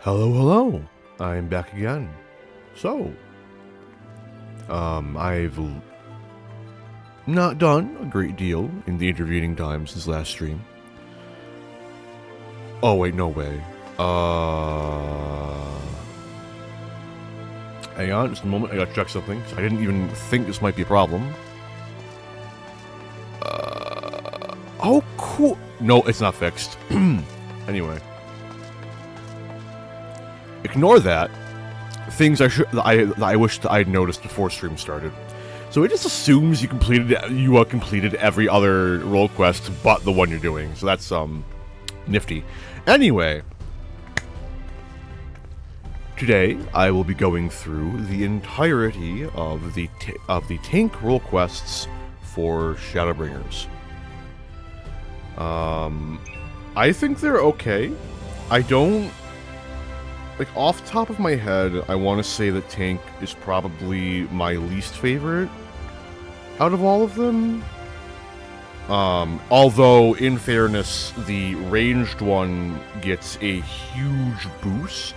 Hello, hello. I'm back again. So, I've not done a great deal in the intervening time since last stream. Oh, wait, no way. Hang on, just a moment, I gotta check something. I didn't even think this might be a problem. Oh, cool. No, it's not fixed. Anyway. Ignore that. Things I wish I'd noticed before stream started. So it just assumes you completed every other role quest but the one you're doing. So that's nifty. Anyway, today I will be going through the entirety of the tank role quests for Shadowbringers. I think they're okay. I don't... Like, off the top of my head, I want to say that tank is probably my least favorite out of all of them. Although, in fairness, the ranged one gets a huge boost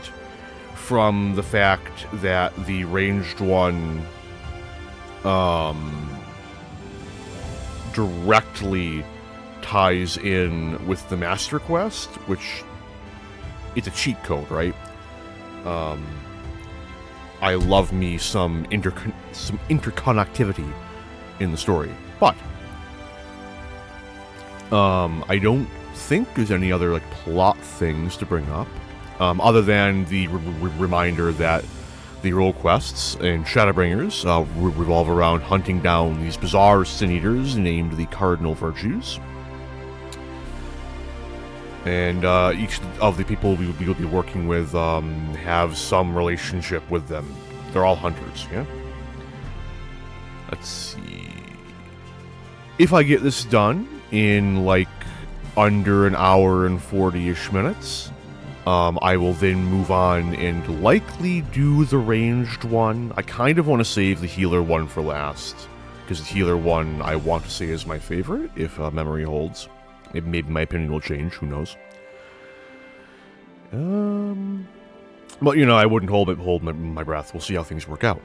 from the fact that the ranged one directly ties in with the master quest, which it's a cheat code, right? I love me some interconnectivity in the story, but I don't think there's any other like plot things to bring up, other than the reminder that the role quests in Shadowbringers revolve around hunting down these bizarre sin eaters named the Cardinal Virtues. And each of the people we will be working with have some relationship with them. They're all hunters, yeah? Let's see. If I get this done in, like, under an hour and 40-ish minutes, I will then move on and likely do the ranged one. I kind of want to save the healer one for last, because the healer one I want to say is my favorite, if memory holds. Maybe my opinion will change, who knows. But, you know, I wouldn't hold my breath. We'll see how things work out.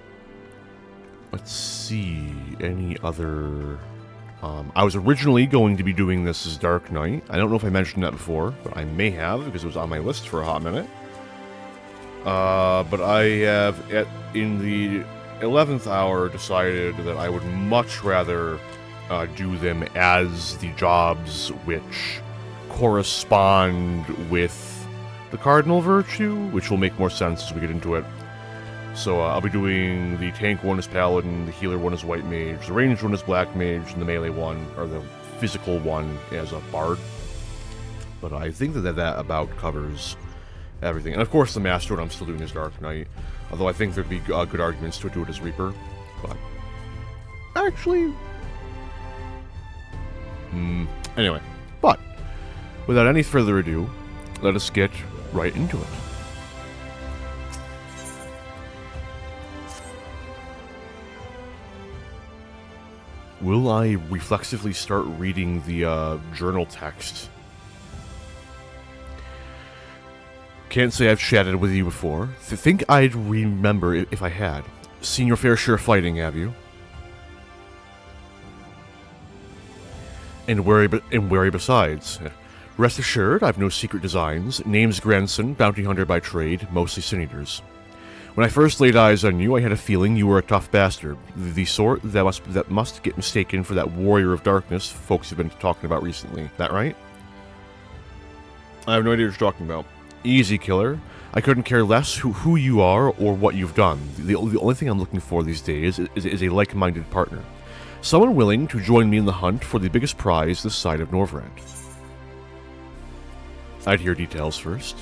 Let's see, any other... I was originally going to be doing this as Dark Knight. I don't know if I mentioned that before, but I may have, because it was on my list for a hot minute. But I have, in the 11th hour, decided that I would much rather do them as the jobs which correspond with the Cardinal Virtue, which will make more sense as we get into it. So I'll be doing the tank one as Paladin, the healer one as White Mage, the ranged one as Black Mage, and the melee one, or the physical one, as a Bard. But I think that about covers everything. And of course the Master one I'm still doing as Dark Knight, although I think there'd be good arguments to do it as Reaper. But actually... Anyway, but without any further ado, let us get right into it. Will I reflexively start reading the journal text? Can't say I've chatted with you before. Think I'd remember if I had. Seen your fair share of fighting, have you? And wary besides. Rest assured, I've no secret designs. Name's Grandson, bounty hunter by trade, mostly sin eaters. When I first laid eyes on you, I had a feeling you were a tough bastard, the sort that must get mistaken for that warrior of darkness folks have been talking about recently. That right? I have no idea what you're talking about. Easy, killer. I couldn't care less who you are or what you've done. The only thing I'm looking for these days is a like-minded partner. Someone willing to join me in the hunt for the biggest prize this side of Norvrand. I'd hear details first.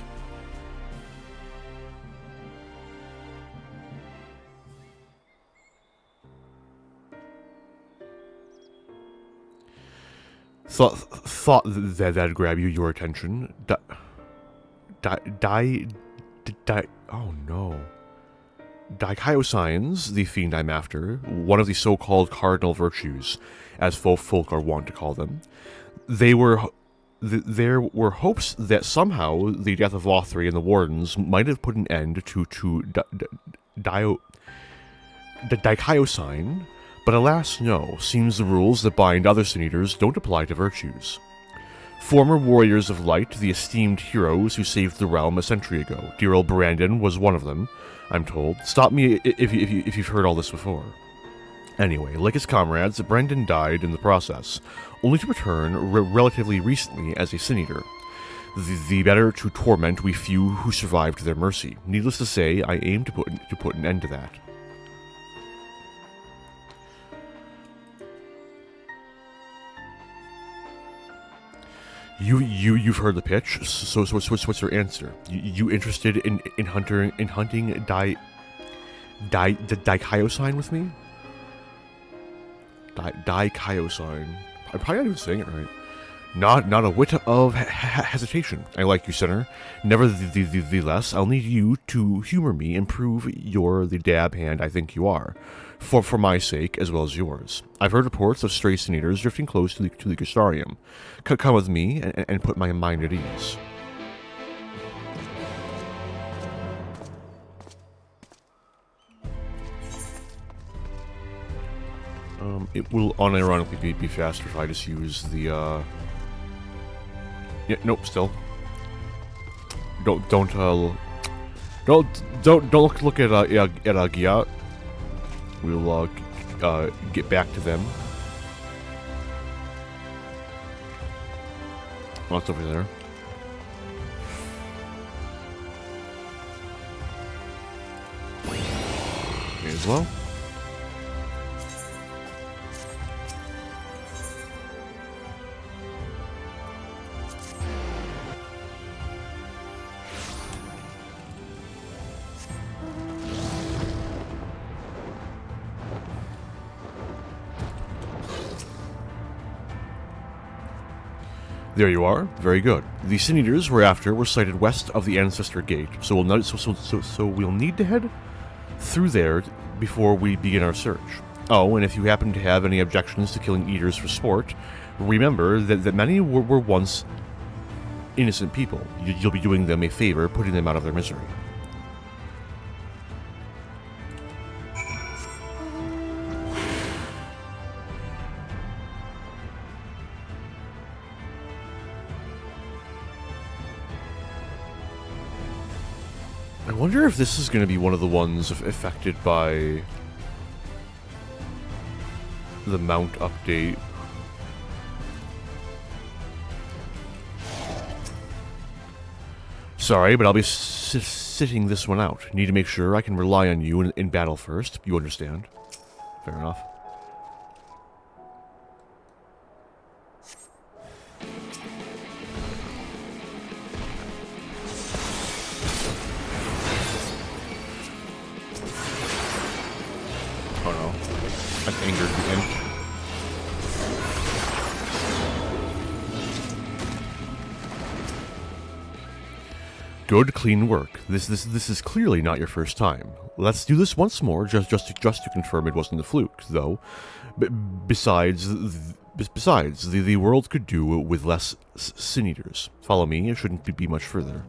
Thought that'd grab your attention. Oh no. Dikaioscience, the fiend I'm after, one of the so-called cardinal virtues, as folk are wont to call them. They were there were hopes that somehow the death of Lothri and the Wardens might have put an end to Dikaiosine, but alas no, seems the rules that bind other Sin Eaters don't apply to virtues. Former warriors of light, the esteemed heroes who saved the realm a century ago. Dear old Brandon was one of them, I'm told. Stop me if you've heard all this before. Anyway, like his comrades, Brandon died in the process, only to return relatively recently as a Sin Eater. The better to torment we few who survived their mercy. Needless to say, I aim to put an end to that. You've heard the pitch. So what's your answer? You interested in hunting Dikaiosine with me? Dikaiosine. I'm probably not even saying it right. Not a whit of hesitation. I like you, sinner. Nevertheless, I'll need you to humor me and prove you're the dab hand I think you are, for my sake as well as yours. I've heard reports of stray Sin Eaters drifting close to the Gustarium. Come with me and put my mind at ease. It will unironically be faster if I just use the, yeah, nope, still. Don't look at Giat. We'll, get back to them. Oh, it's over there. May as well. There you are. Very good. The Sin Eaters we're after were sighted west of the Ancestor Gate, so we'll need to head through there before we begin our search. Oh, and if you happen to have any objections to killing Eaters for sport, remember that many were once innocent people. You'll be doing them a favor, putting them out of their misery. I wonder if this is going to be one of the ones affected by the mount update. Sorry, but I'll be sitting this one out. Need to make sure I can rely on you in battle first. You understand? Fair enough. Oh no. I've angered the imp. Good, clean work. This is clearly not your first time. Let's do this once more, just to confirm it wasn't a fluke, though. Besides, the world could do with less Sin Eaters. Follow me, it shouldn't be much further.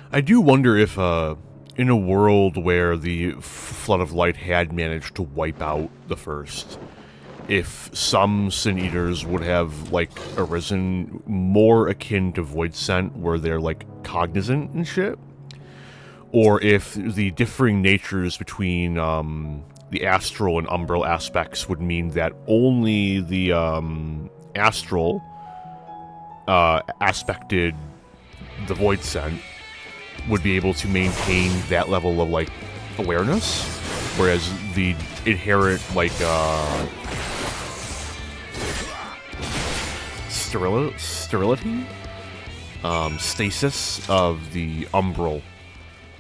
I do wonder if, in a world where the Flood of Light had managed to wipe out the First, if some Sin Eaters would have, like, arisen more akin to Void Scent, where they're, like, cognizant and shit, or if the differing natures between, the astral and umbral aspects would mean that only the, astral, aspected the Void Scent would be able to maintain that level of, like, awareness, whereas the inherent, like, sterility, stasis of the umbral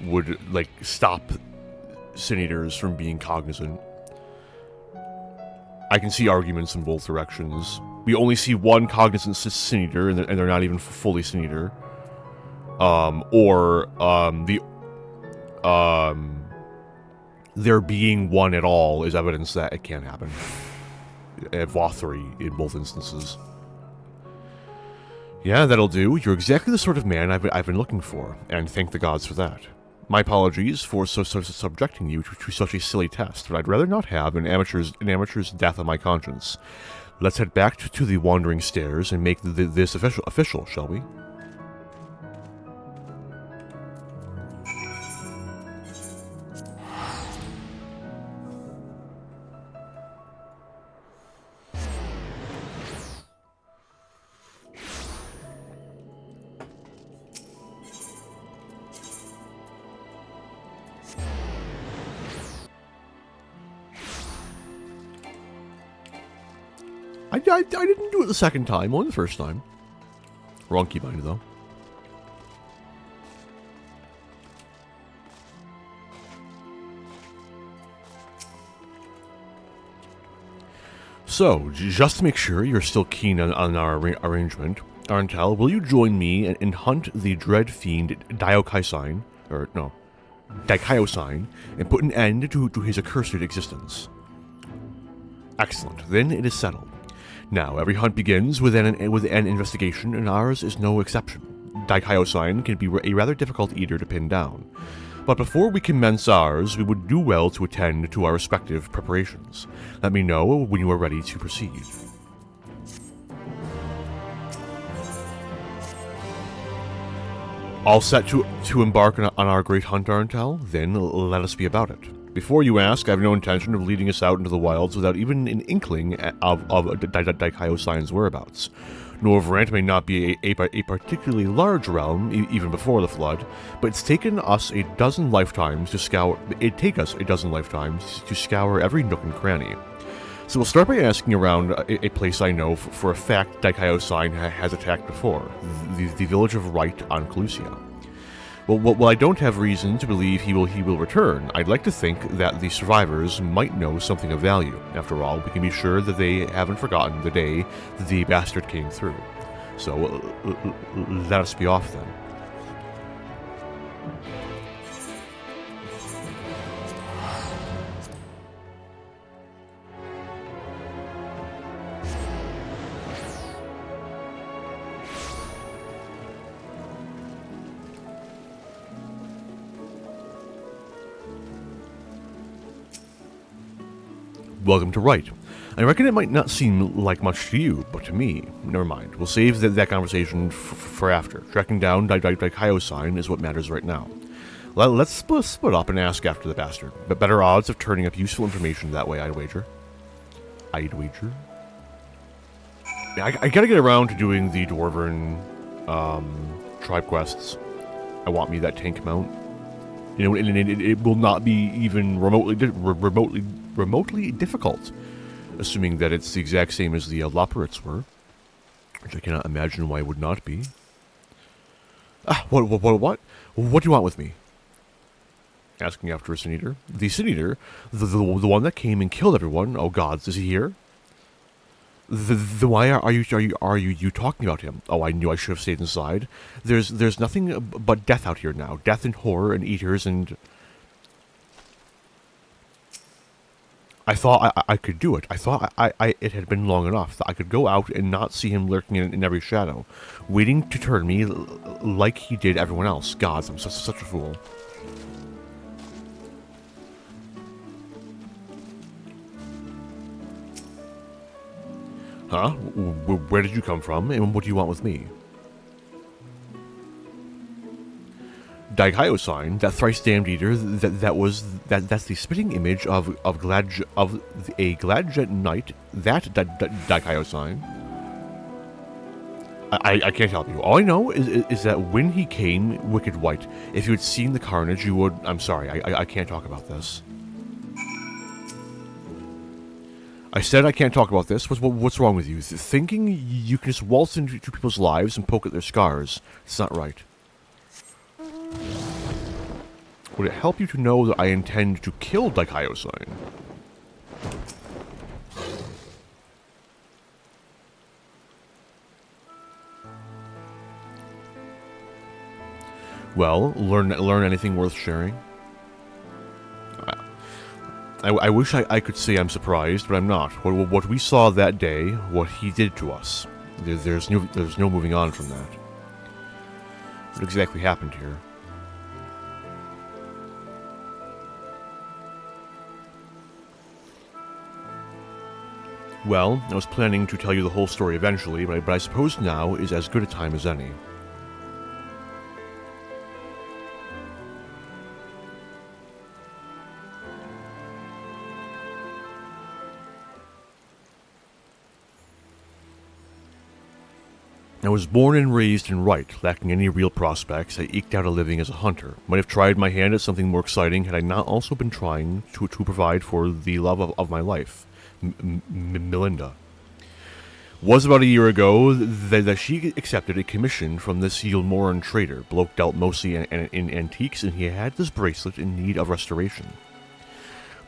would, like, stop Sin Eaters from being cognizant. I can see arguments in both directions. We only see one cognizant Sin Eater, and they're not even fully Sin Eater. There being one at all is evidence that it can happen. Vothry in both instances. Yeah, that'll do. You're exactly the sort of man I've been looking for, and thank the gods for that. My apologies for subjecting you to such a silly test, but I'd rather not have an amateur's death on my conscience. Let's head back to the wandering stairs and make this official, shall we? I didn't do it the second time, only the first time. Wrong keybind, though. So, just to make sure you're still keen on our arrangement, Arntel, will you join me and hunt the dread fiend Daikaiosign, and put an end to his accursed existence? Excellent. Then it is settled. Now, every hunt begins with an investigation, and ours is no exception. Daikaiosign can be a rather difficult eater to pin down. But before we commence ours, we would do well to attend to our respective preparations. Let me know when you are ready to proceed. All set to embark on our great hunt, Arntel? Then let us be about it. Before you ask, I have no intention of leading us out into the wilds without even an inkling of Daikaiosign's whereabouts. Norvrant may not be a particularly large realm, even before the flood, but it's taken us a dozen lifetimes to scour. It'd take us a dozen lifetimes to scour every nook and cranny. So we'll start by asking around a place I know for a fact Daikaiossign has attacked before, the village of Wright on Calusia. Well, I don't have reason to believe he will return. I'd like to think that the survivors might know something of value. After all, we can be sure that they haven't forgotten the day the bastard came through. So, let us be off then. Welcome to Wright. I reckon it might not seem like much to you, but to me, never mind. We'll save that conversation for after. Tracking down Daikaiossign is what matters right now. Let's split up and ask after the bastard. But better odds of turning up useful information that way, I'd wager. I gotta get around to doing the Dwarven tribe quests. I want me that tank mount. You know, and it will not be even remotely difficult, assuming that it's the exact same as the Loporrits were, which I cannot imagine why it would not be. What do you want with me? Asking after a Sin Eater. The Sin Eater? The one that came and killed everyone? Oh gods, is he here? Why are you talking about him? Oh, I knew I should have stayed inside. There's nothing but death out here now. Death and horror and eaters and... I thought I could do it. I thought it had been long enough that I could go out and not see him lurking in every shadow, waiting to turn me like he did everyone else. Gods, I'm such a fool. Huh? Where did you come from, and what do you want with me? Daikaiossign, that thrice damned eater, that's the spitting image of a Gladjet knight. That Daikaiossign. I can't help you. All I know is that when he came, wicked white, if you had seen the carnage, you would. I'm sorry, I can't talk about this. I said I can't talk about this. What's wrong with you? Thinking you can just waltz into people's lives and poke at their scars. It's not right. Would it help you to know that I intend to kill Daikaio-san? Well, learn anything worth sharing? I wish I could say I'm surprised, but I'm not. What we saw that day, what he did to us, there's no moving on from that. What exactly happened here? Well, I was planning to tell you the whole story eventually, but I suppose now is as good a time as any. I was born and raised in Wright, lacking any real prospects. I eked out a living as a hunter. Might have tried my hand at something more exciting had I not also been trying to provide for the love of my life, Melinda. Was about a year ago that she accepted a commission from this Yulmoran trader. Bloke dealt mostly in antiques, and he had this bracelet in need of restoration.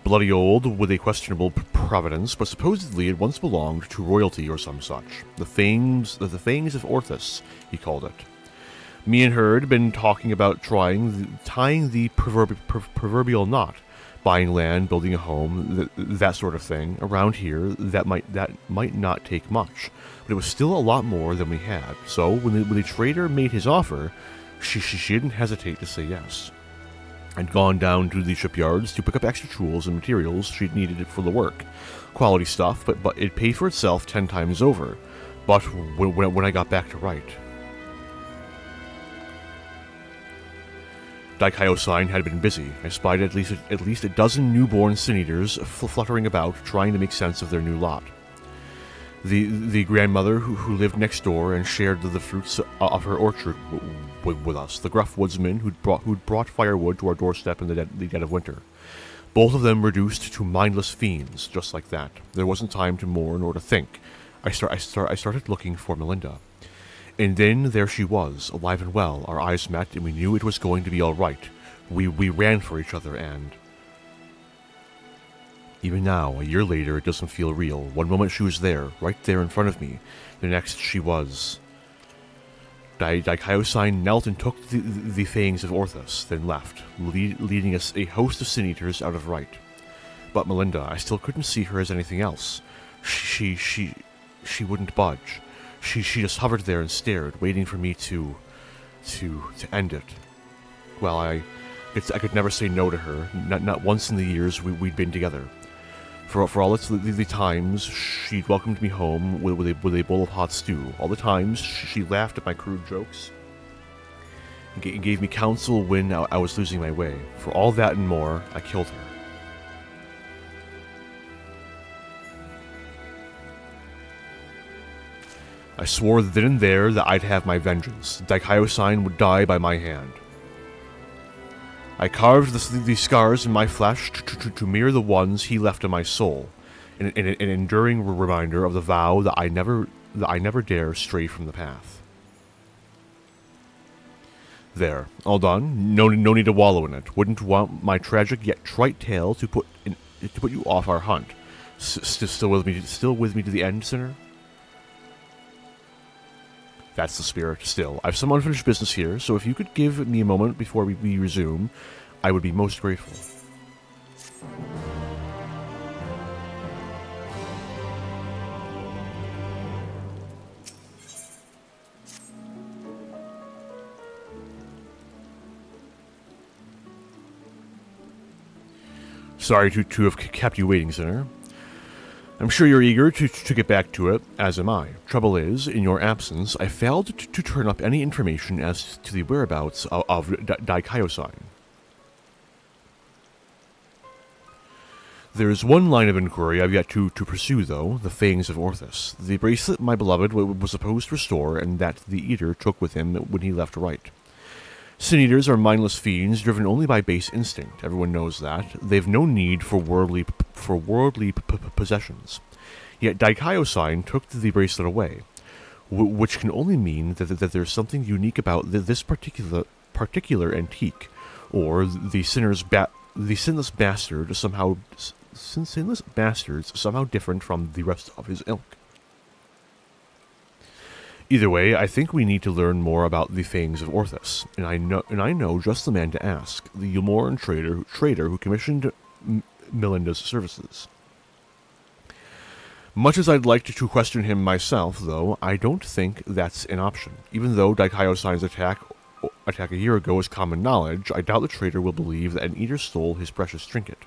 Bloody old, with a questionable provenance, but supposedly it once belonged to royalty or some such. The fangs of Orthus, he called it. Me and her had been talking about tying the proverbial knot, buying land, building a home, that sort of thing. Around here, that might not take much, but it was still a lot more than we had. So when the trader made his offer, she didn't hesitate to say yes. I'd gone down to the shipyards to pick up extra tools and materials she'd needed for the work. Quality stuff, but it paid for itself 10 times over. But when I got back to Wright, Daikaio-san had been busy. I spied at least a dozen newborn sin-eaters fluttering about, trying to make sense of their new lot. The grandmother who lived next door and shared the fruits of her orchard with us. The gruff woodsman who'd brought firewood to our doorstep in the dead of winter. Both of them reduced to mindless fiends, just like that. There wasn't time to mourn or to think. I started looking for Melinda. And then there she was, alive and well. Our eyes met, and we knew it was going to be all right. We ran for each other, and even now, a year later, it doesn't feel real. One moment she was there, right there in front of me. The next she was. Daikaio-san knelt and took the fangs of Orthus, then left, leading us a host of sin-eaters out of Wright. But Melinda, I still couldn't see her as anything else. She wouldn't budge. She just hovered there and stared, waiting for me to end it. Well, I could never say no to her. Not once in the years we'd been together. For all the times she'd welcomed me home with a bowl of hot stew. All the times she laughed at my crude jokes and gave me counsel when I was losing my way. For all that and more, I killed her. I swore then and there that I'd have my vengeance. Daikaio-san would die by my hand. I carved the scars in my flesh to mirror the ones he left in my soul, an enduring reminder of the vow that I never dare stray from the path. There, all done. No need to wallow in it. Wouldn't want my tragic yet trite tale to put you off our hunt. Still with me to the end, sinner? That's the spirit, still. I've some unfinished business here, so if you could give me a moment before we resume, I would be most grateful. Sorry to have kept you waiting, sinner. I'm sure you're eager to get back to it, as am I. Trouble is, in your absence, I failed to turn up any information as to the whereabouts of Daikaio-san. There is one line of inquiry I've yet to pursue, though, the fangs of Orthus. The bracelet my beloved was supposed to restore, and that the eater took with him when he left Wright. Sin-eaters are mindless fiends driven only by base instinct. Everyone knows that. They've no need for worldly possessions. Yet Daikaio-san took the bracelet away, which can only mean that there's something unique about this particular antique. or the sinless bastard somehow sinless bastards somehow different from the rest of his ilk. Either way, I think we need to learn more about the Fangs of Orthus, and I know just the man to ask, the Yulmoran trader who commissioned Melinda's services. Much as I'd like to question him myself, though, I don't think that's an option. Even though Daikaio-san's attack a year ago is common knowledge, I doubt the trader will believe that an eater stole his precious trinket.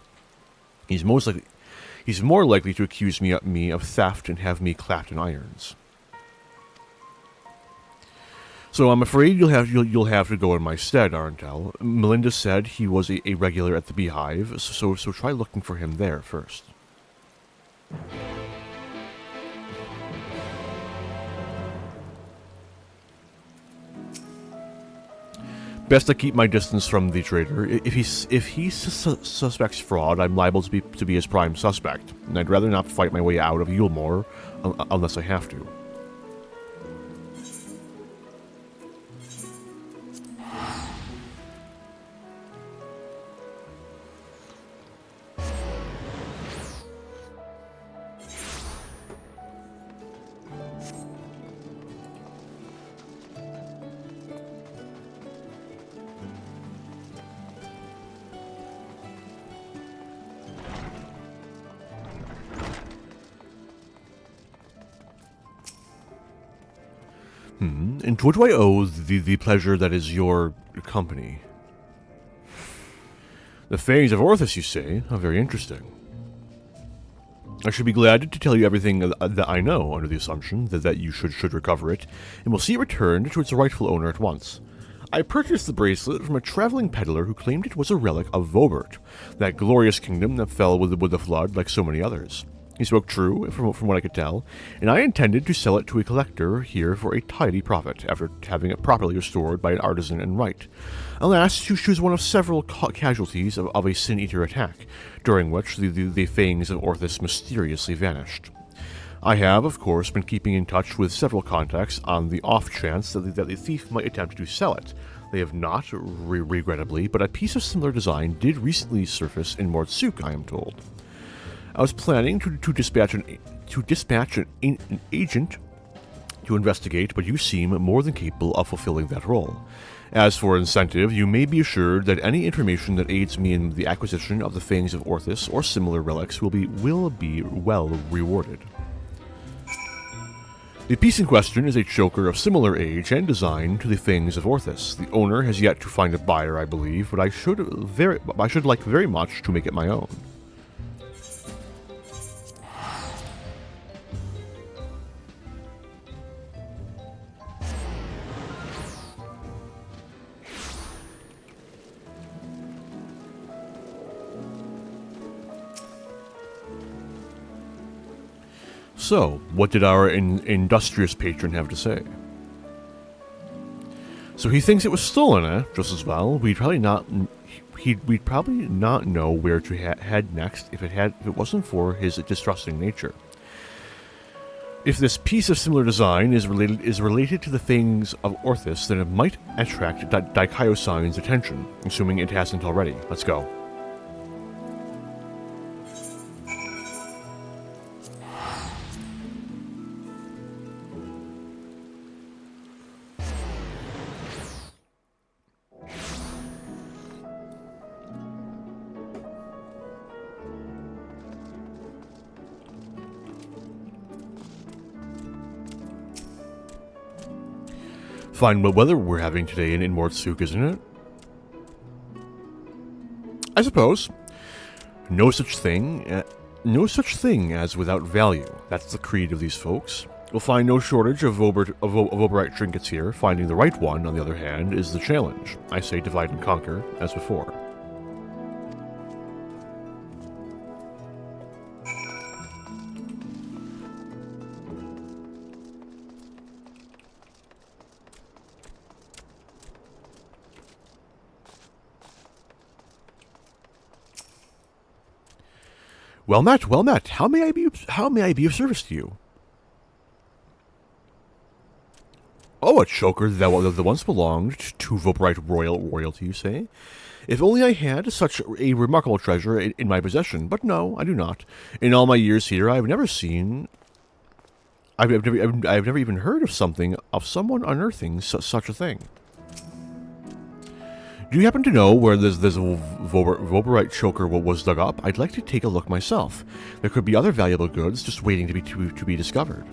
He's more likely to accuse me of theft and have me clapped in irons. So I'm afraid you'll have to go in my stead, Arntel. Melinda said he was a regular at the Beehive, so try looking for him there first. Best I keep my distance from the trader. If he suspects fraud, I'm liable to be his prime suspect, and I'd rather not fight my way out of Yulmore unless I have to. And to what do I owe the pleasure that is your company? The Fangs of Orthus, you say? Oh, very interesting. I should be glad to tell you everything that I know, under the assumption that you should recover it, and will see it returned to its rightful owner at once. I purchased the bracelet from a traveling peddler who claimed it was a relic of Vobert, that glorious kingdom that fell with the flood like so many others. He spoke true, from what I could tell, and I intended to sell it to a collector here for a tidy profit, after having it properly restored by an artisan and right. Alas, she was one of several casualties of a Sin-Eater attack, during which the Fangs of Orthus mysteriously vanished. I have, of course, been keeping in touch with several contacts on the off chance that the thief might attempt to sell it. They have not, regrettably, but a piece of similar design did recently surface in Mordsuk, I am told. I was planning to dispatch an agent to investigate, but you seem more than capable of fulfilling that role. As for incentive, you may be assured that any information that aids me in the acquisition of the Fangs of Orthus or similar relics will be well rewarded. The piece in question is a choker of similar age and design to the Fangs of Orthus. The owner has yet to find a buyer, I believe, but I should like very much to make it my own. So, what did our industrious patron have to say? So he thinks it was stolen, eh? Just as well. We'd probably not know where to head next if it wasn't for his distrusting nature. If this piece of similar design is related to the Fangs of Orthus, then it might attract Daikaio-san's attention, assuming it hasn't already. Let's go. Fine weather we're having today in Mordsuk, isn't it? I suppose. No such thing as without value. That's the creed of these folks. We'll find no shortage of Voberite trinkets here. Finding the right one, on the other hand, is the challenge. I say divide and conquer, as before. Well met. How may I be of service to you? Oh, a choker that once belonged to Voporite royalty, you say? If only I had such a remarkable treasure in my possession, but no, I do not. In all my years here, I've never even heard of someone unearthing such a thing. Do you happen to know where this Voporite choker was dug up? I'd like to take a look myself. There could be other valuable goods just waiting to be discovered.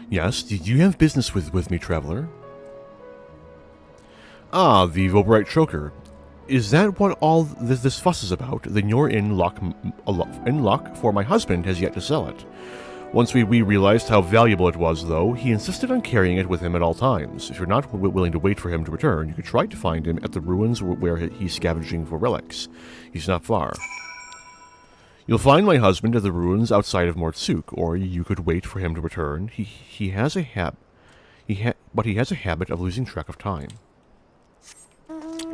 Yes, do you have business with me, traveler? Ah, the Voporite choker. Is that what all this fuss is about? Then you're in luck, for my husband has yet to sell it. Once we realized how valuable it was, though, he insisted on carrying it with him at all times. If you're not willing to wait for him to return, you could try to find him at the ruins where he's scavenging for relics. He's not far. You'll find my husband at the ruins outside of Mortsuk, or you could wait for him to return. He has a habit of losing track of time.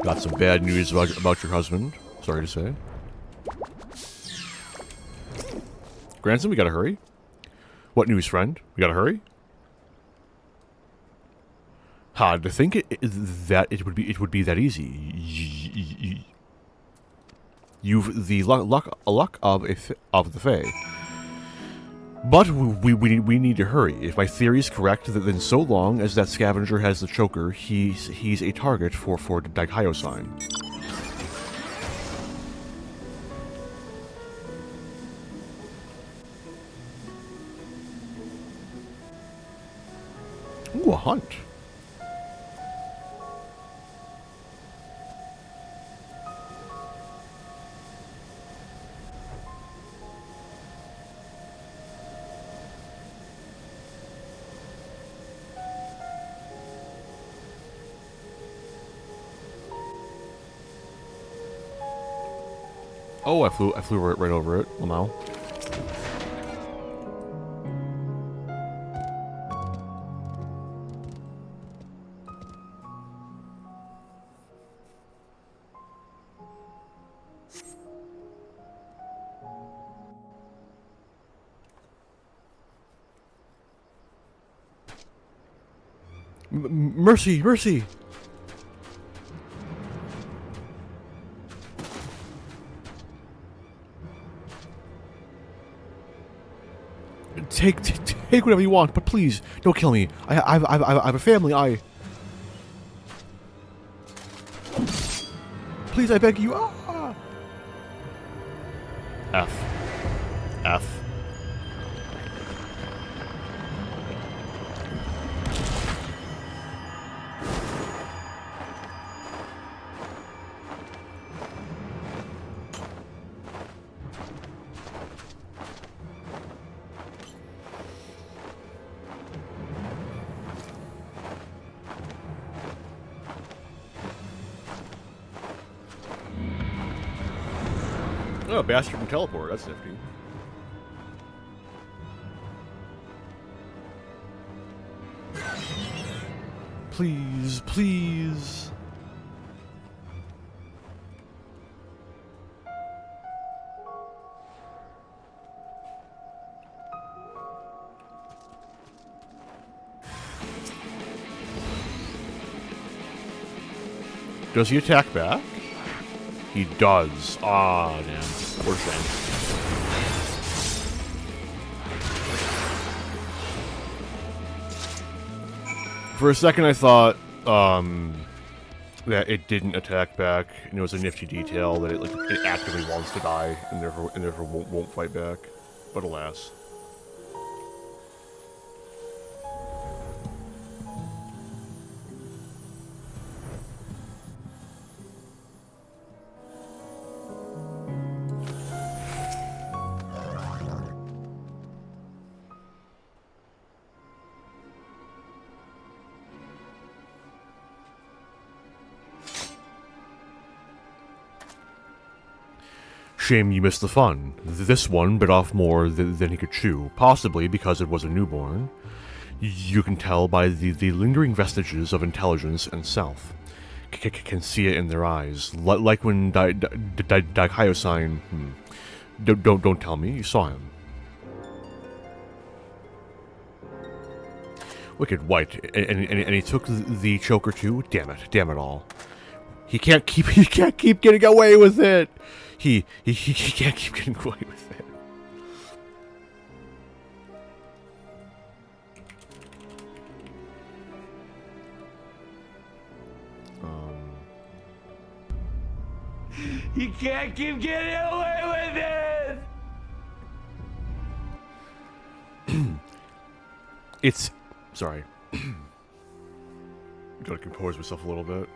Got some bad news about your husband. Sorry to say. Grandson, we gotta hurry. What news, friend? We gotta hurry. To think that it would be that easy. You've the luck of the Fae. But we need to hurry. If my theory is correct, then so long as that scavenger has the choker, he's a target for the Daikyo-san. Ooh, a hunt. Oh, I flew right over it. Well, now. Mercy, mercy! Take whatever you want, but please don't kill me. I have a family. Please, I beg you. Ah. F. Oh, bastard can teleport. That's nifty. Please, please. Does he attack back? He does. Ah, damn. Poor thing. For a second I thought, that it didn't attack back, and it was a nifty detail that it actively wants to die, and therefore won't fight back. But alas. Shame you missed the fun. This one bit off more than he could chew, possibly because it was a newborn. You can tell by the lingering vestiges of intelligence and self. Can see it in their eyes, like when Daikyo-san Don't tell me you saw him. Wicked White, and he took the choker too. Damn it all. He can't keep getting away with it. He can't keep getting away with it. You can't keep getting away with it! It's... Sorry. Gotta compose myself a little bit.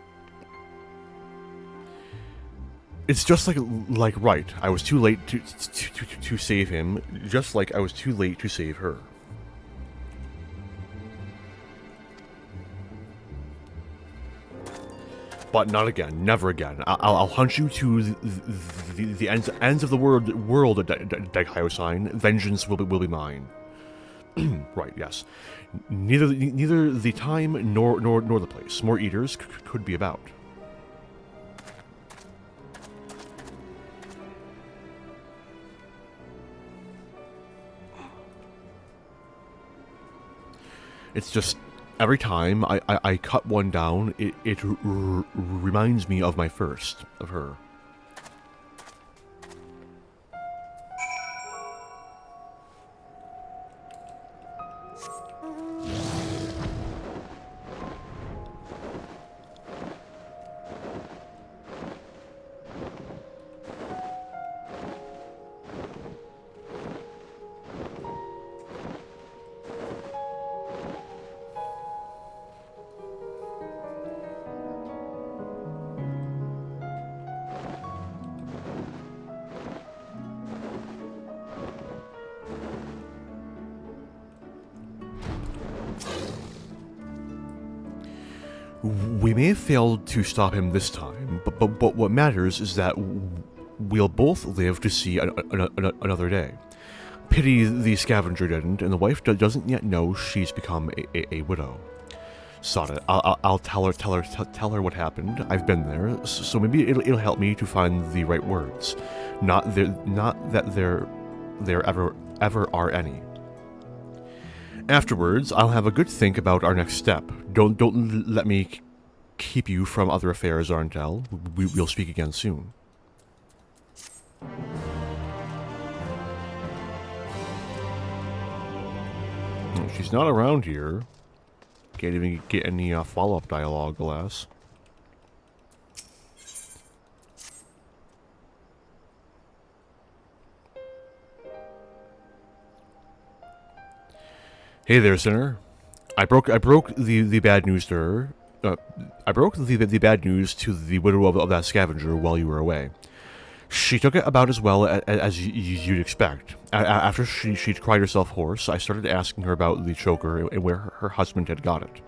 It's just like right. I was too late to save him, just like I was too late to save her. But not again, never again. I'll hunt you to the ends of the world, Daikaio-san. Vengeance will be mine. Right, yes. Neither the time nor the place. More eaters could be about. It's just every time I cut one down, it reminds me of my first, of her. We may have failed to stop him this time, but what matters is that we'll both live to see another day. Pity the scavenger didn't, and the wife doesn't yet know she's become a widow. Sod it. I'll tell her what happened. I've been there, so maybe it'll help me to find the right words. Not that there ever are any. Afterwards, I'll have a good think about our next step. Don't let me keep you from other affairs, Arntel. We'll speak again soon. She's not around here. Can't even get any follow-up dialogue, alas. Hey there, sinner. I broke the bad news to her. I broke the bad news to the widow of that scavenger while you were away. She took it about as well as you'd expect. After she'd cried herself hoarse, I started asking her about the choker and where her husband had got it.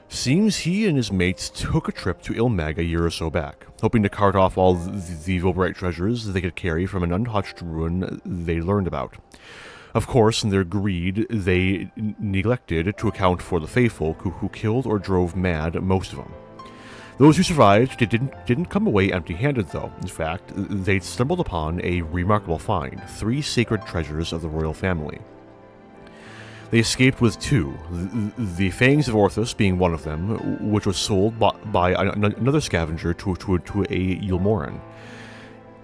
Seems he and his mates took a trip to Ilmag a year or so back, hoping to cart off all the Vilbright treasures they could carry from an untouched ruin they learned about. Of course, in their greed, they neglected to account for the faithful who killed or drove mad most of them. Those who survived didn't come away empty-handed, though. In fact, they'd stumbled upon a remarkable find, 3 sacred treasures of the royal family. They escaped with 2, the Fangs of Orthus being one of them, which was sold by another scavenger to a Ylmoran.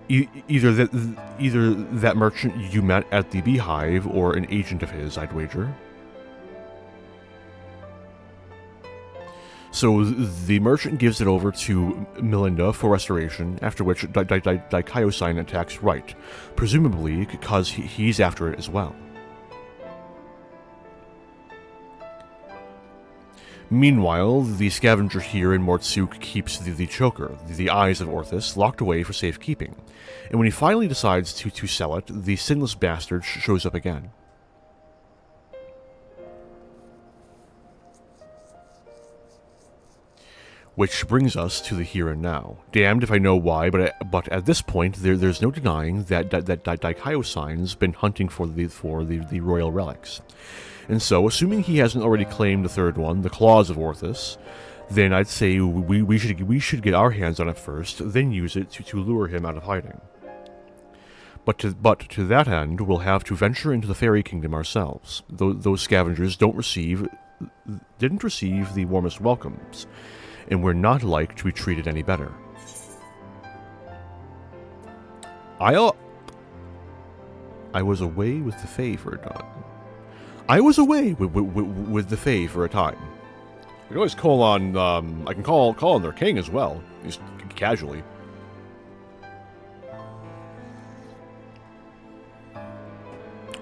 Either that merchant you met at the Beehive or an agent of his, I'd wager. So the merchant gives it over to Melinda for restoration, after which Daikaio-san attacks Right, presumably because he's after it as well. Meanwhile, the scavenger here in Mortsuk keeps the choker, the Eyes of Orthus, locked away for safekeeping, and when he finally decides to sell it, the sinless bastard shows up again. Which brings us to the here and now. Damned if I know why, but at this point, there's no denying that Daikaio-san's been hunting for the royal relics. And so, assuming he hasn't already claimed the third one, the Claws of Orthus, then I'd say we should get our hands on it first, then use it to lure him out of hiding. But to that end, we'll have to venture into the fairy kingdom ourselves. Those scavengers didn't receive the warmest welcomes, and we're not like to be treated any better. I was away with the Fae for a time. I was away with the Fae for a time. I can always call on, I can call on their king as well, just casually.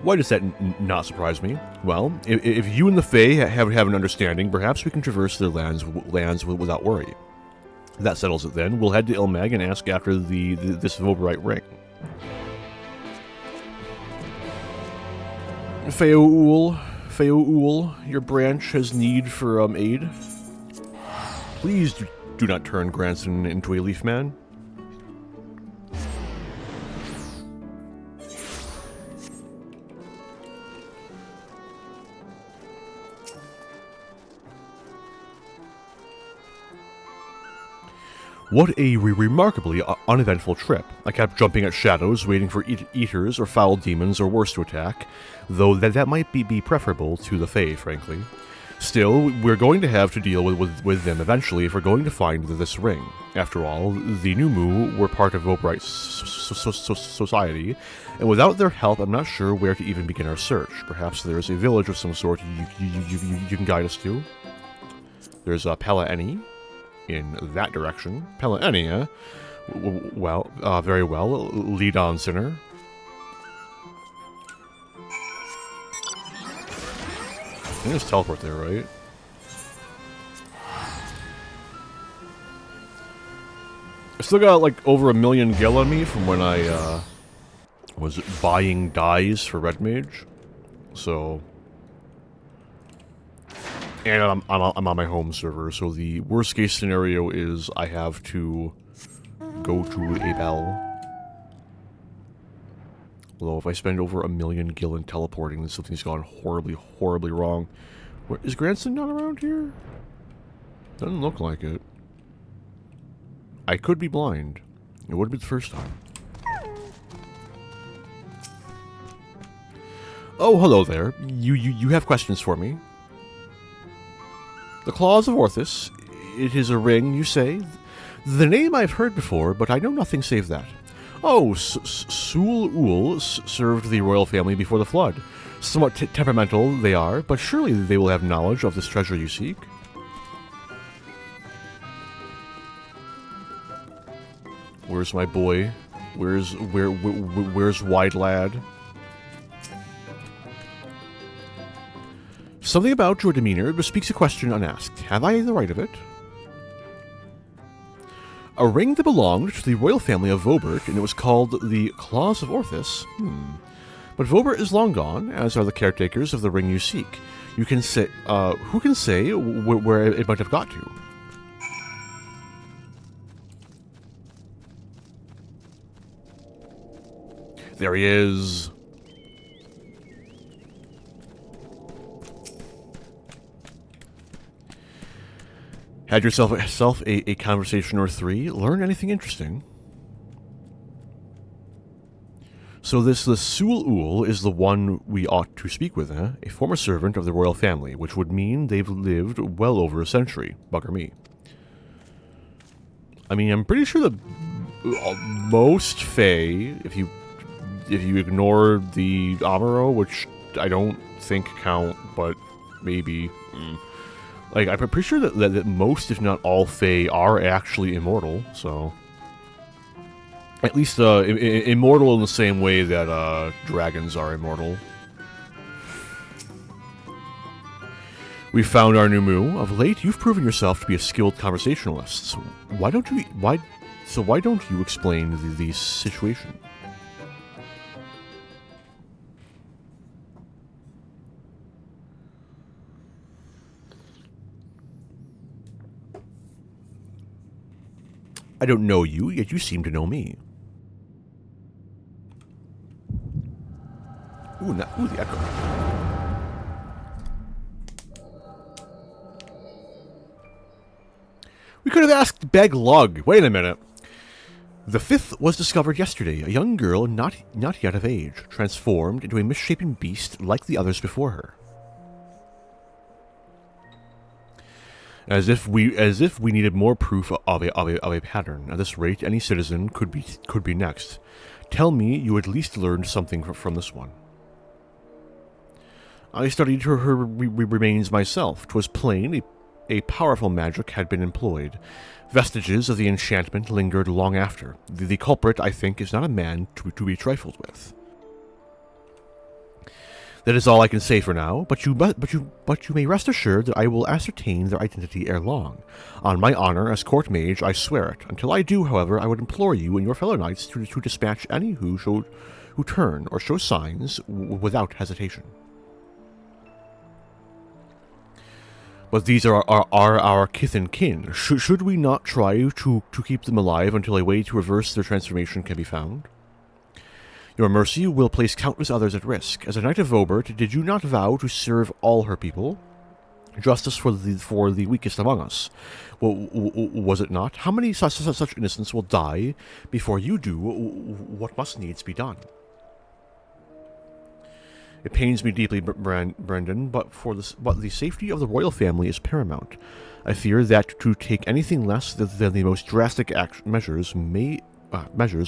Why does that not surprise me? Well, if you and the Fae have an understanding, perhaps we can traverse their lands without worry. That settles it then. We'll head to Ilmag and ask after this Voberite ring. Feoul, your branch has need for aid. Please do not turn Granson into a leaf man. What a remarkably uneventful trip. I kept jumping at shadows, waiting for eaters or foul demons or worse to attack, though that might be preferable to the Fae, frankly. Still, we're going to have to deal with them eventually if we're going to find this ring. After all, the Numu were part of Voberite society, and without their help, I'm not sure where to even begin our search. Perhaps there's a village of some sort you can guide us to. There's Pela-Eni in that direction. Pela-Eni, well, very well. Lead on, Sinner. I can just teleport there, right? I still got like over 1 million gil on me from when I was buying dyes for Red Mage. So, and I'm on my home server. So the worst case scenario is I have to go to a bell. Although if I spend over 1 million gil in teleporting, then something's gone horribly, horribly wrong. Where, is Granson not around here? Doesn't look like it. I could be blind. It wouldn't be the first time. Oh, hello there. You have questions for me? The Claws of Orthus. It is a ring, you say? The name I've heard before, but I know nothing save that. Oh, Sul-Ul served the royal family before the flood. Somewhat temperamental they are, but surely they will have knowledge of this treasure you seek. Where's my boy? Where's Wide Lad? Something about your demeanor bespeaks a question unasked. Have I the right of it? A ring that belonged to the royal family of Vobert, and it was called the Claws of Orthus. But Vobert is long gone, as are the caretakers of the ring you seek. You can say, who can say where it might have got to? There he is. Had yourself a conversation or three. Learn anything interesting. So this Sul-Ul is the one we ought to speak with, eh? A former servant of the royal family, which would mean they've lived well over a century. Bugger me. I mean, I'm pretty sure that most Fae, if you ignore the Amuro, which I don't think count, but maybe. Like, I'm pretty sure that most, if not all, Fae are actually immortal, so... At least, immortal in the same way that, dragons are immortal. We found our new Moo. Of late, you've proven yourself to be a skilled conversationalist. So why don't you explain the situation? I don't know you, yet you seem to know me. Ooh, the echo. We could have asked Beg Lug. Wait a minute. The fifth was discovered yesterday, a young girl not yet of age, transformed into a misshapen beast like the others before her. As if we needed more proof of a pattern. At this rate, any citizen could be next. Tell me you at least learned something from this one. I studied her remains myself. 'Twas plain a powerful magic had been employed. Vestiges of the enchantment lingered long after. The culprit, I think, is not a man to be trifled with. That is all I can say for now, but you may rest assured that I will ascertain their identity ere long. On my honor as court mage, I swear it. Until I do, however, I would implore you and your fellow knights to dispatch any who turn or show signs without hesitation. But these are our kith and kin. Should we not try to keep them alive until a way to reverse their transformation can be found? Your mercy will place countless others at risk. As a knight of Vobert, did you not vow to serve all her people? Justice for the weakest among us. Was it not? How many such innocents will die before you do what must needs be done? It pains me deeply, Brendan, but the safety of the royal family is paramount. I fear that to take anything less than the most drastic measures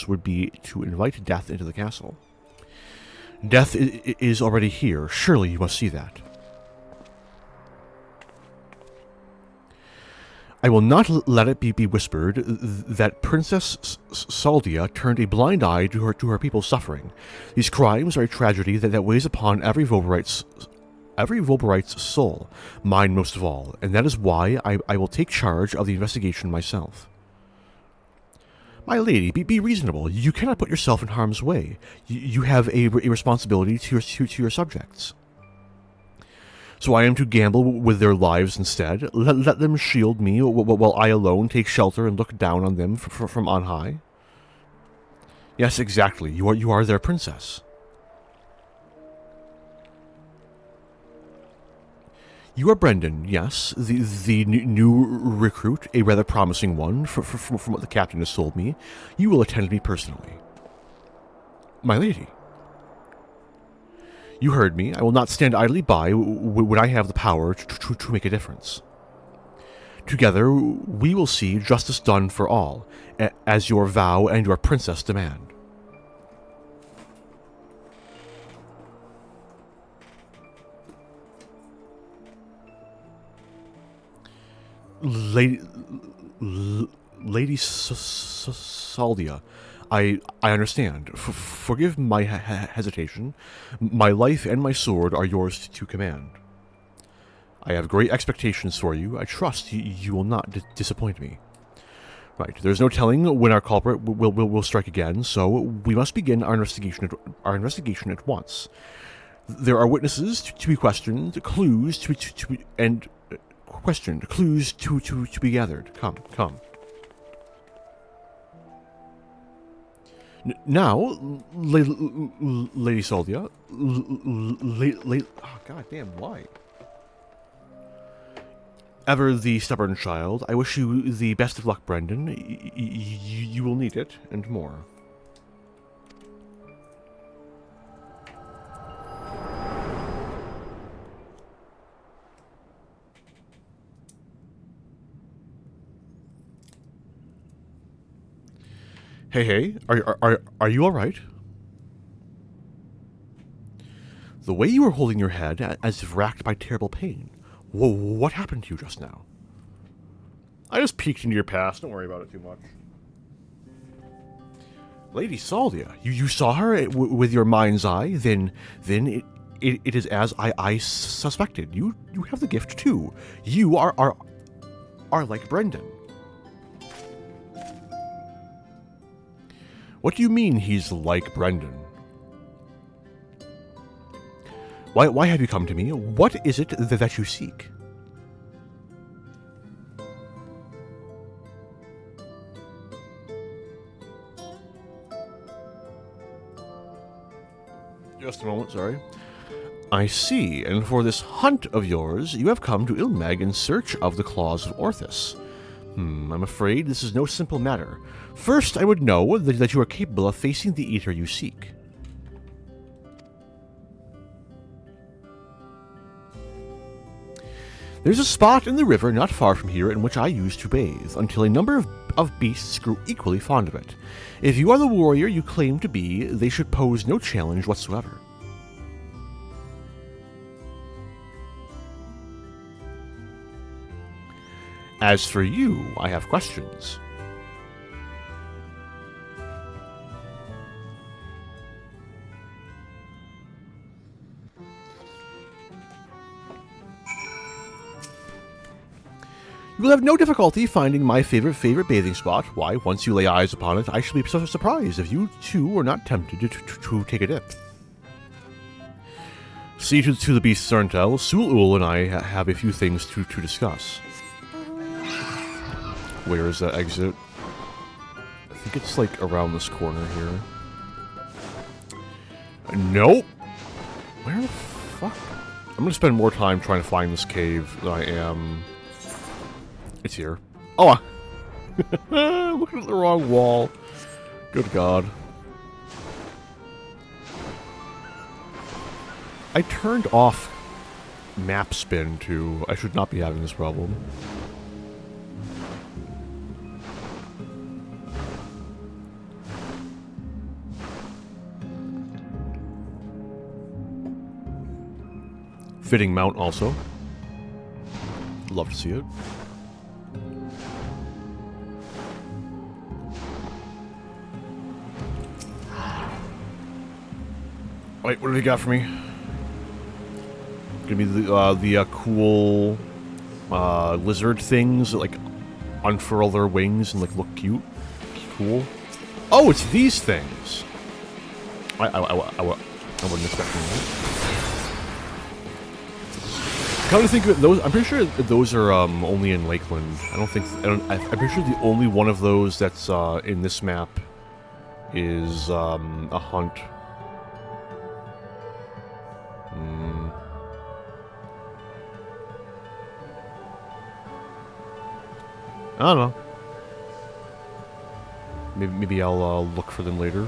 would be to invite death into the castle. Death is already here. Surely you must see that. I will not let it be whispered that Princess Saldia turned a blind eye to her people's suffering. These crimes are a tragedy that weighs upon every Voberite's soul, mine most of all, and that is why I will take charge of the investigation myself. My lady, be reasonable. You cannot put yourself in harm's way. You have a responsibility to your subjects. So I am to gamble with their lives instead? Let them shield me while I alone take shelter and look down on them from on high? Yes, exactly. You are their princess. You are Brendan, yes, the new recruit, a rather promising one, from what the captain has told me. You will attend me personally. My lady. You heard me. I will not stand idly by when I have the power to make a difference. Together, we will see justice done for all, as your vow and your princess demand. Lady Saldia, I understand. Forgive my hesitation. My life and my sword are yours to command. I have great expectations for you. I trust you will not disappoint me. Right, there's no telling when our culprit will strike again, so we must begin our investigation at once. There are witnesses to be questioned, clues to be gathered. Come. Now, Lady Saldia, oh, God damn, why? Ever the stubborn child, I wish you the best of luck, Brendan. You will need it, and more. Hey, are you all right? The way you were holding your head, as if racked by terrible pain. Whoa, what happened to you just now? I just peeked into your past. Don't worry about it too much. Lady Saldia, you saw her with your mind's eye. Then it is as I suspected. You have the gift too. You are like Brendan. What do you mean he's like Brendan? Why have you come to me? What is it that you seek? Just a moment, sorry. I see, and for this hunt of yours, you have come to Ilmeg in search of the claws of Orthus. I'm afraid this is no simple matter. First, I would know that you are capable of facing the eater you seek. There's a spot in the river not far from here in which I used to bathe, until a number of beasts grew equally fond of it. If you are the warrior you claim to be, they should pose no challenge whatsoever. As for you, I have questions. You will have no difficulty finding my favorite bathing spot. Why, once you lay eyes upon it, I shall be so surprised if you too were not tempted to take a dip. See to the beast, Sarntel. Sul-Ul and I have a few things to discuss. Where is that exit? I think it's like around this corner here. Nope. Where the fuck? I'm gonna spend more time trying to find this cave than I am. It's here. Oh! Looking at the wrong wall. Good God. I turned off map spin too. I should not be having this problem. Fitting mount also. Love to see it. Wait, what do they got for me? Gonna be the cool lizard things that like unfurl their wings and like look cute. Cool. Oh, it's these things. I wasn't expecting that. Come to think of it, those, I'm pretty sure those are only in Lakeland. I'm pretty sure the only one of those that's in this map is a hunt. I don't know. Maybe I'll look for them later.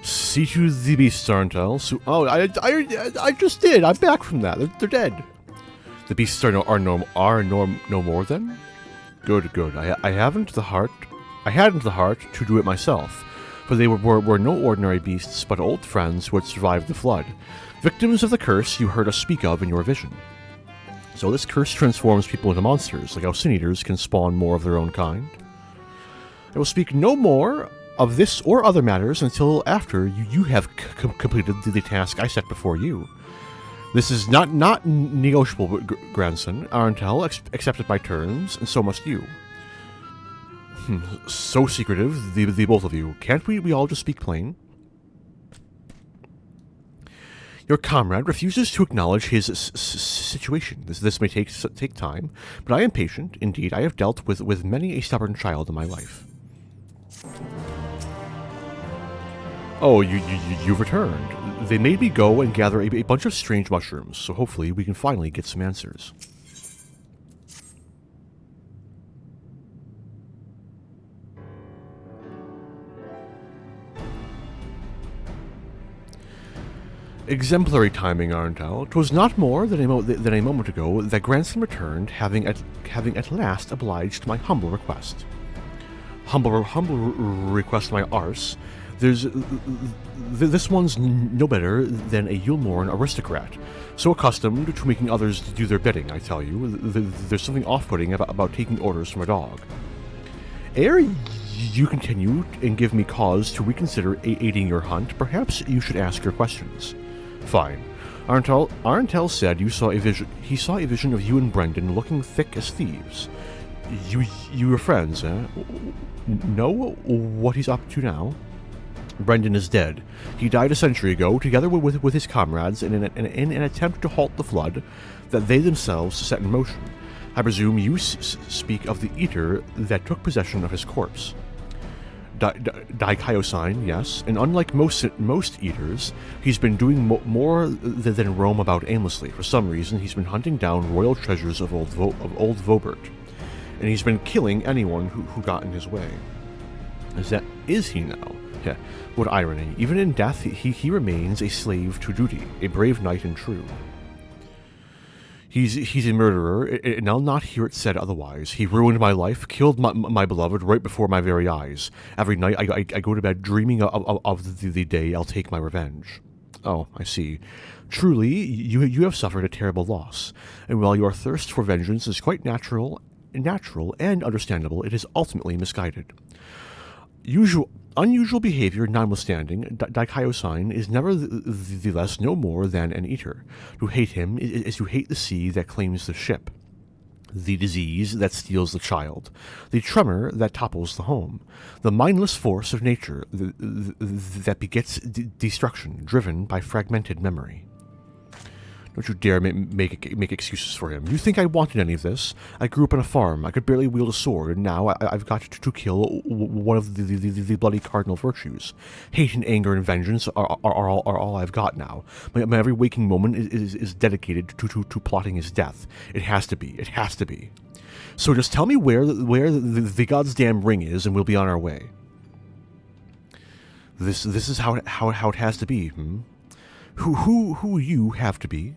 See to the beast, Sarntel. So, oh, I just did. I'm back from that. They're dead. The beasts are no more then. Good. I hadn't the heart to do it myself, for they were no ordinary beasts, but old friends who had survived the flood, victims of the curse you heard us speak of in your vision. So this curse transforms people into monsters, like how sin eaters can spawn more of their own kind. I will speak no more of this or other matters until after you have completed the task I set before you. This is not negotiable, grandson. Arntel accepted my terms, and so must you. So secretive, the both of you. Can't we all just speak plain? Your comrade refuses to acknowledge his situation. This may take time, but I am patient. Indeed, I have dealt with many a stubborn child in my life. Oh, you've returned. They made me go and gather a bunch of strange mushrooms, so hopefully we can finally get some answers. Exemplary timing, Arntel. 'Twas not more than a moment ago that grandson returned, having at last obliged my humble request. Humble request, my arse. This one's no better than a Yulmorn aristocrat, so accustomed to making others do their bidding, I tell you. There's something off-putting about taking orders from a dog. Ere you continue and give me cause to reconsider aiding your hunt, perhaps you should ask your questions. Fine. Arntel said he saw a vision of you and Brendan looking thick as thieves. You were friends, eh? Know what he's up to now? Brendan is dead. He died a century ago, together with his comrades, in an attempt to halt the flood that they themselves set in motion. I presume you speak of the eater that took possession of his corpse. Daikaiosine, yes, and unlike most eaters, he's been doing more than roam about aimlessly. For some reason, he's been hunting down royal treasures of old Vobert, and he's been killing anyone who got in his way. Is he now? Yeah, what irony. Even in death, he remains a slave to duty, a brave knight and true. He's a murderer, and I'll not hear it said otherwise. He ruined my life, killed my beloved right before my very eyes. Every night I go to bed dreaming of the day I'll take my revenge. Oh, I see. Truly, you have suffered a terrible loss, and while your thirst for vengeance is quite natural and understandable, it is ultimately misguided. Unusual behavior notwithstanding, Daikaiosine is nevertheless no more than an eater. To hate him is to hate the sea that claims the ship, the disease that steals the child, the tremor that topples the home, the mindless force of nature that begets destruction, driven by fragmented memory. Don't you dare make excuses for him. You think I wanted any of this? I grew up on a farm. I could barely wield a sword, and now I've got to kill one of the bloody cardinal virtues. Hate and anger and vengeance are all I've got now. My every waking moment is dedicated to plotting his death. It has to be. It has to be. So just tell me where the god's damn ring is, and we'll be on our way. This is how it has to be. Who you have to be?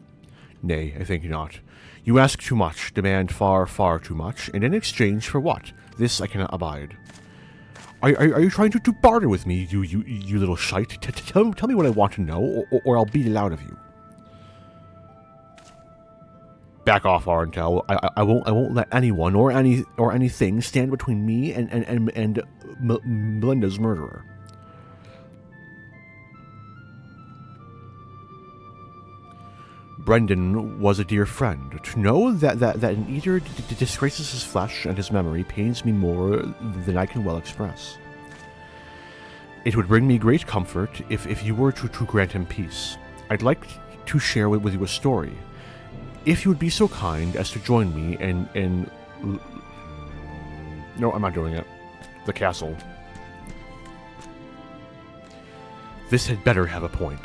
Nay, I think not. You ask too much, demand far, far too much, and in exchange for what? This I cannot abide. Are you trying to barter with me, you little shite? Tell me what I want to know, or I'll beat it out of you. Back off, Arentel. I won't let anyone or anything stand between me and Melinda's murderer. Brendan was a dear friend. To know that an eater disgraces his flesh and his memory pains me more than I can well express. It would bring me great comfort if you were to grant him peace. I'd like to share with you a story. If you would be so kind as to join me in... No, I'm not doing it. The castle. This had better have a point.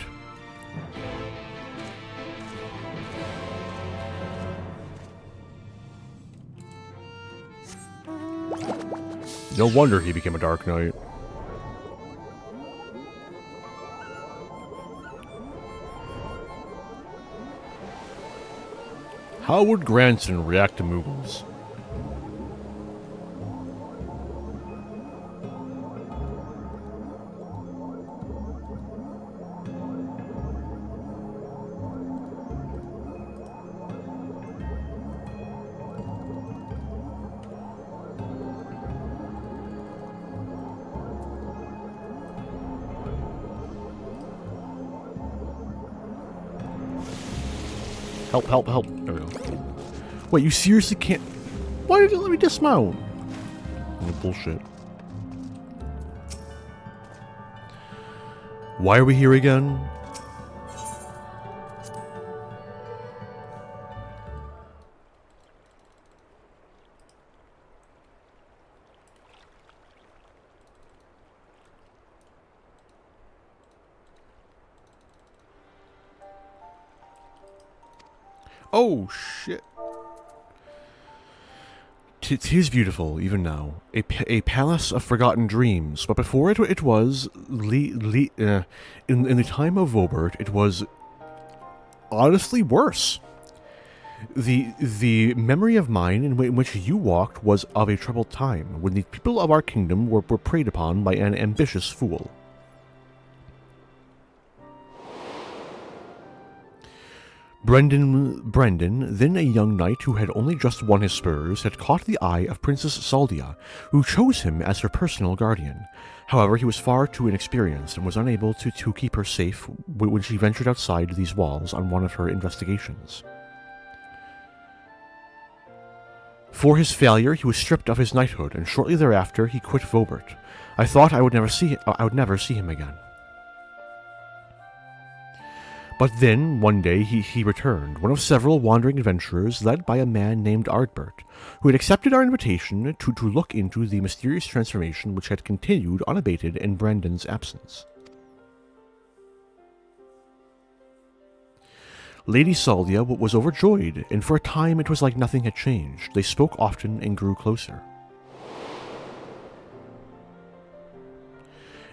No wonder he became a Dark Knight. How would Granson react to Moogles? Help. There we go. Wait, you seriously can't... Why did you let me dismount? Oh, bullshit. Why are we here again? Oh, shit. 'Tis beautiful, even now. A palace of forgotten dreams. But before it was... in the time of Vobert, it was... honestly worse. The memory of mine in which you walked was of a troubled time, when the people of our kingdom were preyed upon by an ambitious fool. Brendan, then a young knight who had only just won his spurs, had caught the eye of Princess Saldia, who chose him as her personal guardian. However, he was far too inexperienced and was unable to keep her safe when she ventured outside these walls on one of her investigations. For his failure, he was stripped of his knighthood, and shortly thereafter he quit Vobert. I thought I would never see him again. But then, one day, he returned, one of several wandering adventurers led by a man named Ardbert, who had accepted our invitation to look into the mysterious transformation which had continued unabated in Brandon's absence. Lady Saldia was overjoyed, and for a time it was like nothing had changed. They spoke often and grew closer.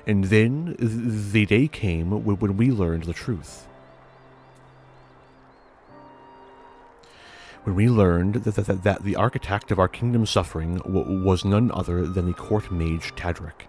And then, the day came when we learned the truth. When we learned that the architect of our kingdom's suffering was none other than the court mage Tadric.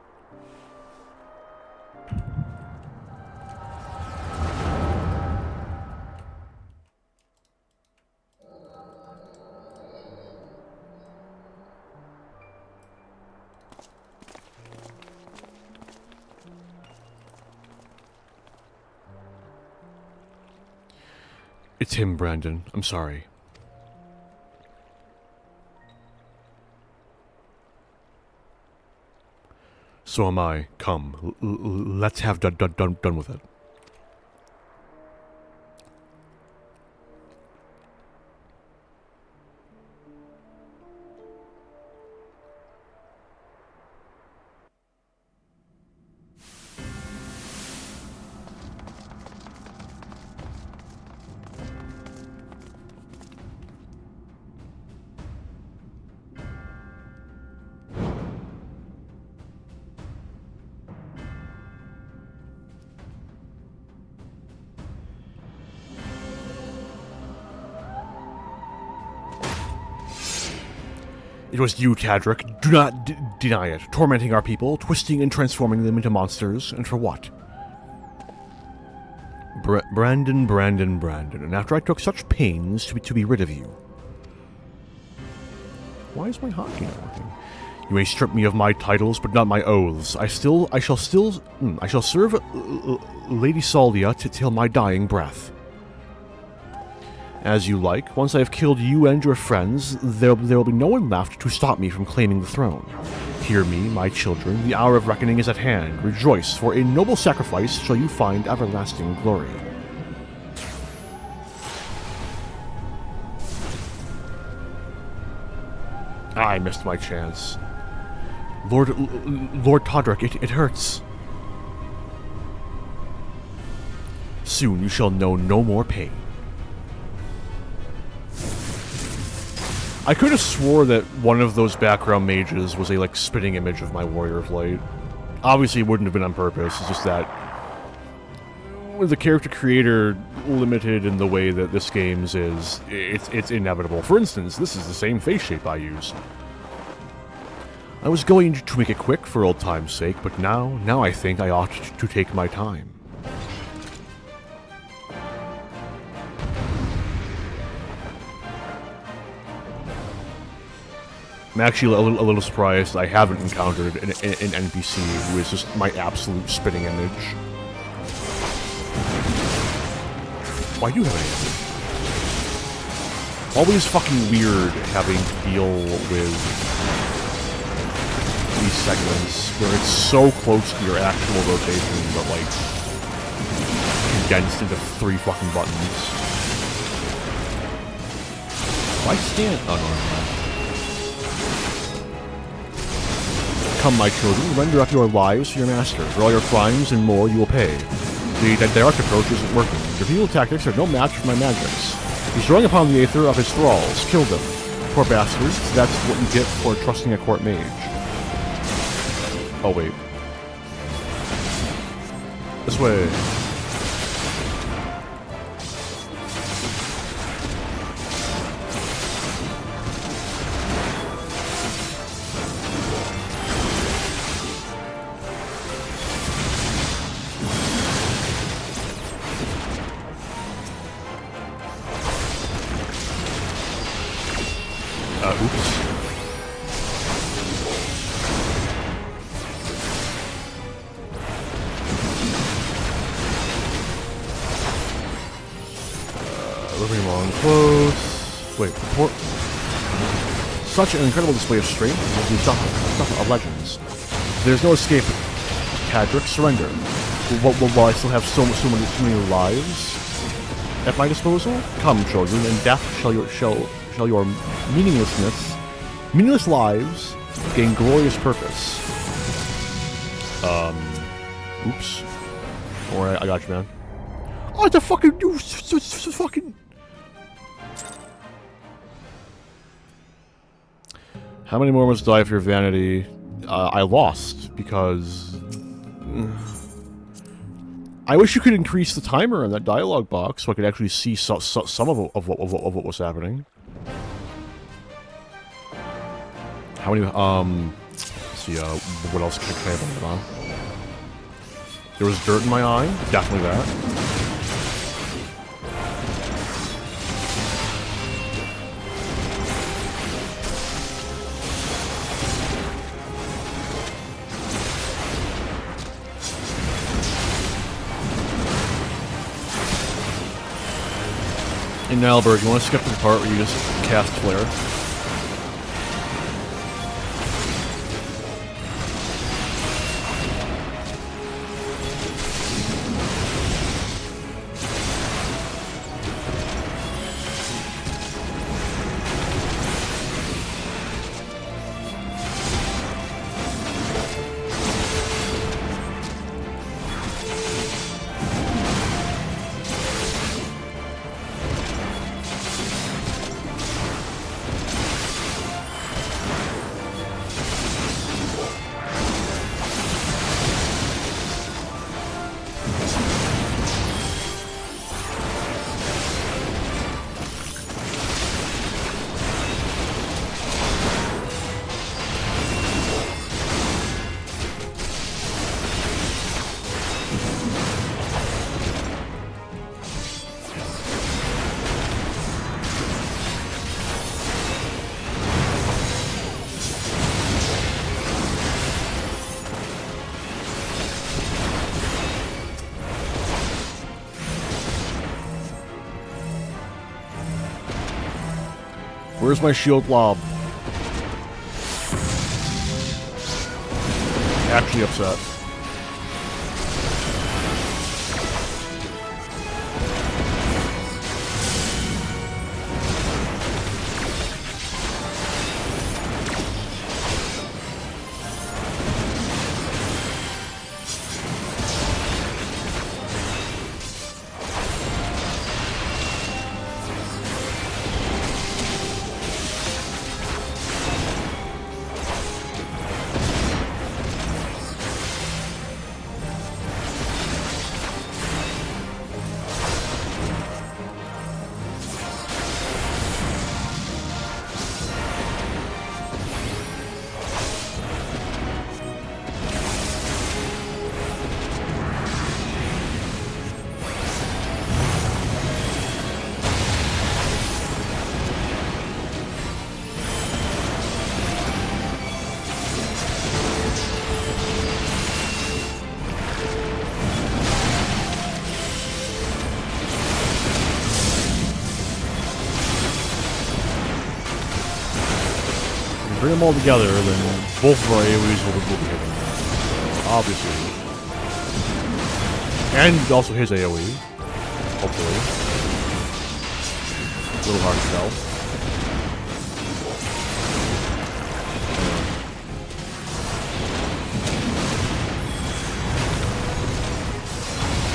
It's him, Brandon. I'm sorry. So am I. Come, let's have done with it. It was you, Tadric. Do not deny it. Tormenting our people, twisting and transforming them into monsters, and for what? Brandon, and after I took such pains to be rid of you. Why is my hotkey not working? You may strip me of my titles, but not my oaths. I shall serve Lady Saldia till my dying breath. As you like. Once I have killed you and your friends, there will be no one left to stop me from claiming the throne. Hear me, my children, the hour of reckoning is at hand. Rejoice, for in noble sacrifice shall you find everlasting glory. I missed my chance. Lord Todrick, it hurts. Soon you shall know no more pain. I could have swore that one of those background mages was a, spitting image of my Warrior of Light. Obviously, it wouldn't have been on purpose, it's just that with the character creator limited in the way that this game's is, it's inevitable. For instance, this is the same face shape I use. I was going to make it quick for old time's sake, but now I think I ought to take my time. I'm actually a little surprised I haven't encountered an NPC who is just my absolute spitting image. Why do you have an answer? Always fucking weird having to deal with these segments where it's so close to your actual rotation, but condensed into 3 fucking buttons. Why stand? Oh no. Come, my children, render up your lives to your master. For all your crimes and more, you will pay. The direct approach isn't working. Your evil tactics are no match for my magics. He's drawing upon the aether of his thralls. Kill them. Poor bastards. That's what you get for trusting a court mage. Oh, wait. This way. Such an incredible display of strength is the stuff of legends. There's no escape. Cadric, surrender. While I still have so many lives at my disposal, come, children, and death shall your meaningless lives gain glorious purpose. Oops. Alright, I got you, man. Oh, the fucking, you fucking. How many more must die for your vanity? I lost because. I wish you could increase the timer on that dialogue box so I could actually see some of what was happening. How many, let's see, what else can I blame it on? There was dirt in my eye, definitely that. In Nalberg, you want to skip to the part where you just cast Flare? Where's my shield lob? Actually upset. Bring them all together, then both of our AoEs will be hitting. Obviously. And also his AoE. Hopefully. A little hard to tell.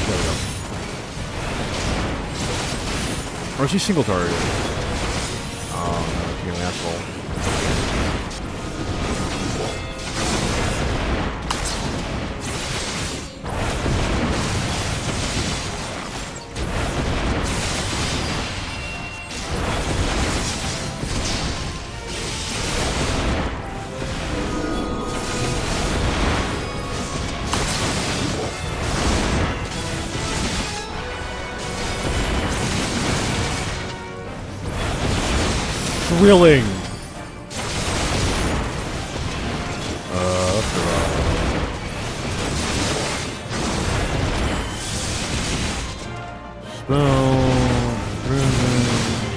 There we go. Or is he single targeted? Being an asshole. Thrilling. Spell,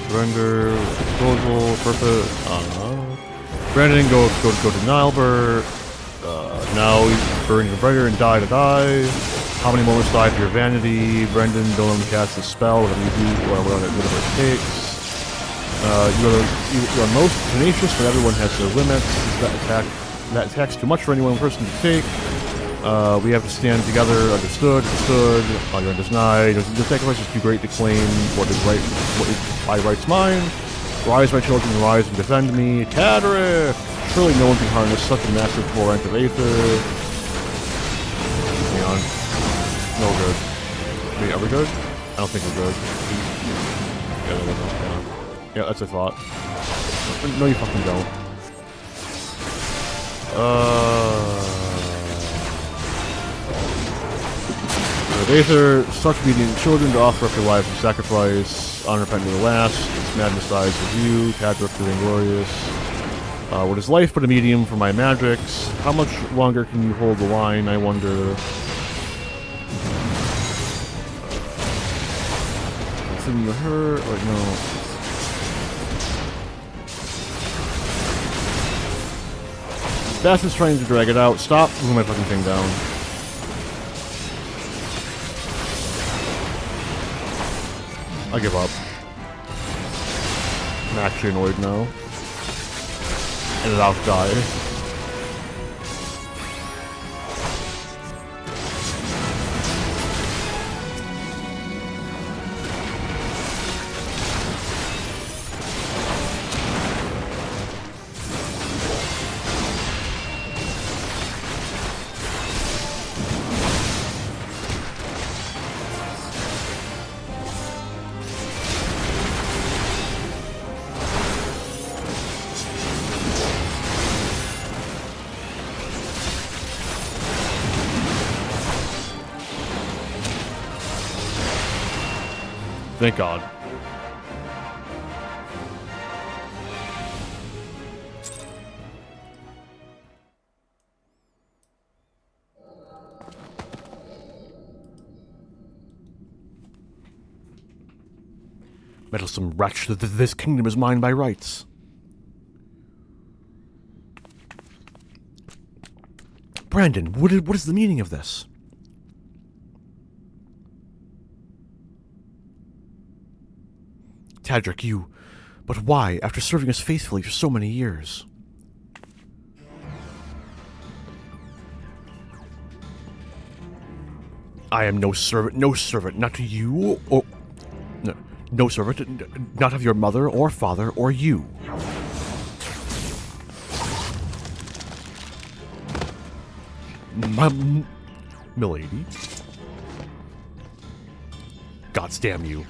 surrender, disposal, purpose. Brandon, go to Nilebert. Now you burn your brighter and die to die. How many moments die for your vanity? Brendan, don't let him cast the spell, whatever you do, or whatever it takes. You are most tenacious, but everyone has their limits. That attack's too much for any one person to take. We have to stand together. Understood. Your end is nigh. The sacrifice is too great to claim what is by rights mine. Rise, my children, rise and defend me. Tadric! Surely no one can harness such a massive torrent of aether. Hang on. No good. Wait, are we good? I don't think we're good. Yeah, that's what I thought. No, you fucking don't. Aether, such obedient children to offer up their lives in sacrifice, unrepentant to the last, its madness dies with you, Tadric the Inglorious. What is life but a medium for my magics? How much longer can you hold the line, I wonder? Something you hurt, or no? Bastards trying to drag it out. Stop! Move my fucking thing down. I give up. I'm actually annoyed now. And it's out to die. Thank God. Meddlesome wretch, this kingdom is mine by rights. Brandon, what is the meaning of this? Tadric, you... But why, after serving us faithfully for so many years? I am no servant, not to you, or... No servant, not of your mother, or father, or you. Milady? Gods damn you.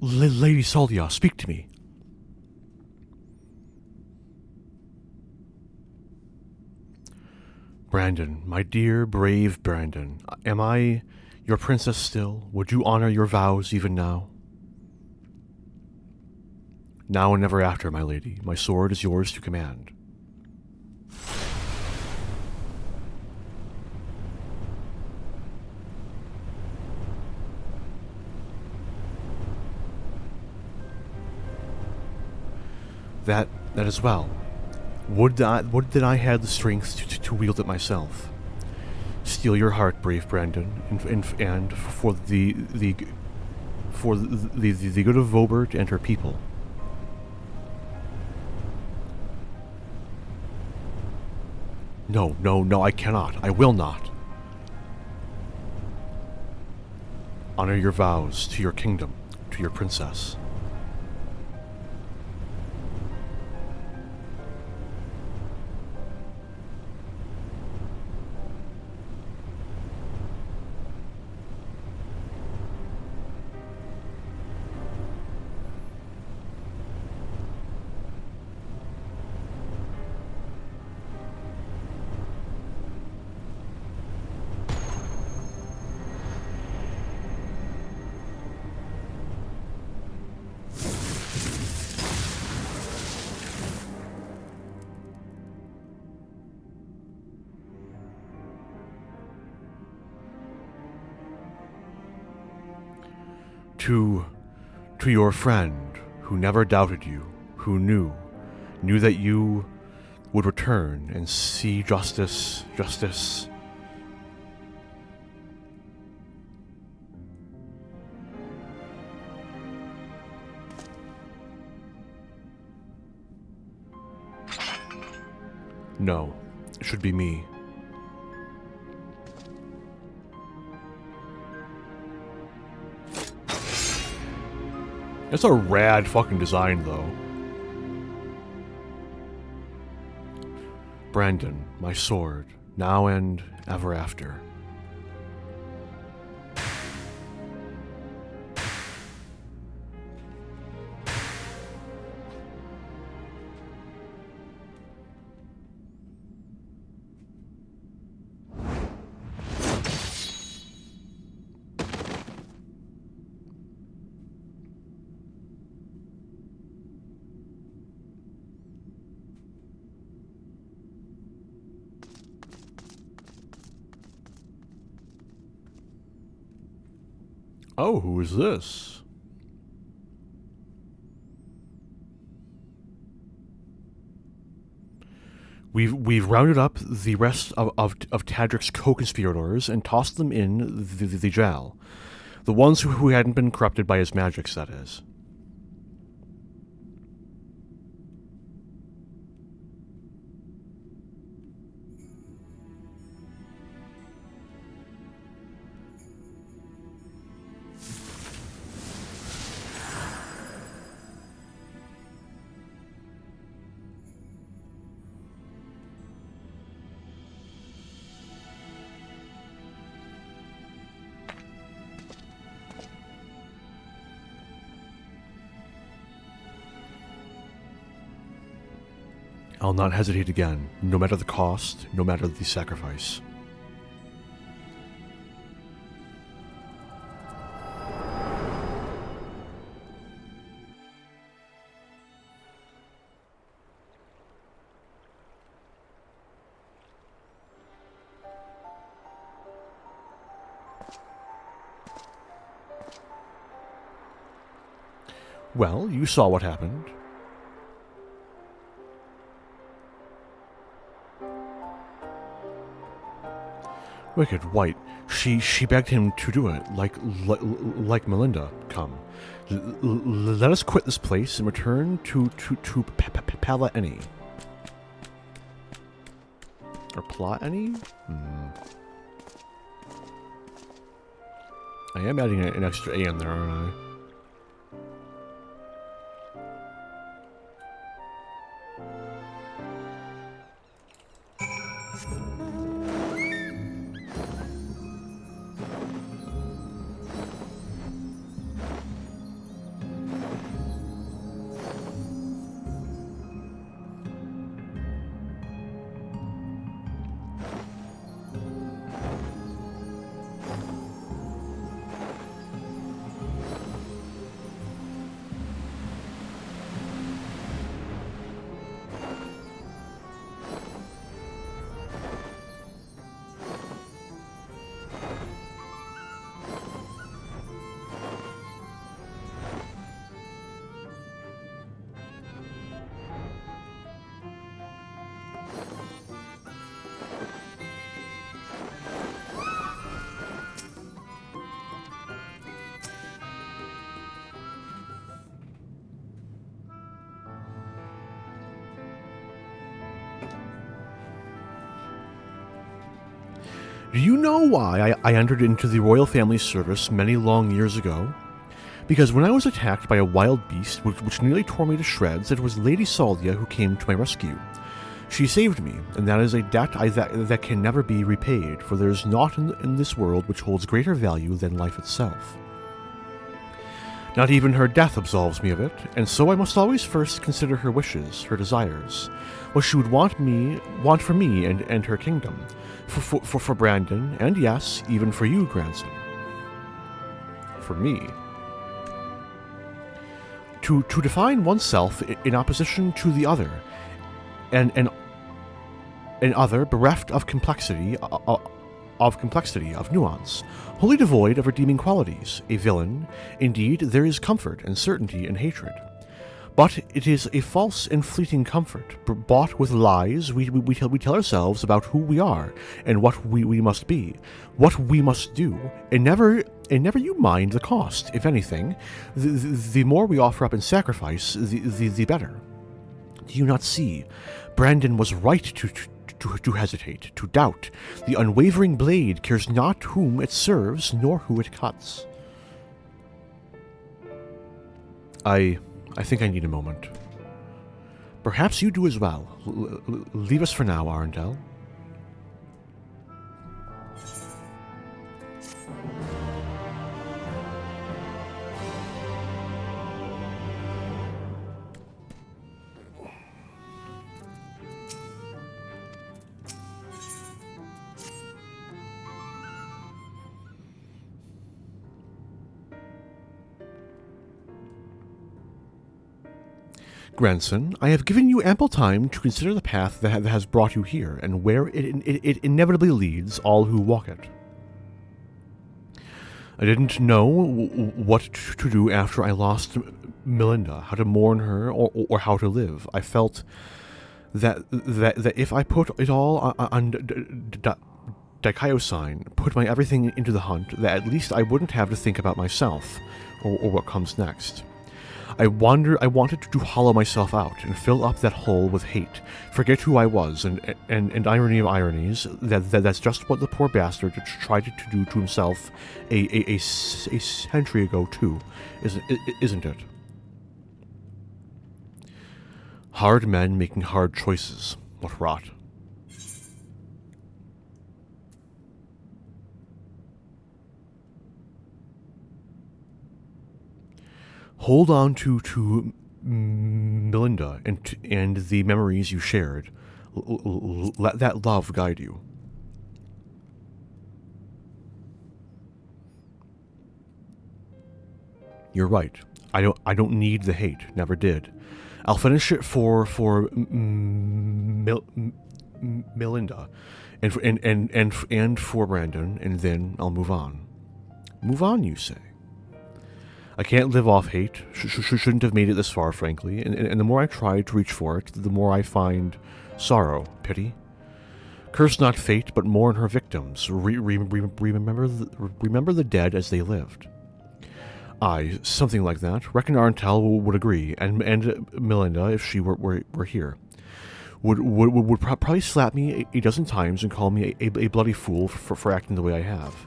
Lady Soldia, speak to me. Brandon, my dear, brave Brandon, am I your princess still? Would you honor your vows even now? Now and never after, my lady. My sword is yours to command. That as well. Would that I had the strength to wield it myself. Steel your heart, brave Brandon, and for the good of Vobert and her people. No, I cannot. I will not. Honor your vows to your kingdom, to your princess. To your friend who never doubted you, who knew that you would return and see justice. No, it should be me. That's a rad fucking design, though. Brandon, my sword, now and ever after. Oh, who is this? We've rounded up the rest of Tadric's co-conspirators and tossed them in the jail. The ones who hadn't been corrupted by his magics, that is. I'll not hesitate again, no matter the cost, no matter the sacrifice. Well, you saw what happened. Wicked White. She begged him to do it, like Melinda. Come, let us quit this place and return to Palaeni. Or Plaeni? I am adding an extra A in there, aren't I? Do you know why I entered into the royal family service many long years ago? Because when I was attacked by a wild beast which nearly tore me to shreds, it was Lady Saldia who came to my rescue. She saved me, and that is a debt that can never be repaid, for there is naught in this world which holds greater value than life itself. Not even her death absolves me of it, and so I must always first consider her wishes, her desires, what she would want for me and her kingdom, for Brandon, and yes, even for you, grandson. For me. To define oneself in opposition to the other, and an other bereft of complexity, of complexity, of nuance, wholly devoid of redeeming qualities. A villain, indeed, there is comfort and certainty in hatred. But it is a false and fleeting comfort, bought with lies we tell ourselves about who we are and what we must be, what we must do, and never you mind the cost. If anything, the more we offer up in sacrifice, the better. Do you not see? Brandon was right to hesitate, to doubt. The unwavering blade cares not whom it serves, nor who it cuts. I think I need a moment. Perhaps you do as well. Leave us for now, Arundel. Grandson, I have given you ample time to consider the path that has brought you here, and where it inevitably leads all who walk it. I didn't know what to do after I lost Melinda, how to mourn her, or how to live. I felt that if I put it all on Daikaiosine, put my everything into the hunt, that at least I wouldn't have to think about myself, or what comes next. I wanted to hollow myself out and fill up that hole with hate, forget who I was, and irony of ironies, that's just what the poor bastard tried to do to himself a century ago too, isn't it? Hard men making hard choices. What rot. Hold on to Melinda and the memories you shared. Let that love guide you. You're right. I don't need the hate. Never did. I'll finish it for Melinda, and for Brandon, and then I'll move on. Move on, you say? I can't live off hate. Shouldn't have made it this far, frankly. And the more I try to reach for it, the more I find sorrow, pity. Curse not fate, but mourn her victims. Remember the dead as they lived. Aye, something like that. Reckon Arntel would agree, and Melinda, if she were here, would probably slap me a dozen times and call me a bloody fool for acting the way I have.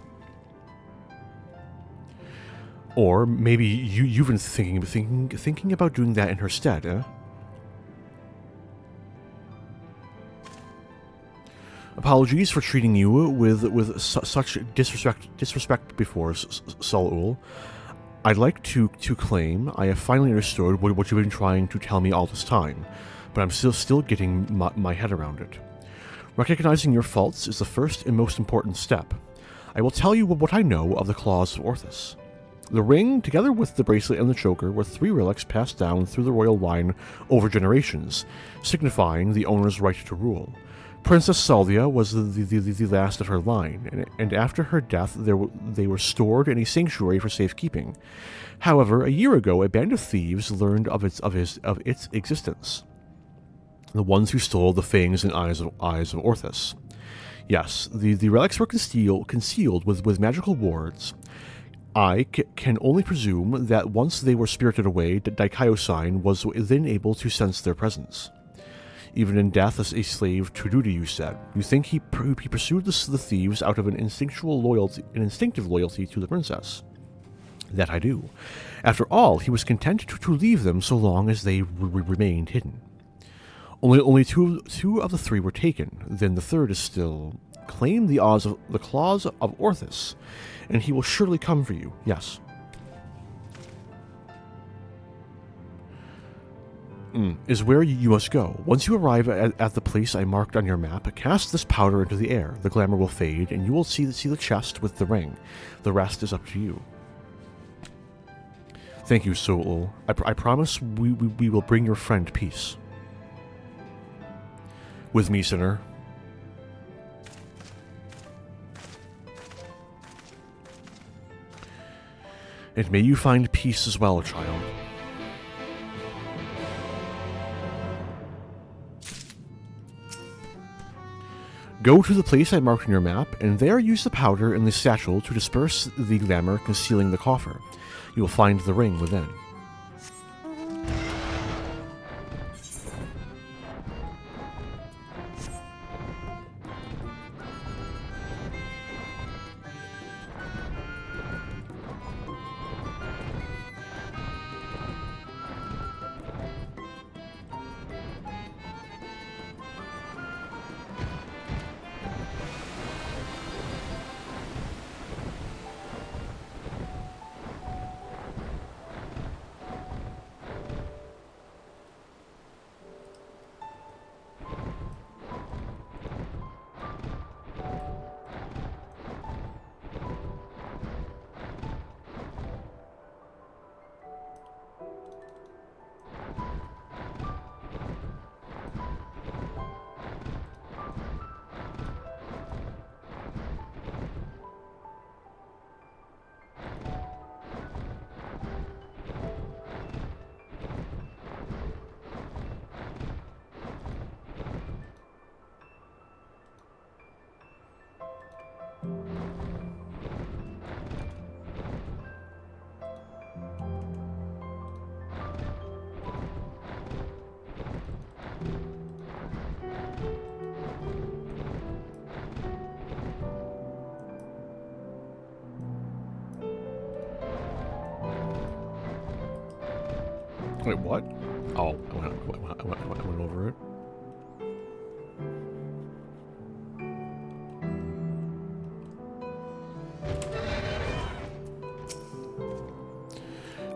Or maybe you've been thinking about doing that in her stead, eh? Apologies for treating you with such disrespect before, Saul. I'd like to claim I have finally understood what you've been trying to tell me all this time, but I'm still getting my head around it. Recognizing your faults is the first and most important step. I will tell you what I know of the claws of Orthus. The ring, together with the bracelet and the choker, were 3 relics passed down through the royal line over generations, signifying the owner's right to rule. Princess Salvia was the last of her line, and after her death they were stored in a sanctuary for safekeeping. However, a year ago, a band of thieves learned of its existence. The ones who stole the fangs and eyes of Orthus. Yes, the relics were concealed with magical wards. I can only presume that once they were spirited away, Daikaiosine was then able to sense their presence. Even in death as a slave to duty, you said. You think he pursued the thieves out of an instinctive loyalty to the princess. That I do. After all, he was content to leave them so long as they remained hidden. Only two of the 3 were taken, then the third is still... Claim the claws of Orthus, and he will surely come for you, yes. Is where you must go. Once you arrive at the place I marked on your map, cast this powder into the air. The glamour will fade, and you will see the chest with the ring. The rest is up to you. Thank you, Soul. I promise we will bring your friend peace. With me, sinner. And may you find peace as well, child. Go to the place I marked on your map, and there use the powder in the satchel to disperse the glamour concealing the coffer. You will find the ring within. Wait, what? Oh, I went over it.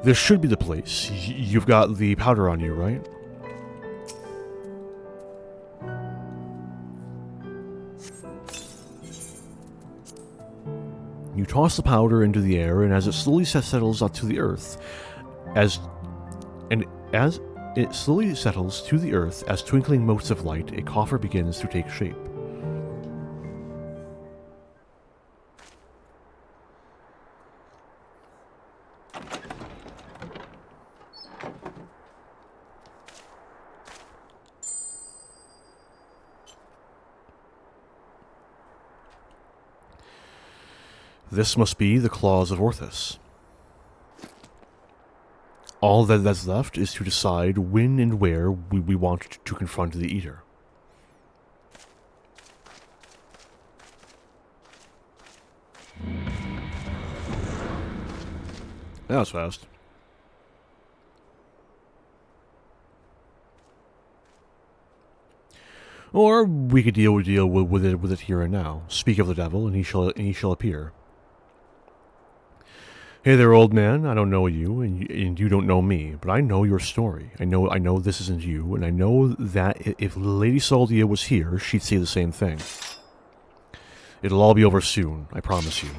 This should be the place. You've got the powder on you, right? You toss the powder into the air, and as it slowly settles onto the earth, as it slowly settles to the earth, as twinkling motes of light, a coffer begins to take shape. This must be the claws of Orthus. All that's left is to decide when and where we want to confront the Eater. That was fast. Or we could deal with it here and now. Speak of the devil, and he shall appear. Hey there, old man. I don't know you, and you don't know me, but I know your story. I know this isn't you, and I know that if Lady Soldia was here, she'd say the same thing. It'll all be over soon, I promise you.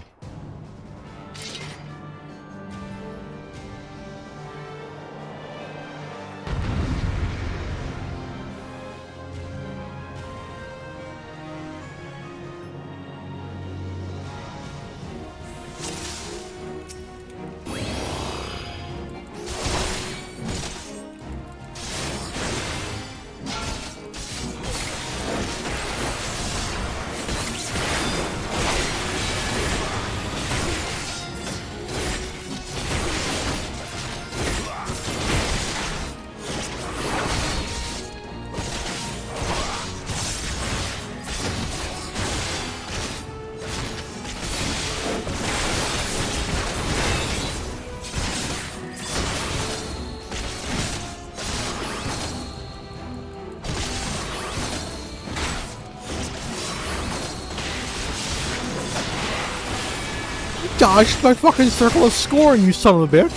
Dodged my fucking circle of scorn, you son of a bitch!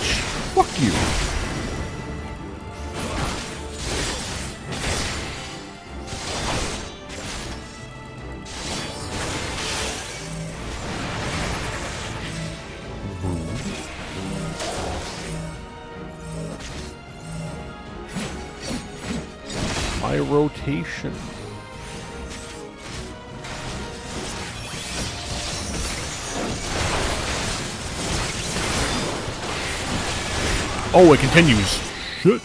Fuck you! My rotation. Oh, it continues. Shit.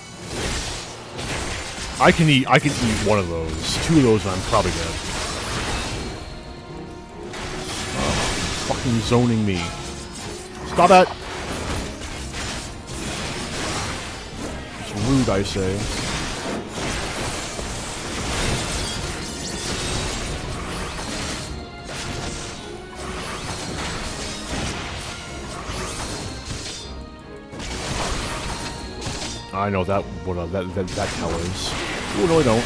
I can eat one of those. 2 of those and I'm probably dead. Fucking zoning me. Stop it! It's rude, I say. I know that what that tower is. Oh no, I don't.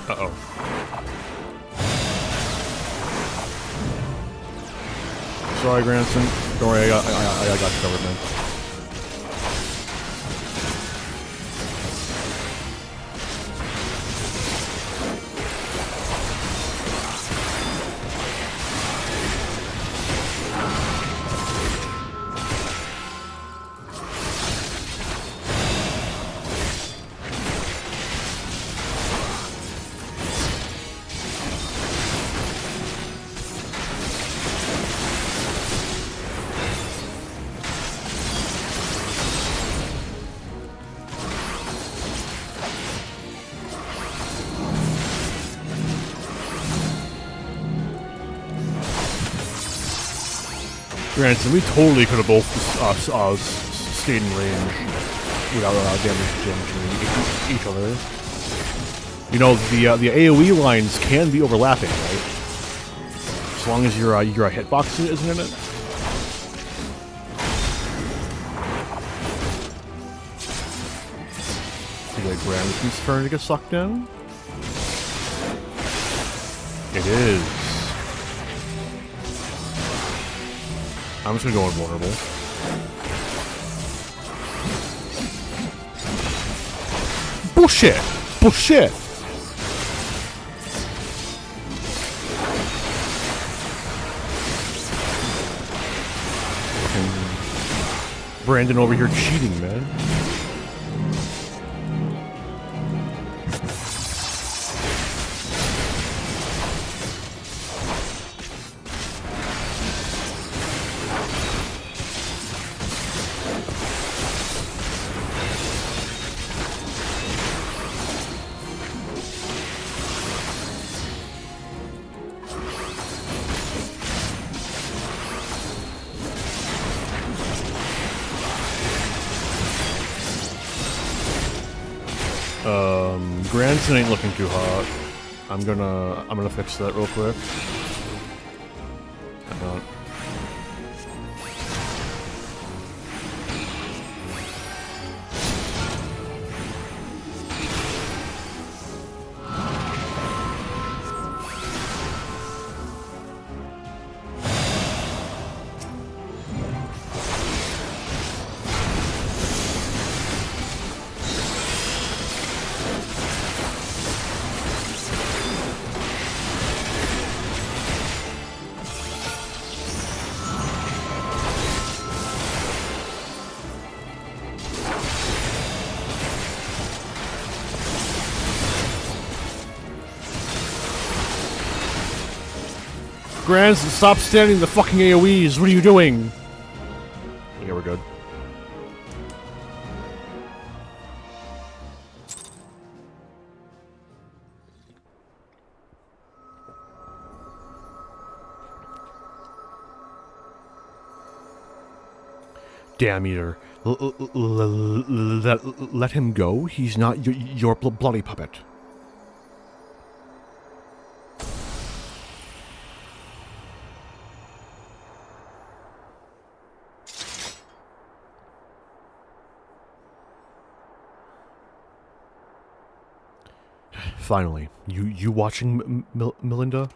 Uh-oh. Sorry, Granson. Don't worry, I got you covered, man. Granted, we totally could have both stayed in range without damaging each other. You know, the AoE lines can be overlapping, right? As long as your hitbox isn't in it. Is it Granson's turn to get sucked in? It is. I'm just gonna go invulnerable. Bullshit! Bullshit! Brandon over here cheating, man. Granson ain't looking too hot. I'm gonna fix that real quick. Granson, stop standing the fucking AoEs. What are you doing? Okay, we're good. Damn eater. Let him go. He's not your bloody puppet. Finally, you watching, Melinda?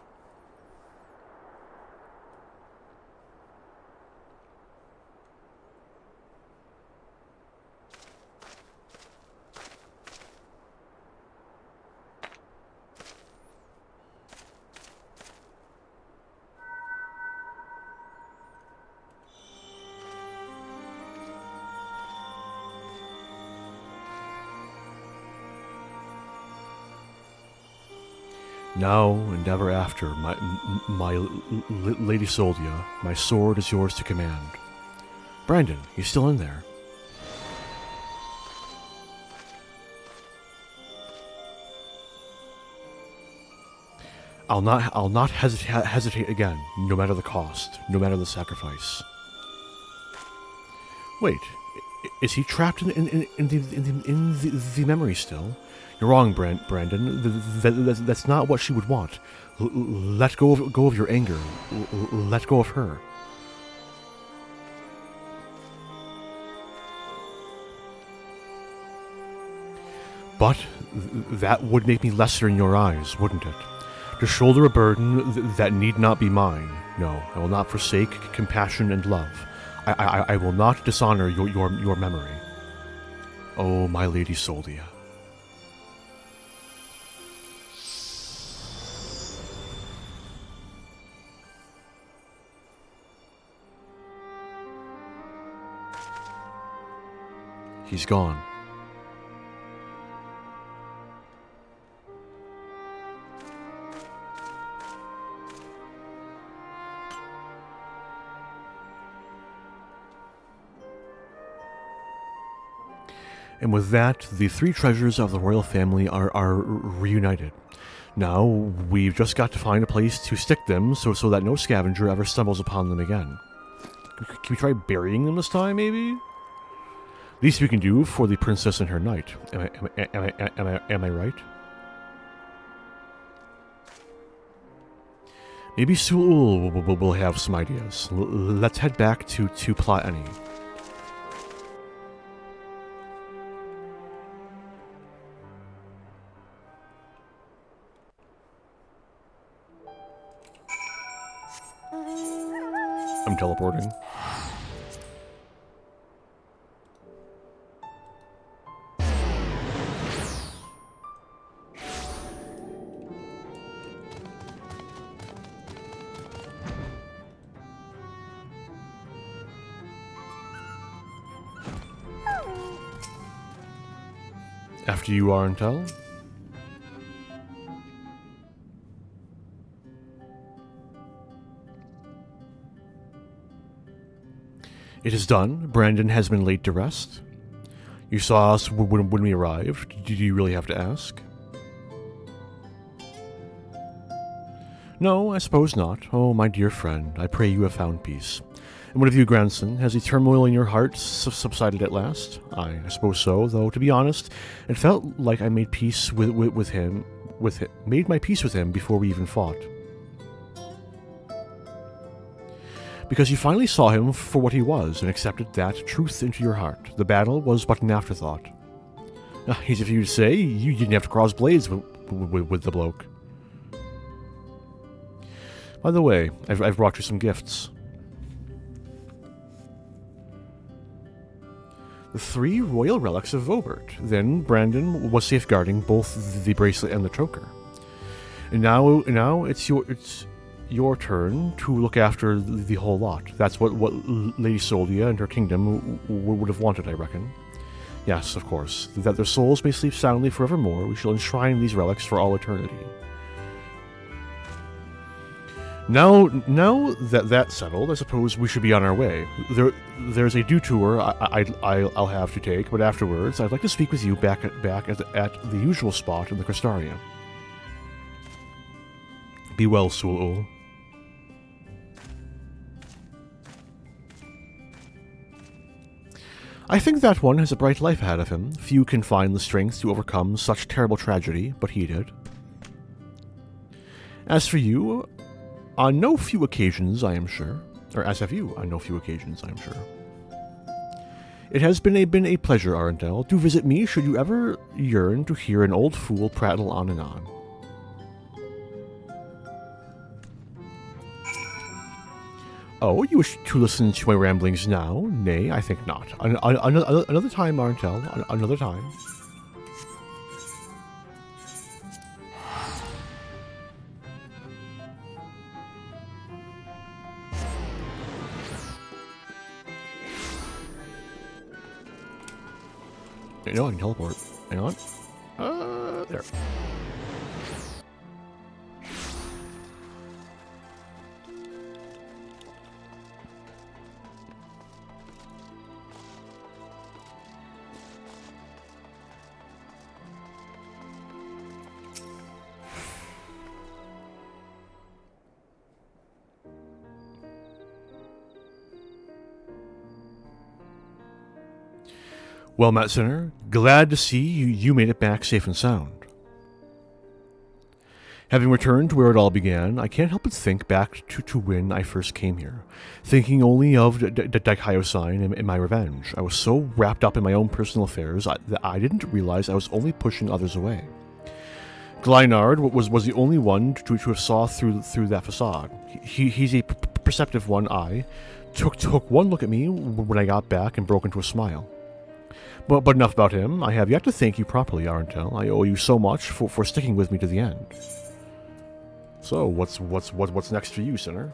Now and ever after, my Lady Soldia, my sword is yours to command. Brandon, he's still in there. I'll not hesitate again, no matter the cost, no matter the sacrifice. Wait, is he trapped in the memory still? You're wrong, Brandon. That's not what she would want. Let go of your anger. Let go of her. But that would make me lesser in your eyes, wouldn't it? To shoulder a burden that need not be mine. No, I will not forsake compassion and love. I will not dishonor your memory. Oh, my Lady Soldia. He's gone. And with that, the three treasures of the royal family are reunited. Now, we've just got to find a place to stick them so that no scavenger ever stumbles upon them again. Can we try burying them this time, maybe? Least we can do for the princess and her knight. Am I right? Maybe Su'ul will have some ideas. Let's head back to Pla'ani. I'm teleporting. After you, Arentel. It is done. Brandon has been laid to rest. You saw us when we arrived. Did you really have to ask? No, I suppose not. Oh, my dear friend, I pray you have found peace. And what of you, grandson? Has the turmoil in your heart subsided at last? I suppose so, though, to be honest, it felt like I made peace with him, made my peace with him before we even fought. Because you finally saw him for what he was and accepted that truth into your heart. The battle was but an afterthought. Easy for you to say, you didn't have to cross blades with the bloke. By the way, I've brought you some gifts. The 3 royal relics of Vobert. Then Brandon was safeguarding both the bracelet and the choker. And now it's your turn to look after the whole lot. That's what Lady Soldia and her kingdom would have wanted, I reckon. Yes, of course. That their souls may sleep soundly forevermore, we shall enshrine these relics for all eternity. Now that that's settled, I suppose we should be on our way. There's a detour I'll have to take, but afterwards I'd like to speak with you back at the usual spot in the Crystarium. Be well, Su'ul. I think that one has a bright life ahead of him. Few can find the strength to overcome such terrible tragedy, but he did. As for you, on no few occasions, I am sure, or as have you on no few occasions, I am sure. It has been a pleasure, Arentel. Do visit me should you ever yearn to hear an old fool prattle on and on. Oh, you wish to listen to my ramblings now? Nay, I think not. Another time, Arentel. Another time. You know, I can teleport. Hang on. There. Well met, Sinner. Glad to see you made it back safe and sound. Having returned to where it all began, I can't help but think back to when I first came here, thinking only of Daikaio-san and my revenge. I was so wrapped up in my own personal affairs that I didn't realize I was only pushing others away. Glynard was the only one to have saw through that facade. He's a perceptive one. I took one look at me when I got back and broke into a smile. But enough about him. I have yet to thank you properly, Arentel. I owe you so much for sticking with me to the end. So, what's next for you, Sinner?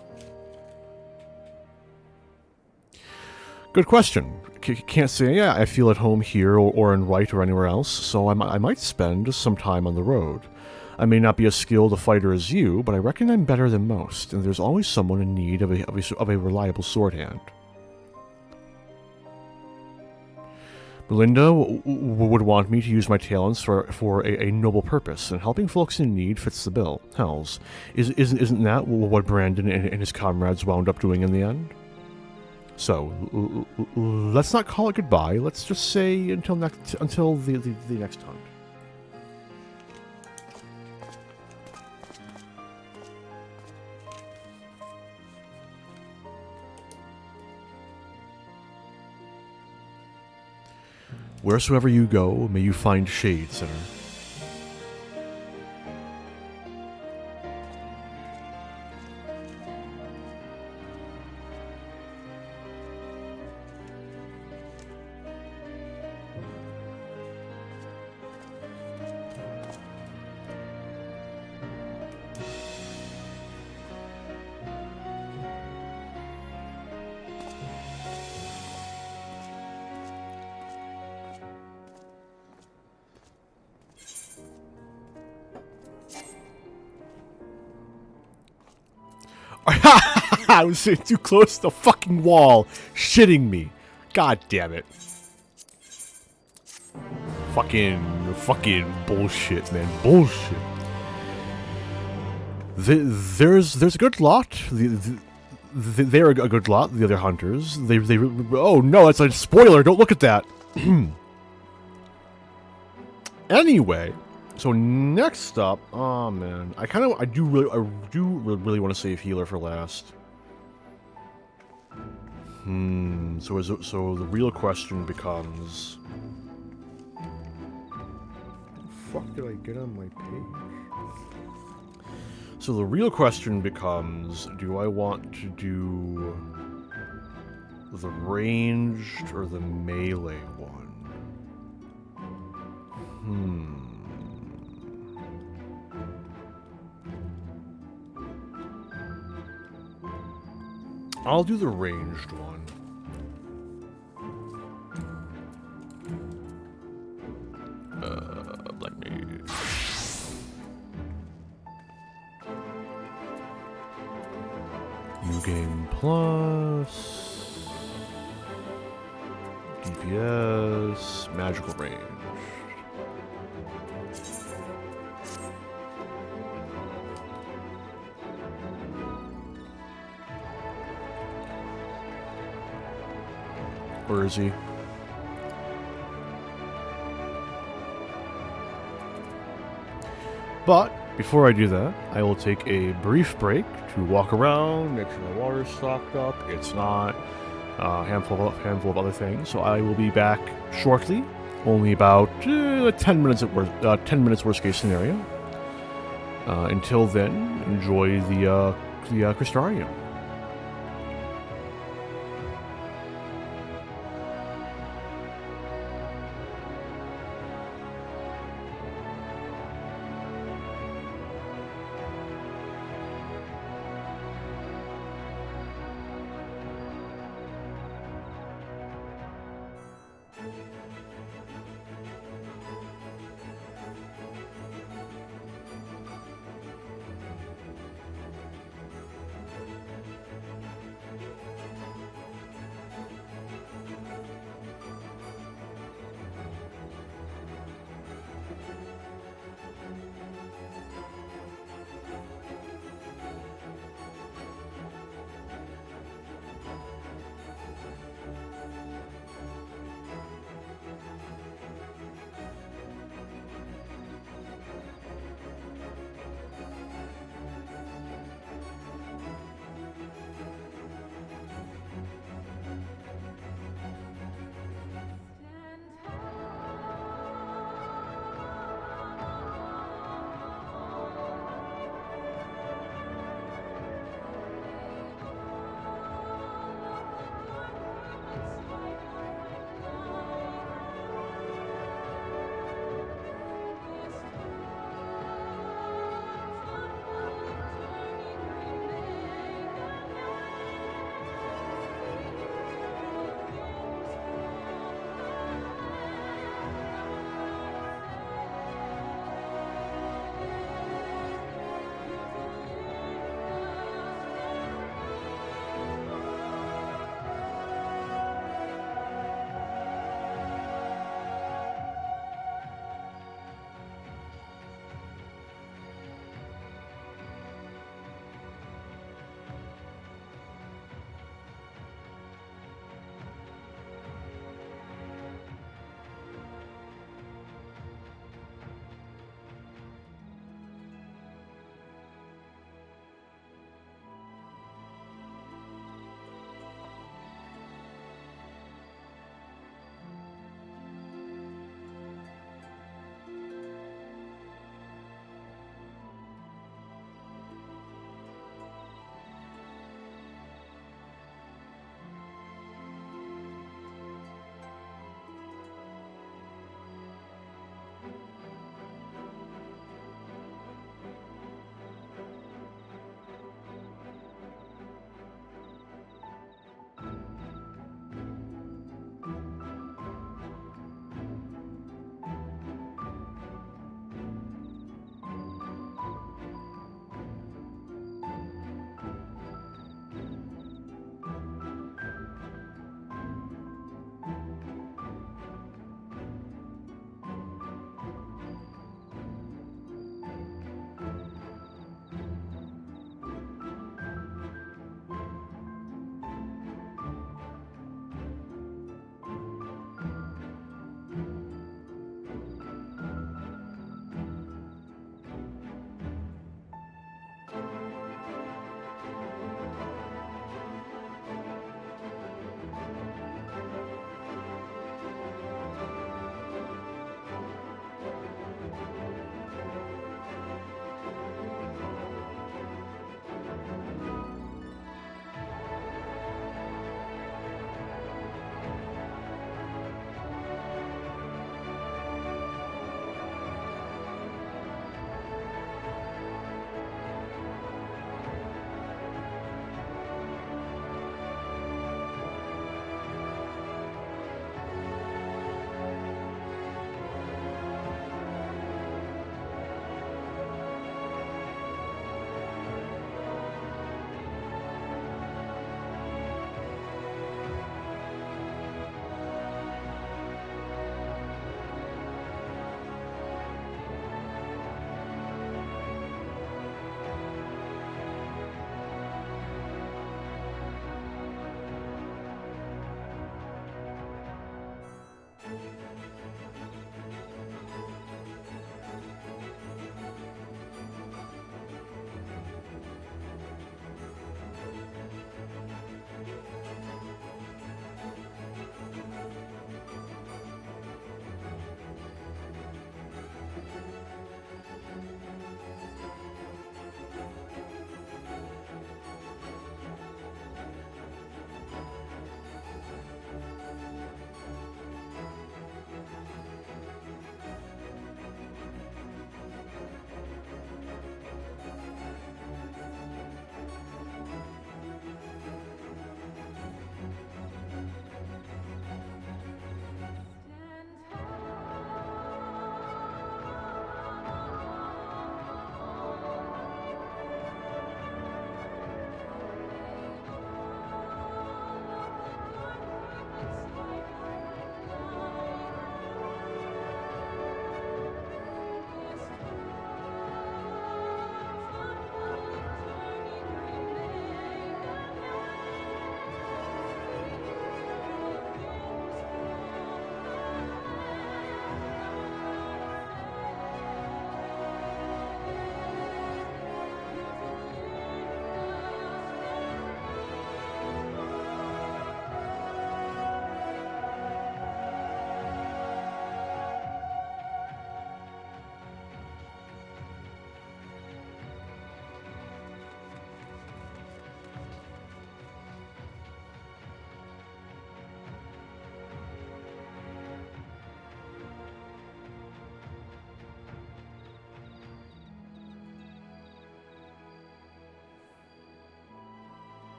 Good question. Can't say I feel at home here or in Wright or anywhere else, so I might spend some time on the road. I may not be as skilled a fighter as you, but I reckon I'm better than most, and there's always someone in need of a reliable sword hand. Belinda would want me to use my talents for a noble purpose, and helping folks in need fits the bill. Hells, isn't that what Brandon and his comrades wound up doing in the end? So, let's not call it goodbye. Let's just say until the next hunt. Wheresoever you go, may you find shade, Sinner. I was sitting too close to the fucking wall, shitting me. God damn it. Fucking bullshit, man. Bullshit. There's a good lot. They're a good lot, the other hunters. Oh no, that's a spoiler, don't look at that. Anyway. So next up, oh man, I do really want to save healer for last. So the real question becomes, what the fuck did I get on my page? So the real question becomes, do I want to do the ranged or the melee one? I'll do the ranged one. Black Mage. New Game Plus. DPS. Magical-Ranged. Where is he? But before I do that, I will take a brief break to walk around, make sure my water's stocked up. It's not a handful of other things. So I will be back shortly. Only about 10 minutes at worst. 10 minutes worst case scenario. Until then, enjoy the Crystarium.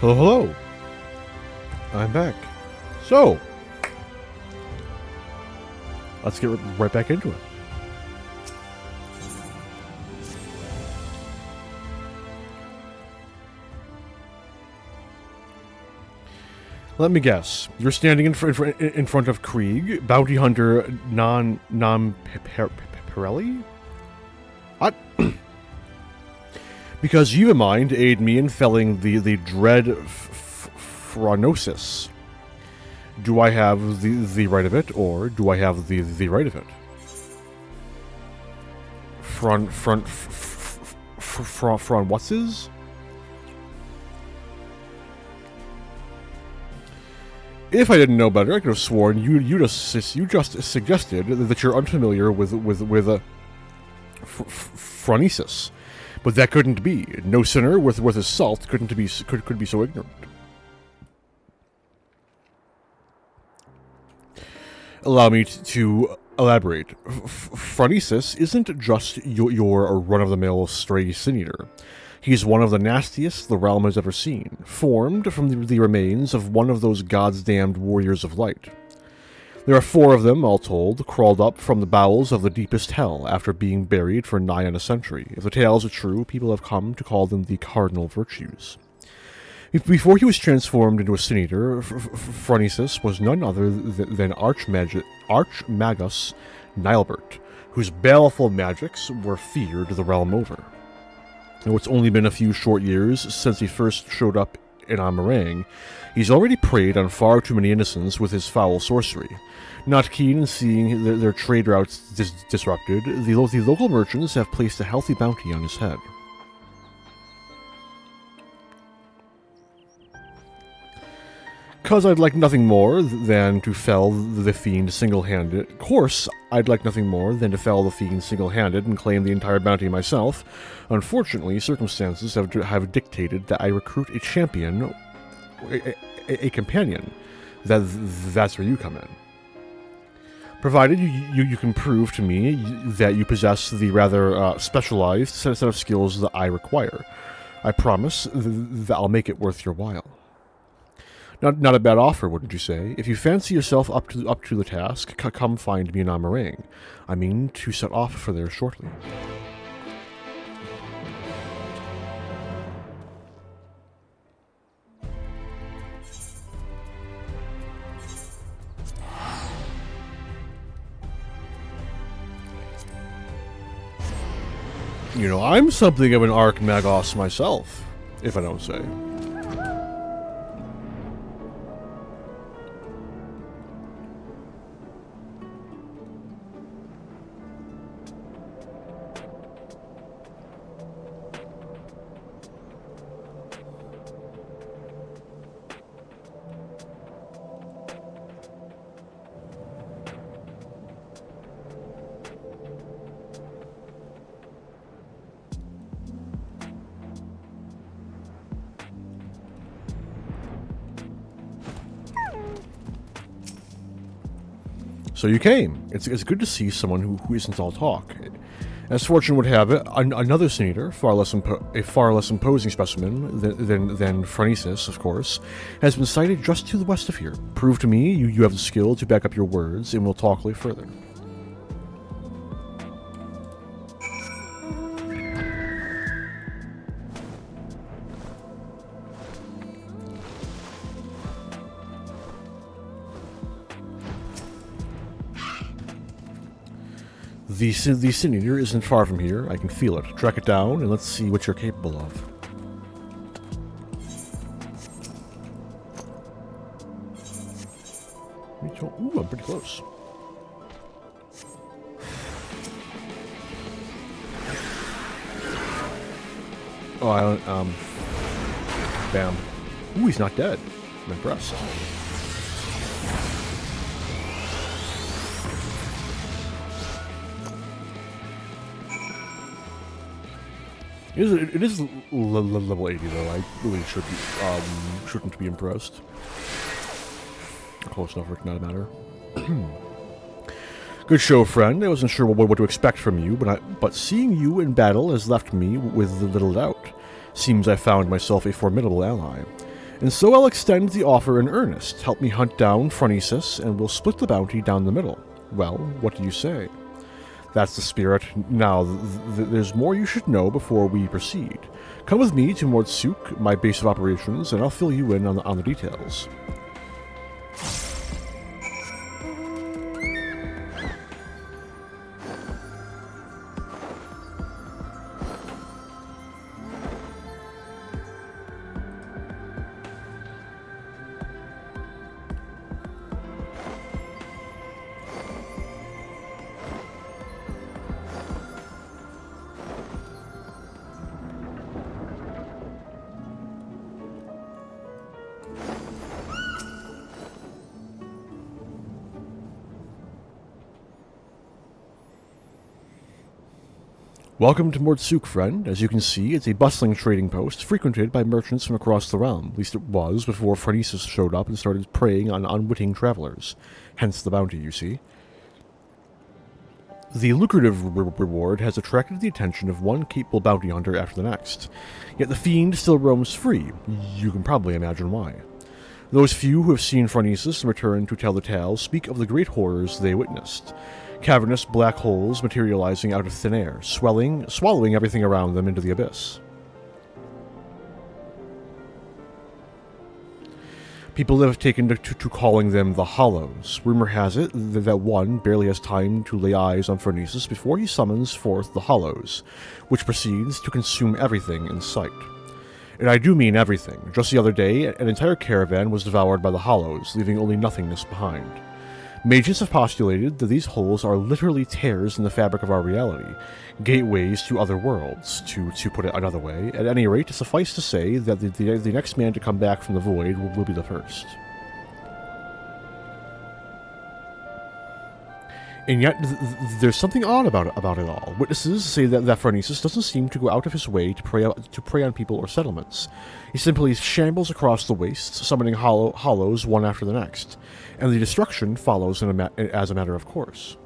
Hello, hello. I'm back. So, let's get right back into it. Let me guess. You're standing in front of Krieg, bounty hunter Pirelli? What? Because you've in mind aid me in felling the dread Phronosis. Do I have the right of it, or do I have the right of it? Phron what's his? If I didn't know better, I could have sworn you just suggested that you're unfamiliar with phronesis, but that couldn't be. No sinner worth his salt could be so ignorant. Allow me to elaborate. Phronesis isn't just your run-of-the-mill stray sin eater. He's one of the nastiest the realm has ever seen, formed from the remains of one of those gods-damned warriors of light. There are 4 of them, all told, crawled up from the bowels of the deepest hell after being buried for nigh on a century. If the tales are true, people have come to call them the cardinal virtues. Before he was transformed into a sin eater, Phronesis was none other than Archmagus Nilebert, whose baleful magics were feared the realm over. Though it's only been a few short years since he first showed up in Amarang, he's already preyed on far too many innocents with his foul sorcery. Not keen in seeing their trade routes disrupted, the local merchants have placed a healthy bounty on his head. Cause I'd like nothing more than to fell the fiend single-handed. Of course, I'd like nothing more than to fell the fiend single-handed and claim the entire bounty myself. Unfortunately, circumstances have dictated that I recruit a champion, a companion. That's where you come in. Provided you can prove to me that you possess the rather specialized set of skills that I require. I promise that I'll make it worth your while. Not a bad offer, wouldn't you say? If you fancy yourself up to the task, come find me in Amarang. I mean to set off for there shortly. You know, I'm something of an Archmagos myself, if I don't say. So you came. It's good to see someone who isn't all talk. As fortune would have it, another sin eater, a far less imposing specimen than Phronesis, of course, has been sighted just to the west of here. Prove to me you have the skill to back up your words, and we'll talk a little further. The sin eater isn't far from here. I can feel it. Track it down, and let's see what you're capable of. Ooh, I'm pretty close. Oh, I don't, bam. Ooh, he's not dead. I'm impressed. It is level 80 though. I really shouldn't be impressed. Close enough for it not to matter. Good show, friend. I wasn't sure what to expect from you, but seeing you in battle has left me with little doubt. Seems I found myself a formidable ally. And so I'll extend the offer in earnest. Help me hunt down Phronesis, and we'll split the bounty down the middle. Well, what do you say? That's the spirit. Now, there's more you should know before we proceed. Come with me to Mordsuk, my base of operations, and I'll fill you in on the details. Welcome to Mordsuk, friend. As you can see, it's a bustling trading post frequented by merchants from across the realm. At least it was before Phronesis showed up and started preying on unwitting travelers. Hence the bounty, you see. The lucrative reward has attracted the attention of one capable bounty hunter after the next. Yet the fiend still roams free. You can probably imagine why. Those few who have seen Phronesis and returned to tell the tale speak of the great horrors they witnessed. Cavernous black holes materializing out of thin air, swallowing everything around them into the abyss. People have taken to calling them the Hollows. Rumor has it that one barely has time to lay eyes on Phronesis before he summons forth the Hollows, which proceeds to consume everything in sight. And I do mean everything. Just the other day, an entire caravan was devoured by the Hollows, leaving only nothingness behind. Mages have postulated that these holes are literally tears in the fabric of our reality, gateways to other worlds, to put it another way. At any rate, suffice to say that the next man to come back from the void will be the first. And yet, there's something odd about it all. Witnesses say that Phronesis doesn't seem to go out of his way to prey on people or settlements. He simply shambles across the wastes, summoning hollows one after the next, and the destruction follows as a matter of course.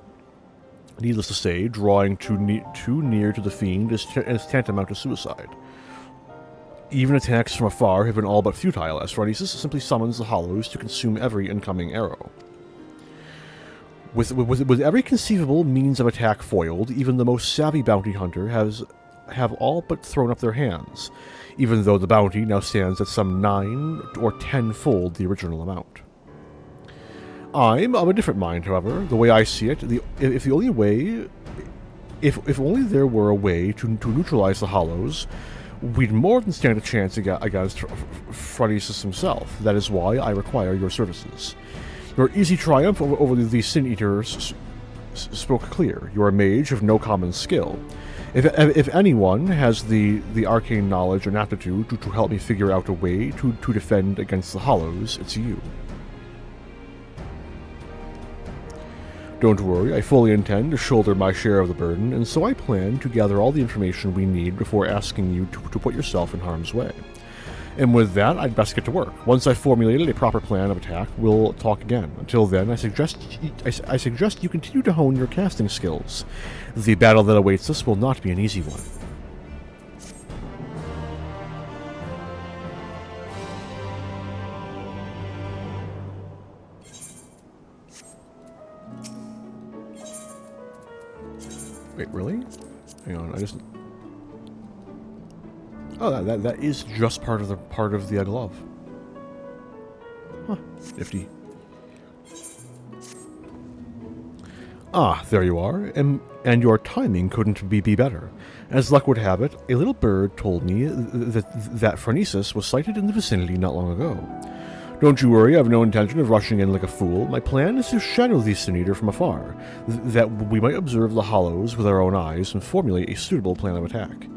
Needless to say, drawing too near to the fiend is tantamount to suicide. Even attacks from afar have been all but futile, as Phronesis simply summons the hollows to consume every incoming arrow. With every conceivable means of attack foiled, even the most savvy bounty hunter have all but thrown up their hands, even though the bounty now stands at some 9 or 10-fold the original amount. I'm of a different mind, however. The way I see it, if only there were a way to neutralize the Hollows, we'd more than stand a chance against Phronesis himself. That is why I require your services. Your easy triumph over the Sin Eaters spoke clear. You're a mage of no common skill. If anyone has the arcane knowledge and aptitude to help me figure out a way to defend against the Hollows, it's you. Don't worry, I fully intend to shoulder my share of the burden, and so I plan to gather all the information we need before asking you to put yourself in harm's way. And with that, I'd best get to work. Once I've formulated a proper plan of attack, we'll talk again. Until then, I suggest you continue to hone your casting skills. The battle that awaits us will not be an easy one. Wait, really? Hang on, I just... Oh, that is just part of the glove. Huh, nifty. Ah, there you are, and your timing couldn't be better. As luck would have it, a little bird told me that Phronesis was sighted in the vicinity not long ago. Don't you worry, I have no intention of rushing in like a fool. My plan is to shadow the Sin Eater from afar, that we might observe the Hollows with our own eyes and formulate a suitable plan of attack.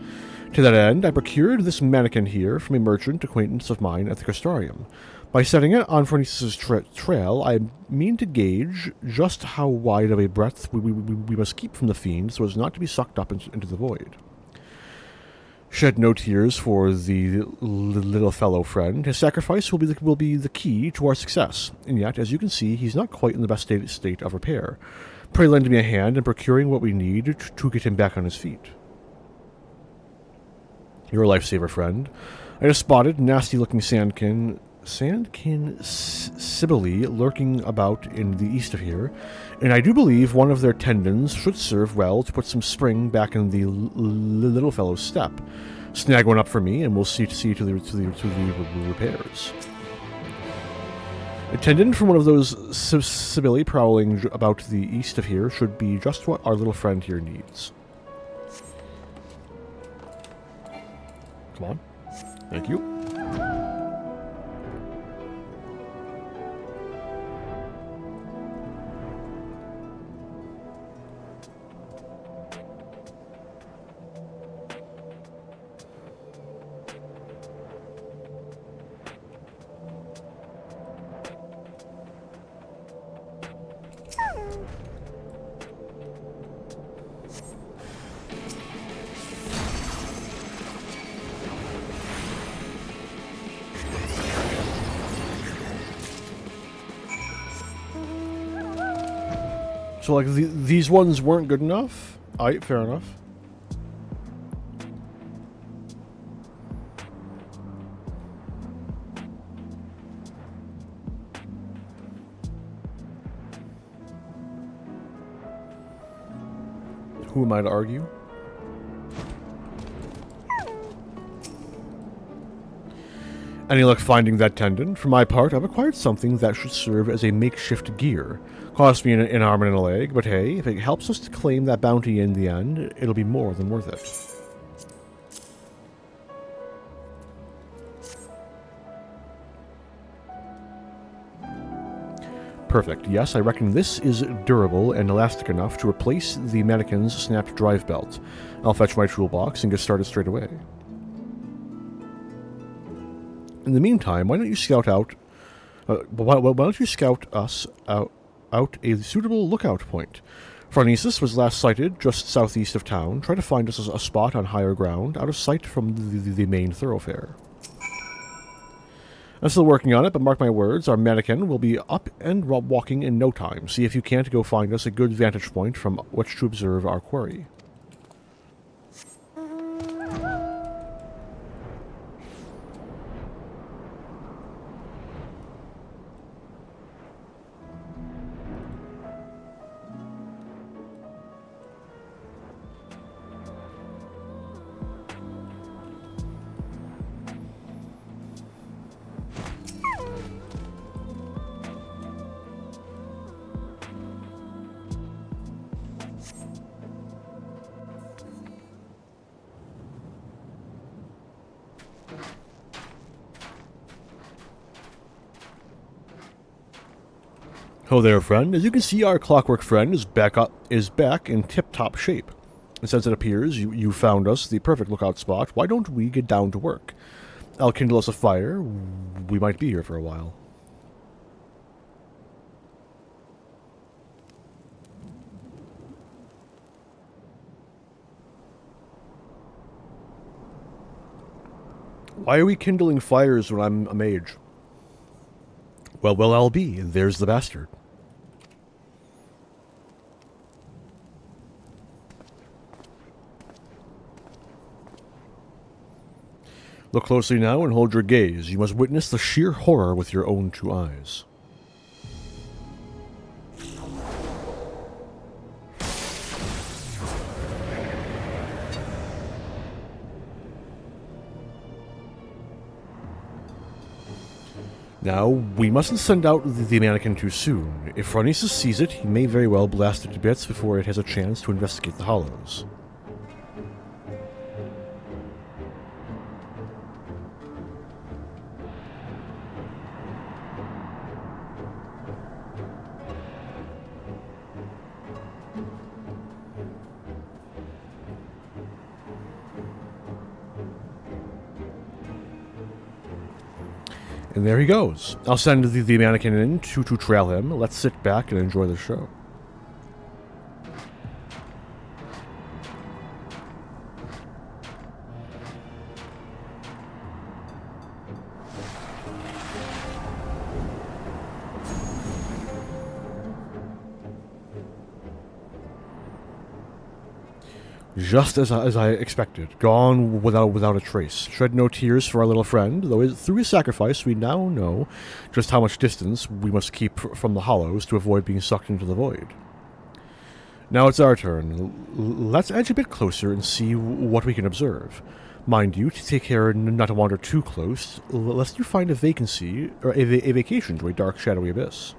To that end, I procured this mannequin here from a merchant acquaintance of mine at the Castrarium. By setting it on Phronesis' trail, I mean to gauge just how wide of a breadth we must keep from the fiend so as not to be sucked up into the void. Shed no tears for the little fellow friend. His sacrifice will be the key to our success, and yet, as you can see, he's not quite in the best state of repair. Pray lend me a hand in procuring what we need to get him back on his feet. You're a lifesaver, friend. I just spotted nasty-looking Sandkin Sibylle lurking about in the east of here, and I do believe one of their tendons should serve well to put some spring back in the little fellow's step. Snag one up for me, and we'll see to the repairs. A tendon from one of those Sibylle prowling about the east of here should be just what our little friend here needs. Come on. Thank you. So, like, these ones weren't good enough? Alright, fair enough. Who am I to argue? Any luck finding that tendon? For my part, I've acquired something that should serve as a makeshift gear. Cost me an arm and a leg, but hey, if it helps us to claim that bounty in the end, it'll be more than worth it. Perfect. Yes, I reckon this is durable and elastic enough to replace the mannequin's snapped drive belt. I'll fetch my toolbox and get started straight away. In the meantime, why don't you scout out... why don't you scout us out a suitable lookout point? Phronesis was last sighted just southeast of town. Try to find us a spot on higher ground, out of sight from the main thoroughfare. I'm still working on it, but mark my words, our mannequin will be up and walking in no time. See if you can't go find us a good vantage point from which to observe our quarry. Hello there, friend. As you can see, our clockwork friend is back in tip-top shape. And since it appears you found us the perfect lookout spot, why don't we get down to work? I'll kindle us a fire. We might be here for a while. Why are we kindling fires when I'm a mage? Well, I'll be. There's the bastard. Look closely now and hold your gaze. You must witness the sheer horror with your own two eyes. Now, we mustn't send out the mannequin too soon. If Phronesis sees it, he may very well blast it to bits before it has a chance to investigate the hollows. And there he goes. I'll send the mannequin in to trail him. Let's sit back and enjoy the show. Just as I expected, gone without a trace. Shed no tears for our little friend, though through his sacrifice we now know just how much distance we must keep from the hollows to avoid being sucked into the void. Now it's our turn. Let's edge a bit closer and see what we can observe. Mind you, to take care not to wander too close, lest you find a vacancy, or a vacation to a dark, shadowy abyss.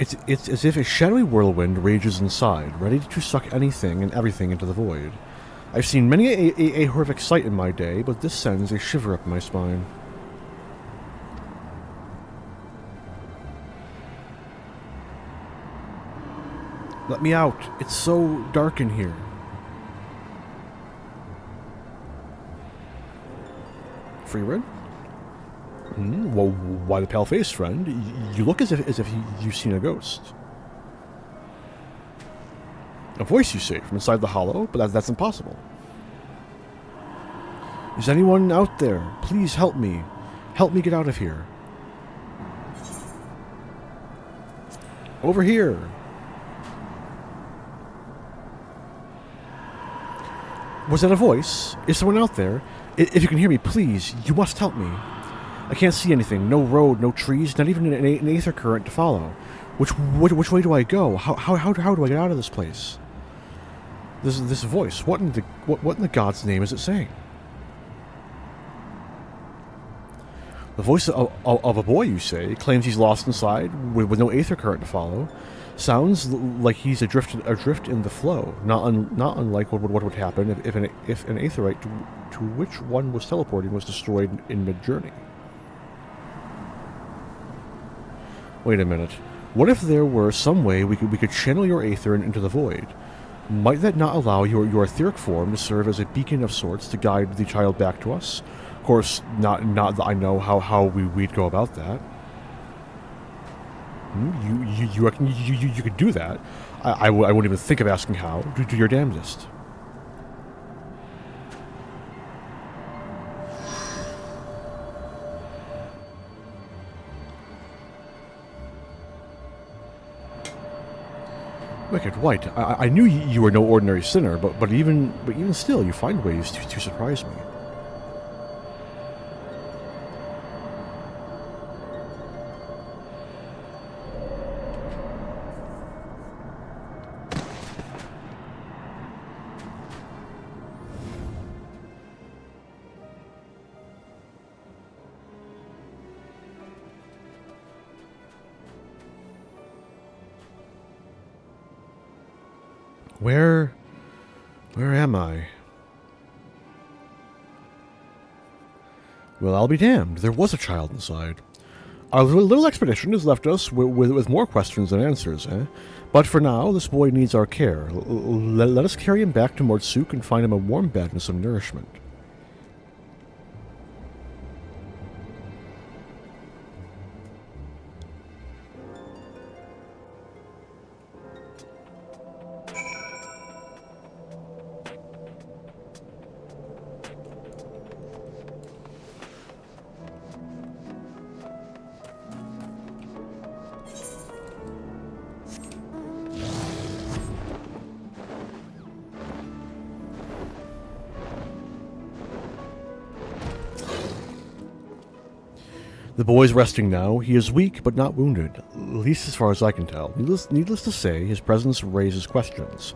It's as if a shadowy whirlwind rages inside, ready to suck anything and everything into the void. I've seen many a horrific sight in my day, but this sends a shiver up my spine. Let me out. It's so dark in here. Freered? Well, why the pale face, friend? You look as if you've seen a ghost. A voice, you say, from inside the hollow? But that's impossible. Is anyone out there? Please help me. Help me get out of here. Over here. Was that a voice? Is someone out there? If you can hear me, please, you must help me. I can't see anything. No road, no trees, not even an aether current to follow. Which way do I go? How do I get out of this place? This voice. What in the God's name is it saying? The voice of a boy, you say, claims he's lost inside with no aether current to follow. Sounds like he's adrift in the flow. Not unlike what would happen if an aetherite to which one was teleporting was destroyed in mid-journey. Wait a minute. What if there were some way we could channel your aether into the void? Might that not allow your etheric form to serve as a beacon of sorts to guide the child back to us? Of course, not that I know how we'd go about that. You reckon you could do that? I wouldn't even think of asking how. Do your damnedest. Wicked White, I knew you were no ordinary sinner, but even still, you find ways to surprise me. Where am I? Well, I'll be damned. There was a child inside. Our little expedition has left us with more questions than answers, eh? But for now, this boy needs our care. Let us carry him back to Mortsuk and find him a warm bed and some nourishment. The boy's resting now. He is weak, but not wounded, at least as far as I can tell. Needless to say, his presence raises questions.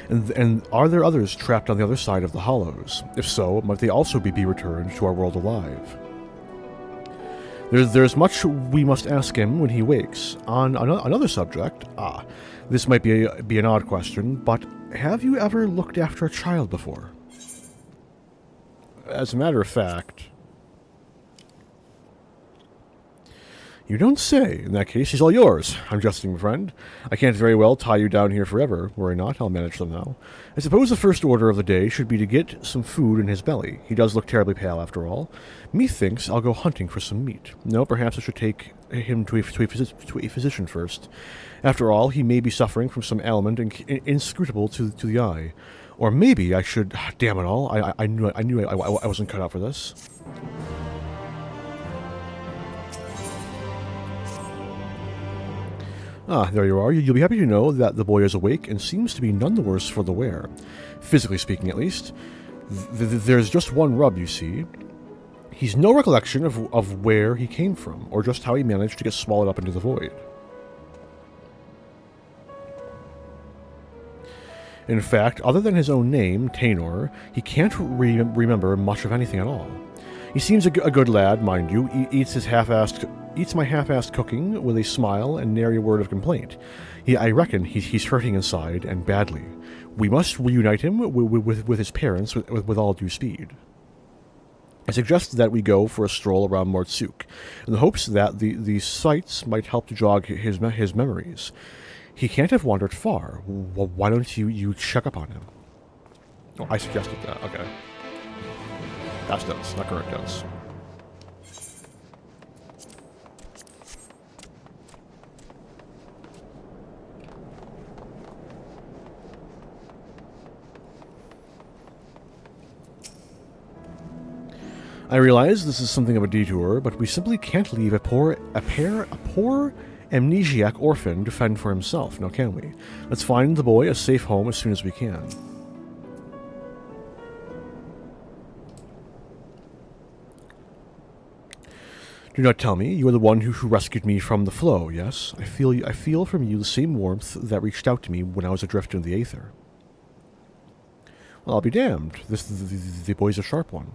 And are there others trapped on the other side of the hollows? If so, might they also be returned to our world alive? There's much we must ask him when he wakes. On another subject, this might be an odd question, but have you ever looked after a child before? As a matter of fact... You don't say. In that case, he's all yours. I'm jesting, friend. I can't very well tie you down here forever. Worry not, I'll manage them now. I suppose the first order of the day should be to get some food in his belly. He does look terribly pale, after all. Methinks I'll go hunting for some meat. No, perhaps I should take him to a physician first. After all, he may be suffering from some ailment inscrutable to the eye. Or maybe I should... Damn it all, I knew I wasn't cut out for this. Ah, there you are. You'll be happy to know that the boy is awake and seems to be none the worse for the wear. Physically speaking, at least. There's just one rub, you see. He's no recollection of where he came from, or just how he managed to get swallowed up into the void. In fact, other than his own name, Tainor, he can't remember much of anything at all. He seems a good lad, mind you, eats my half-assed cooking with a smile and nary a word of complaint. I reckon he's hurting inside, and badly. We must reunite him with his parents with all due speed. I suggest that we go for a stroll around Mortsuk, in the hopes that the sights might help to jog his memories. He can't have wandered far. Why don't you check up on him? Oh, I suggested that. Okay. Past tense, not current tense. I realize this is something of a detour, but we simply can't leave a poor amnesiac orphan to fend for himself, now can we? Let's find the boy a safe home as soon as we can. Do not tell me you are the one who rescued me from the flow, yes? I feel from you the same warmth that reached out to me when I was adrift in the aether. Well, I'll be damned. The boy's a sharp one.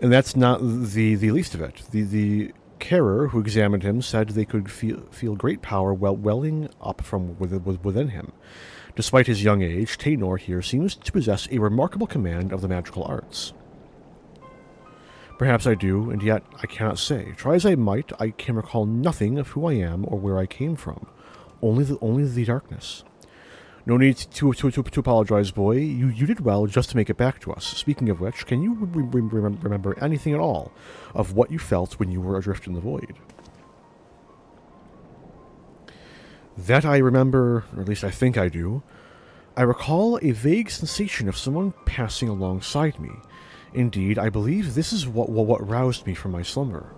And that's not the least of it. The carer who examined him said they could feel great power welling up from within him. Despite his young age, Tainor here seems to possess a remarkable command of the magical arts. Perhaps I do, and yet I cannot say. Try as I might, I can recall nothing of who I am or where I came from. Only the darkness. No need to apologize, boy. You did well just to make it back to us. Speaking of which, can you remember anything at all of what you felt when you were adrift in the void? That I remember, or at least I think I do. I recall a vague sensation of someone passing alongside me. Indeed, I believe this is what roused me from my slumber.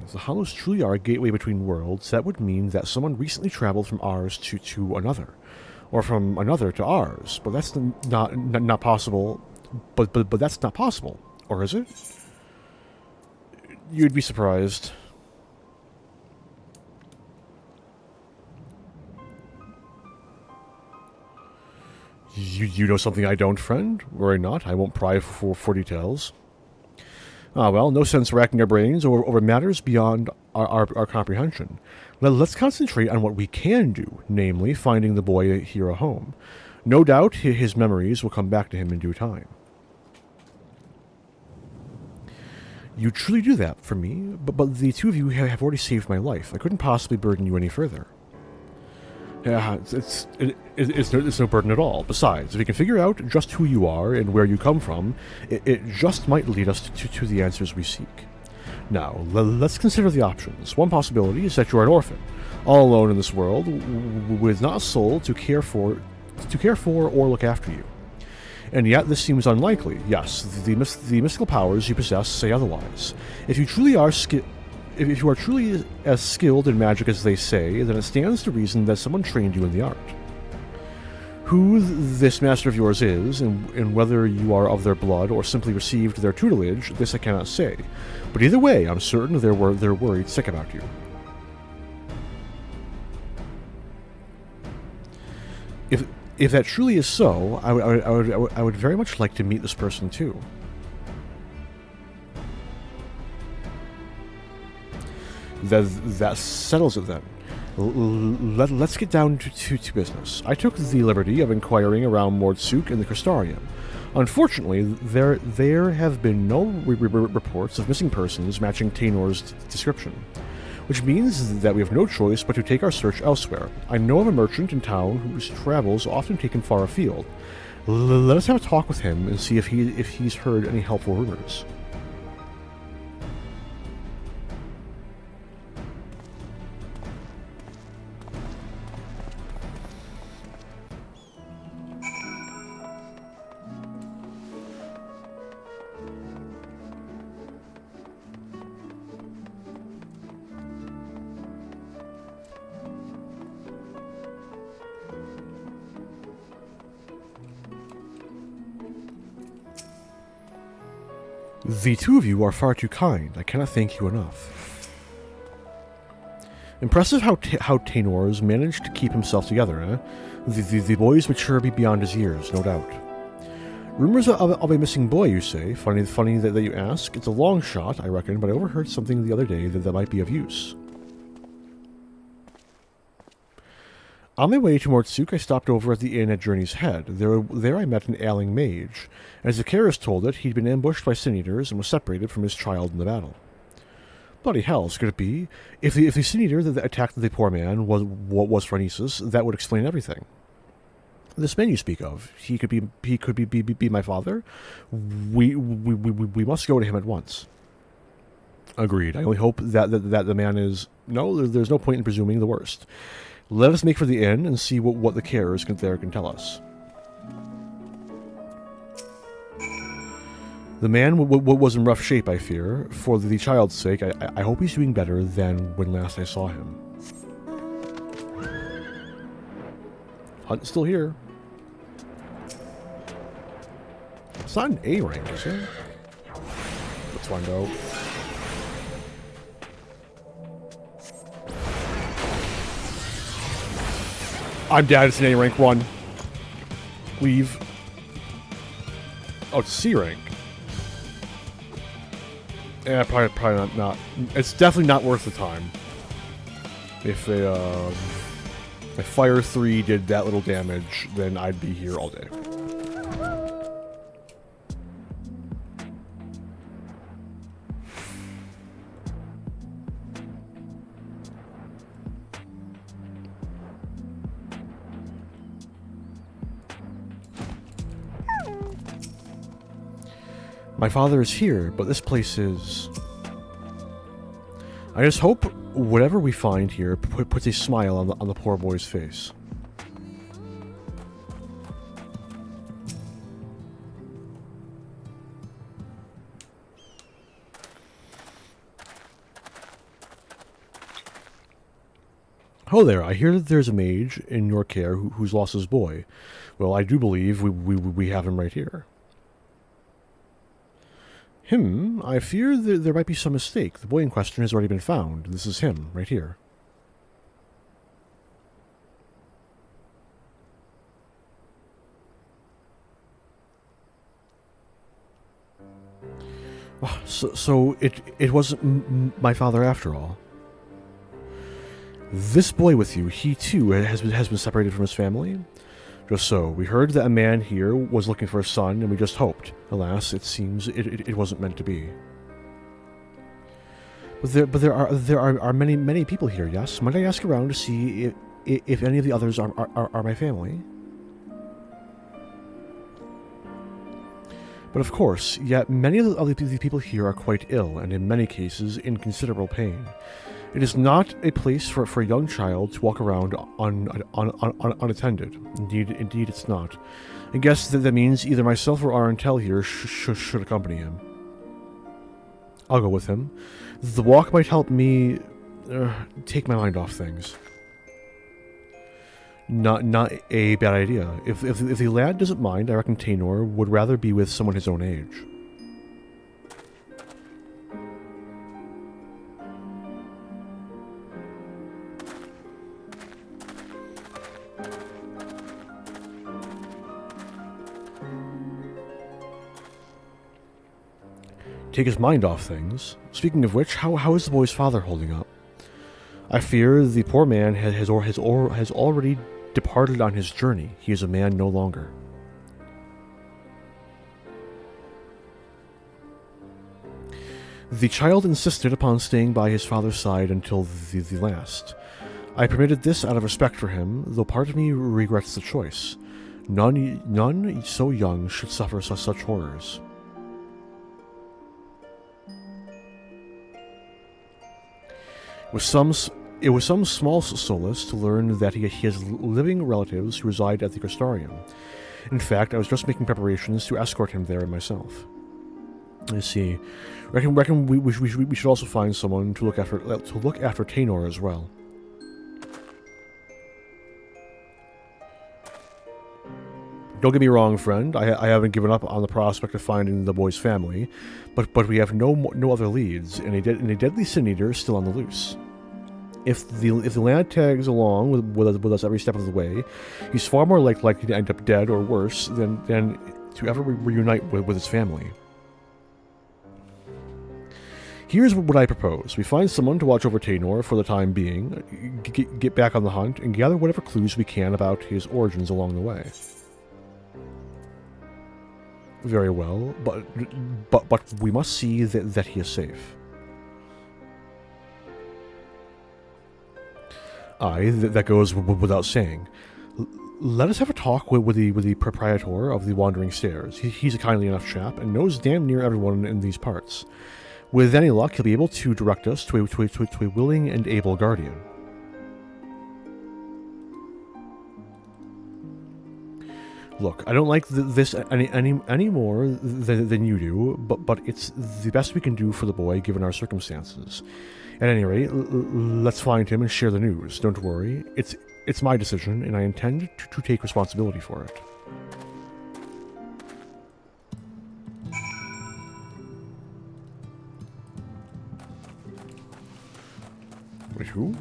If the Hollows truly are a gateway between worlds, that would mean that someone recently traveled from ours to another, or from another to ours. But that's not possible. But that's not possible, or is it? You'd be surprised. You know something I don't, friend? Worry not, I won't pry for details. Ah, well, no sense racking our brains over matters beyond our comprehension. Let's concentrate on what we can do, namely finding the boy here a home. No doubt his memories will come back to him in due time. You truly do that for me, but the two of you have already saved my life. I couldn't possibly burden you any further. Yeah, it's no burden at all. Besides, if we can figure out just who you are and where you come from, it just might lead us to the answers we seek. Now, let's consider the options. One possibility is that you're an orphan, all alone in this world, with not a soul to care for or look after you. And yet, this seems unlikely. Yes, the mystical powers you possess say otherwise. If you are truly as skilled in magic as they say, then it stands to reason that someone trained you in the art. Who this master of yours is, and whether you are of their blood or simply received their tutelage, this I cannot say. But either way, I'm certain they're worried sick about you. If that truly is so, I would very much like to meet this person too. That settles it then. Let's get down to business. I took the liberty of inquiring around Mortsuk and the Crystarium. Unfortunately, there have been no reports of missing persons matching Tainor's description, which means that we have no choice but to take our search elsewhere. I know of a merchant in town whose travels often take him far afield. Let us have a talk with him and see if he's heard any helpful rumors. The two of you are far too kind. I cannot thank you enough. Impressive how Tanor's managed to keep himself together, eh? The boy's maturity beyond his years, no doubt. Rumors of a missing boy, you say? Funny that you ask. It's a long shot, I reckon, but I overheard something the other day that might be of use. On my way to Mortsuk, I stopped over at the inn at Journey's Head. There I met an ailing mage. As the Karis told it, he'd been ambushed by sin-eaters and was separated from his child in the battle. Bloody hells, could it be? If the sin-eater that attacked the poor man was Phronesis, that would explain everything. This man you speak of, he could be my father? We must go to him at once. Agreed. I only hope that the man is... No, there's no point in presuming the worst. Let us make for the inn and see what the carers there can tell us. The man was in rough shape, I fear. For the child's sake, I hope he's doing better than when last I saw him. Hunt's still here. It's not an A rank, is it? Let's find out. I'm dead. It's an A rank 1. Leave. Oh, it's C rank. Yeah, probably not. It's definitely not worth the time. If Fire 3 did that little damage, then I'd be here all day. My father is here, but this place is... I just hope whatever we find here puts a smile on the poor boy's face. Oh there, I hear that there's a mage in your care who's lost his boy. Well, I do believe we have him right here. Him? I fear there might be some mistake. The boy in question has already been found. This is him, right here. So it wasn't my father after all. This boy with you, he too has been separated from his family? Just so. We heard that a man here was looking for a son, and we just hoped. Alas, it seems it wasn't meant to be. But there are many people here, yes? Might I ask around to see if any of the others are my family? But of course, yet many of the people here are quite ill, and in many cases in considerable pain. It is not a place for a young child to walk around unattended. Indeed, it's not. I guess that means either myself or Arentel here should accompany him. I'll go with him. The walk might help me take my mind off things. Not a bad idea. If the lad doesn't mind, I reckon Tanor would rather be with someone his own age. Take his mind off things. Speaking of which, how is the boy's father holding up? I fear the poor man has already departed on his journey. He is a man no longer. The child insisted upon staying by his father's side until the last. I permitted this out of respect for him, though part of me regrets the choice. None so young should suffer such horrors. It was some small solace to learn that he has living relatives who reside at the Crystarium. In fact, I was just making preparations to escort him there myself. I see. Reckon we should also find someone to look after Tanor as well. Don't get me wrong, friend. I haven't given up on the prospect of finding the boy's family, but we have no other leads, and a deadly sin eater is still on the loose. If the lad tags along with us every step of the way, he's far more likely to end up dead or worse than to ever reunite with his family. Here's what I propose. We find someone to watch over Taynor for the time being, get back on the hunt, and gather whatever clues we can about his origins along the way. Very well, but we must see that he is safe. Aye, that goes without saying. Let us have a talk with the proprietor of the Wandering Stairs. He's a kindly enough chap and knows damn near everyone in these parts. With any luck, he'll be able to direct us to a willing and able guardian. Look, I don't like this any more than you do, but it's the best we can do for the boy given our circumstances. At any rate, let's find him and share the news. Don't worry, it's my decision, and I intend to take responsibility for it. Wait, who?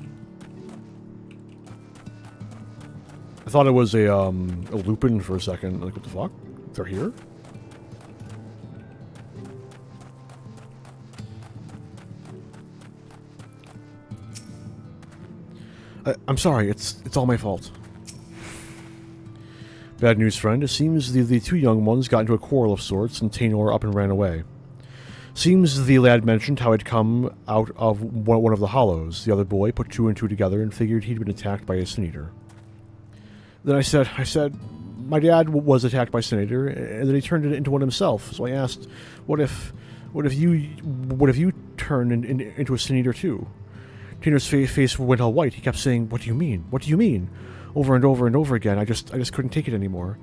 I thought it was a Lupin for a second. Like, what the fuck? They're here? I'm sorry, it's all my fault. Bad news, friend. It seems the two young ones got into a quarrel of sorts, and Taynor up and ran away. Seems the lad mentioned how he'd come out of one of the hollows. The other boy put two and two together and figured he'd been attacked by a Sin Eater. Then I said, my dad was attacked by Sin Eater, and then he turned it into one himself. So I asked, what if you turn into a Sin Eater too? Taynor's face went all white. He kept saying, "What do you mean? What do you mean?" Over and over and over again. I just couldn't take it anymore.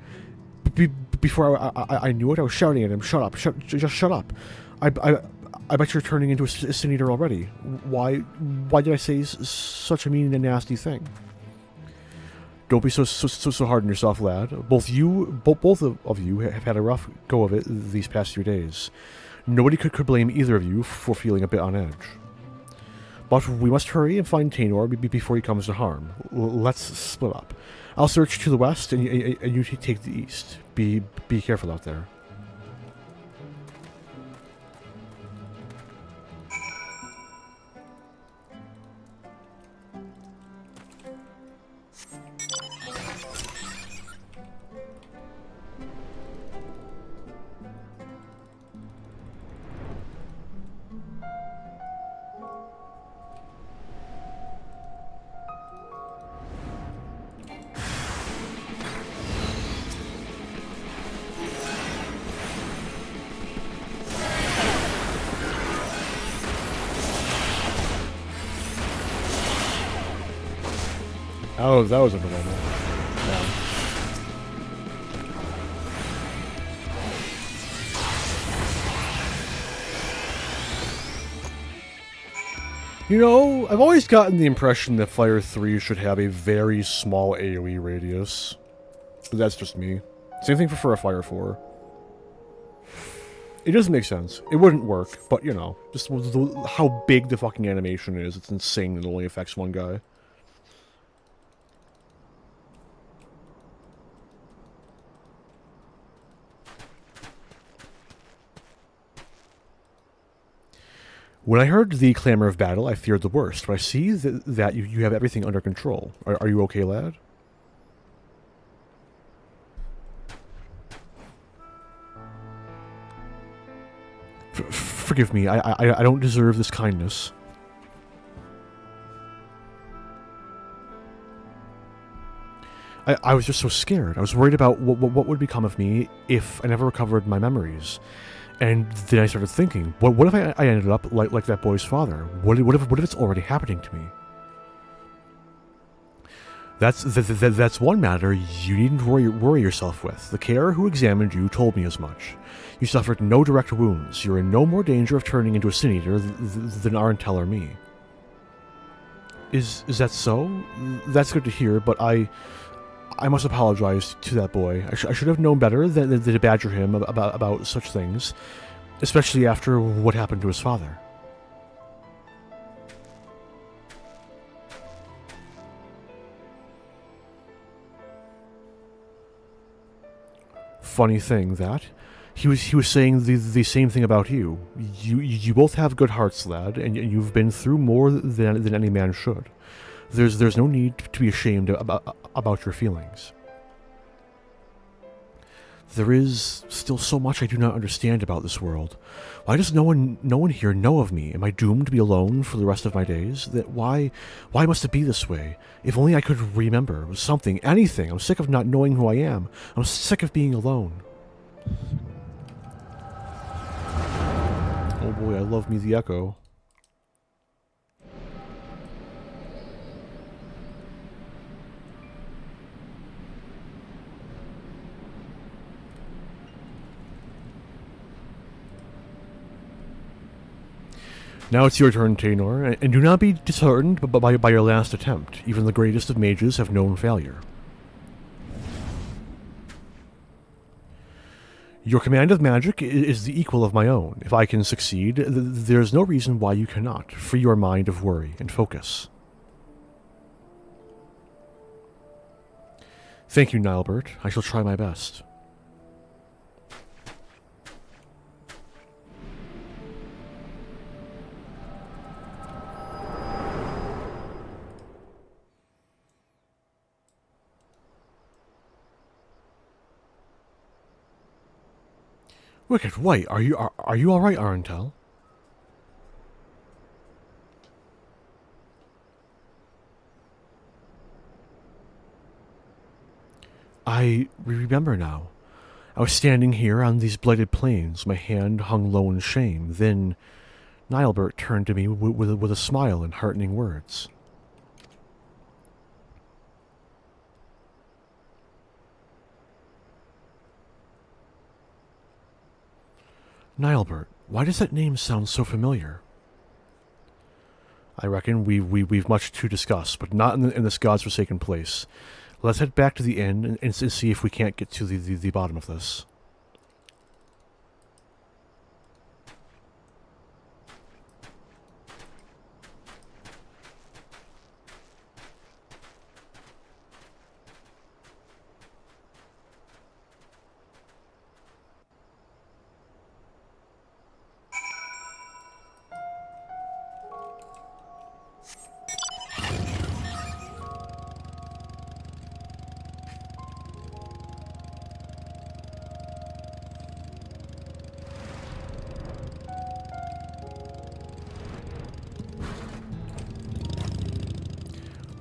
Before I knew it, I was shouting at him, "Shut up! Just shut up! I bet you're turning into a Sin Eater already. Why did I say such a mean and nasty thing?" Don't be so hard on yourself, lad. Both of you have had a rough go of it these past few days. Nobody could blame either of you for feeling a bit on edge. But we must hurry and find Taynor before he comes to harm. Let's split up. I'll search to the west, and you take the east. Be careful out there. Oh, that was underwhelming. Yeah. You know, I've always gotten the impression that Fire 3 should have a very small AoE radius. But that's just me. Same thing for Fire 4. It doesn't make sense. It wouldn't work, but you know, just how big the fucking animation is, it's insane that it only affects one guy. When I heard the clamor of battle, I feared the worst, but I see that you have everything under control. Are you okay, lad? Forgive me, I don't deserve this kindness. I was just so scared. I was worried about what would become of me if I never recovered my memories. And then I started thinking, what if I ended up like that boy's father? What if it's already happening to me? That's one matter you needn't worry yourself with. The carer who examined you told me as much. You suffered no direct wounds. You're in no more danger of turning into a Sin Eater than Arentel or me. Is that so? That's good to hear, but I I must apologize to that boy. I should have known better than to badger him about such things, especially after what happened to his father. Funny thing that he was saying the same thing about you. You both have good hearts, lad, and you've been through more than any man should. There's no need to be ashamed about your feelings. There is still so much I do not understand about this world. Why does no one here know of me? Am I doomed to be alone for the rest of my days? Why must it be this way? If only I could remember something, anything. I'm sick of not knowing who I am. I'm sick of being alone. Oh boy, I love me the echo. Now it's your turn, Taynor, and do not be disheartened by your last attempt. Even the greatest of mages have known failure. Your command of magic is the equal of my own. If I can succeed, there is no reason why you cannot. Free your mind of worry and focus. Thank you, Nilebert. I shall try my best. Wicked White, are you all right, Arentel? I remember now. I was standing here on these blighted plains, my hand hung low in shame. Then Nilebert turned to me with a smile and heartening words. Nilebert, why does that name sound so familiar? I reckon we've much to discuss, but not in this god's-forsaken place. Let's head back to the inn and see if we can't get to the bottom of this.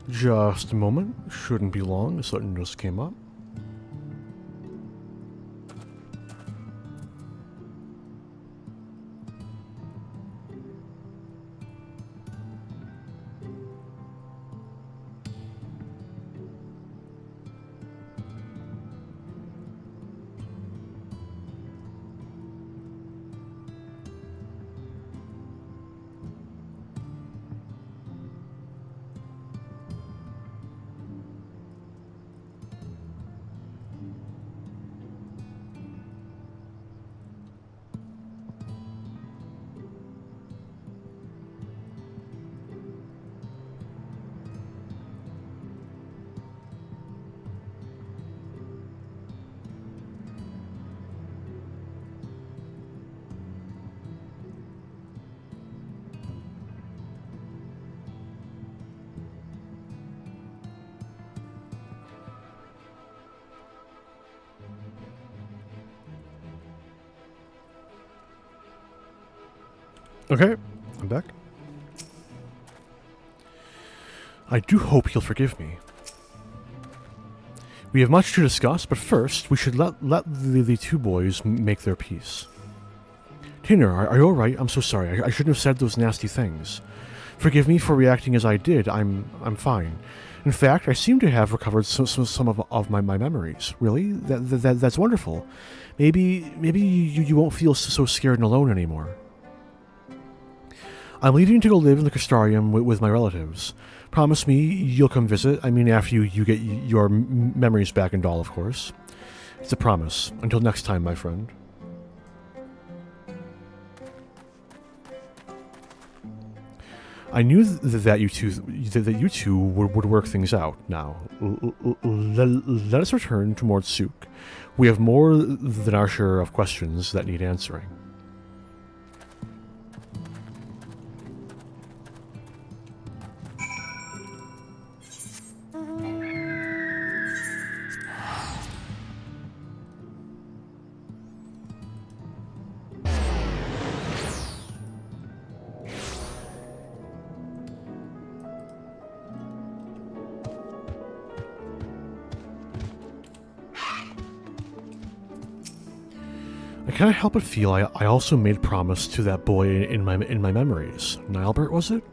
Just a moment. Shouldn't be long. Something just came up. Okay, I'm back. I do hope he'll forgive me. We have much to discuss, but first, we should let the two boys make their peace. Taynor, are you alright? I'm so sorry. I shouldn't have said those nasty things. Forgive me for reacting as I did. I'm fine. In fact, I seem to have recovered some of my memories. Really? That's wonderful. Maybe you won't feel so scared and alone anymore. I'm leaving to go live in the Crystarium with my relatives. Promise me you'll come visit. I mean, after you get your memories back and all, of course. It's a promise. Until next time, my friend. I knew that you two would work things out. Now, let us return to Mordsuk. We have more than our share of questions that need answering. I can't help but feel I also made promise to that boy in my memories. Nilebert, was it?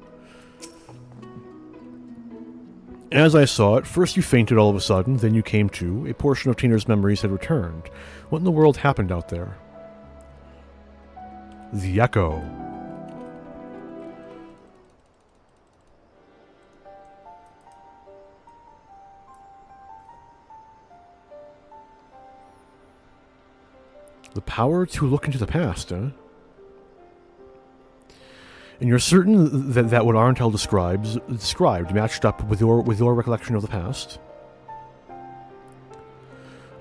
As I saw it, first you fainted all of a sudden, then you came to. A portion of Tina's memories had returned. What in the world happened out there? The Echo. The power to look into the past, eh? And you're certain that what Arntel described matched up with your recollection of the past?